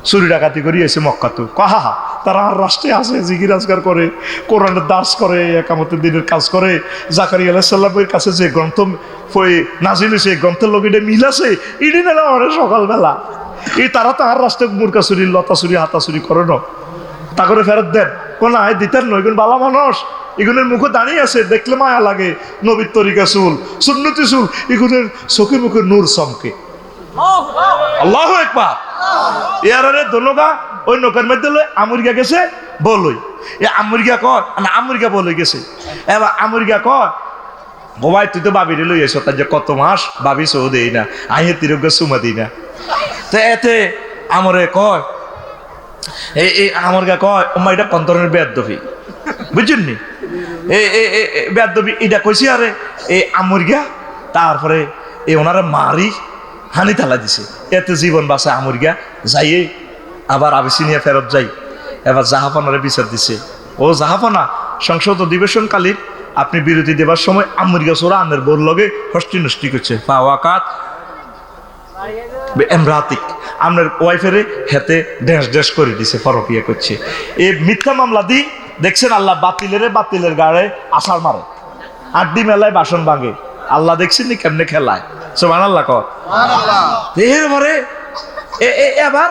চুরি ডাকাতি করি এসে মক্কাতু। কহা তারা আর রাষ্ট্রে আছে, জিকির আজগার করে, কোরআনের দাস করে, একামতের দিনের কাজ করে। জাকারিয়া আলাইহিস সালামের কাছে যে গ্রন্থ নাজিল হয়েছে, গ্রন্থের লোক এটা মিল আছে, ইডি নেলা মানে সকালবেলা এই তারা তো আর রাষ্ট্রে মুরকা চুরি, লতা চুরি, হাতা চুরি করে না, তা করে ফেরত দেন। কোন আয় দিতেন নয়, এগুন ভালো মানুষ, এগুনের মুখে দাঁড়িয়ে আছে, দেখলে মায়া লাগে। নবীর তরিকা চুল, সুন্নতি চুল, এগুনের চোখে মুখে নূর চমকে। আল্লাহু আকবার। ইয়ারে দোলগা ওই নৌকার মধ্যে লই আমুরিয়া গেছে বলই, এ আমুরিয়া কয় না আমুরিয়া বলই গেছে। এবার আমুরিয়া কয় ও ভাই তুই তো বাবিরে লই এসো, তার যে কত মাস বাবি সৌ দেই না, আইয়ে তিরোগ্য সুমা দিই না। তো এতে আমরে কয় এই আমার গা কয় ওমা এটা কোন ধরনের বেয়াদবি বুঝছেন নি? বেয়াদবি এটা কইছি। আরে এই আমুরিয়া তারপরে এই ওনারা মারি হানি তালা দিছে, এতে জীবন বাঁচে আমুরিয়া যাইয়ে আবার আবিসিনিয়া ফেরত যাই। এবার জাহাপানারে বিচার দিছে। ও জাহাপানা, সংসদ অধিবেশনকালীন আপনি বিরতি দেবার সময় আমুরিয়া সোরা আনের বোর লগে হস্তি নষ্টি করছে, ফাওয়াকাত এমরাতিক, আপনার ওয়াইফেরে হেতে ড্যাশ ড্যাশ করে দিছে, ফরকিয়া করছে। এই মিথ্যা মামলা দি দেখছেন আল্লাহ বাতিলের গাড়ে আষাঢ় মারে, আড্ডি মেলায় বাসন ভাঙে। আল্লাহ দেখছেন নি কেমনে খেলায়, সুবহানাল্লাহ কর। এরপরে এবার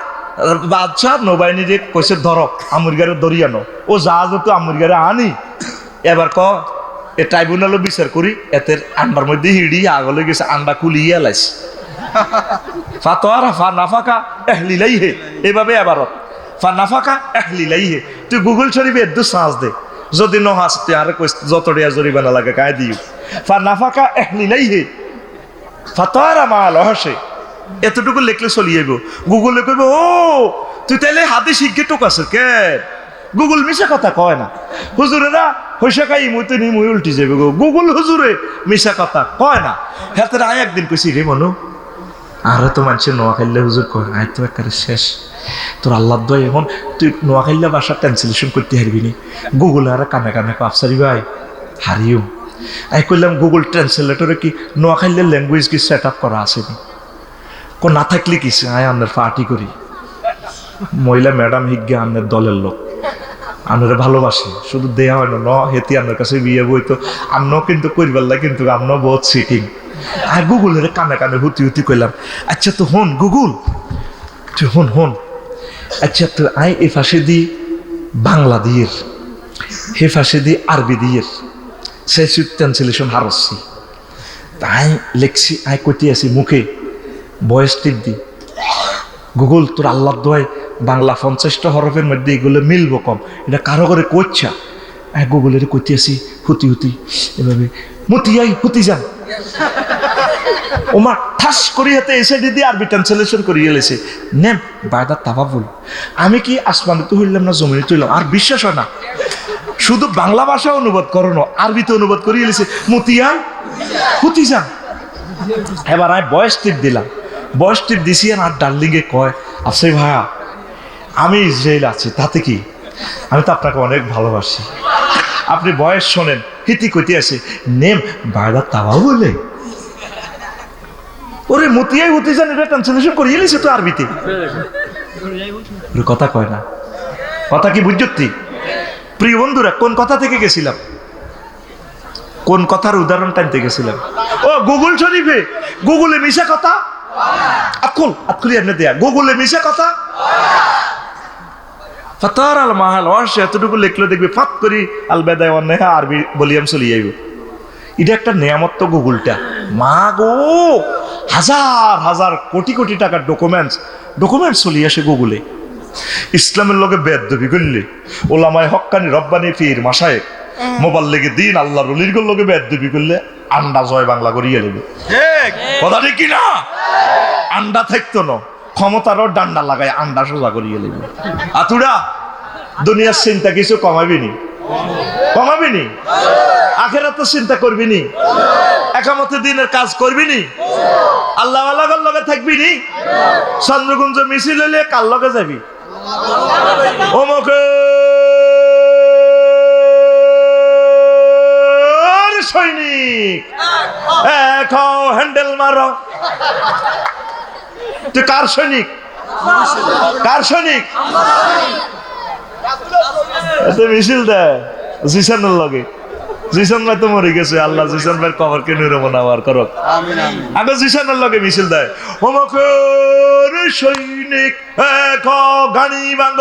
বাদশাহ নৌবাহিনীরে কইছে ধরো আমুরগারে দরিয়ানো, ও জাহাজ তো আমুরগারে আনি। এবার ক এ ট্রাইব্যুনালও বিচার করি, এতের আন্ডার মধ্যে হিড়ি আগলে গেছে, আন্ডা খুলিয়ে এলাইছে। ফাতোয়ারা ফা নাফাকা এহলিলাই হে, এভাবে এবারত ফা নাফাকা এহলিলাই হে। তুই গুগল শরীফে এদ্দু সাজ দে, যদি নহাস তুই আরে কই যত রিয়া জরিমানা লাগে কায় দিও। ফা নাফাকা এহলিলাই হে ফাতোয়ারা মাল হসে, এতটুকু লিখলে চলি যাইব। গুগলে কইব ও তুই তাইলে হাতে শিখে টোক আছে কে? গুগল মিশা কথা কয় না। হুজুরেরা হইসা খাই মুতে নি মুই উল্টি যাইব গো, গুগল হুজুরে মিশা কথা কয় না। হাতে আয় একদিন কইছি রে মনু আর তো মানুষের নোয়া খাইলে হুজুর কয় আয় তো একেবারে শেষ, তোর আল্লাহ দয় এখন তুই নোয়া খাইলে বাসা ট্রান্সলেশন করতে হারবি নি। গুগল আর কানে কানে আফসারি ভাই হারিও। আমি কইলাম গুগল ট্রান্সলেটরে কি নোয়া খাইলে ল্যাঙ্গুয়েজ কি সেট আপ করা আসেনি? না থাকলে কি আয় আপনার পার্টি করি। মহিলা ম্যাডাম হিজ্ঞা আপনার দলের লোক, আপনারা ভালোবাসে, শুধু দেয়া হয় না হেতি আপনার কাছে বিয়ে বই তো আমরাও কিন্তু করিবার কিন্তু আমরাও বহুত সিটিং। আর গুগলের কানে কানে হুতি কইলাম আচ্ছা তো হন গুগল তুই হন আচ্ছা তো আই এ ফাঁসে দি বাংলা দিয়ে হে ফাঁসে দি আরবি দিয়ে সে ট্রান্সলেশন হারছি। তাই লেখছি আই কইতে আছি মুখে বয়স টিপ দি গুগল তোর আল্লাহ দোয়াই বাংলা 50টা হরফের মধ্যে এগুলো মিলবো কম, এটা কারো করে কইছা। গুগলের কইতে আছি হুতি এভাবে মতিয়াই হুতি যান ওমা ঠাস করি হাতে এসে দিদি আরবি ট্রান্সলেশন করিয়ে এলেছে নেম বায়দা তাবাবুল। আমি কি আসমানে তো হইলাম না জমিনে তুইলাম, আর বিশ্বাস হয় না। শুধু বাংলা ভাষা অনুবাদ করো না, আরবিতে অনুবাদ করিয়ে এলেছে মতিয়াই হুতি যান। এবার আমি বয়স টিপ দিলাম, বয়স টিপ দিছি আর ডার্লিংয়ে কয় আফসাই ভাইয়া আমি ইসরায়েল আছি, তাতে কি আমি তো আপনাকে অনেক ভালোবাসি, আপনি বয়স শোনেন। হিতি কইতে আছে নেম বায়দা তাবা বলে ওরে মতিয়াই হতে যান, এটা ট্রান্সলেশন করিয়ে এলেছে তো আরবিতে। কথা কয় না, কথা কি বুঝতি? প্রিয় বন্ধুরা কোন কথা থেকে গেছিলাম, কোন কথার উদাহরণ টানতে গেছিলাম? ও গুগল শরীফে গুগলে মিশা কথা আতকুলি এমনি দেয়া গুগলে মিশা কথা ফাতার আল মাহাল ওয়াশ এতটুকু লিখলে দেখবে ফাত করি আল বেদায় অন্যায় আরবি বলিয়াম চলি যাইব। এটা একটা নিয়ামত তো গুগলটা, মা গো হাজার হাজার কোটি কোটি টাকার ডকুমেন্টস ডকুমেন্ট চলি আসে গুগলে। ইসলামের লগে বেদবি করলে ওলামায় হক্কানি রব্বানি পীর মাসায়েক মোবাল্লিগে দিন আল্লাহ রলির লগে বেদবি করলে আন্ডা জয় বাংলা করিয়ে নেবে। কথা ঠিক কিনা? আন্ডা থাকতো না, ক্ষমতারও ডান্ডা লাগায় আন্ডা সোজা করিয়ে নেবে। আতুরা দুনিয়ার চিন্তা কিছু কমাবিনি, কমাবিনি, আখেরাতের চিন্তা করবিনি, একামতে দিনের কাজ করবিনি, আল্লাহ আল্লাহর লগে থাকবিনি। চন্দ্রকুঞ্জ মিছিল হইলে কার লগে যাবি? অমুকে সৈনিক হ্যান্ডেল মারো। তুই কার সৈনিক? কার সৈনিক? মিছিল দেয় জিসানের লগে। জিসান ভাই তো মরে গেছে, আল্লাহ জিসান ভাইয়ের কবরকে নিরমনাবার করক। আগে জিসানের লগে মিছিল দেয়, অমুকের সৈনিক গানি ভাঙ্গ।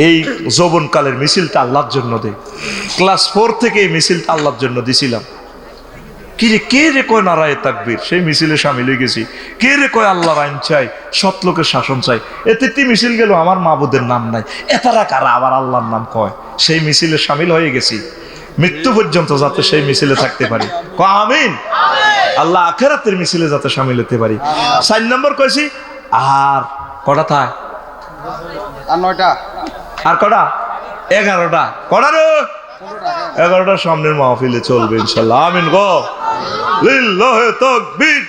এই যৌবনকালের মিছিলটা আল্লাহর জন্য দে। ক্লাস 4 থেকে এই মিছিলটা আল্লাহর জন্য দিছিলাম। কি রে, কে রে কয় নারায়ে তাকবীর, সেই মিছিলে সামিল হয়ে গেছি। কে রে কয় আল্লাহর আইন চাই, সৎ লোকের শাসন চাই। এতে মিছিল গেল, আমার মাবুদের নাম নাই, এতারা কারা আবার আল্লাহর নাম কয়। সেই মিছিলে সামিল হয়ে গেছি, মৃত্যু পর্যন্ত যাতে সেই মিছিলে থাকতে পারি। আমিন। আল্লাহ আখিরাতের মিছিলে যাতে সামিল হতে পারি। 4 নম্বর কইছি, আর কটা থাক? আর 9টা। আর কটা? 11টা। কটা রে? 11টার সামনের মাহফিলে চলবে ইনশাআল্লাহ। আমিন গো। লিল্লাহি তাকবীর,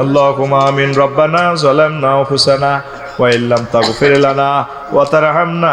আল্লাহুম্মা আমিন। রব্বানা যালামনা আনফুসানা ওয়া ইল্লাম তাগফির লানা ওয়া তারহামনা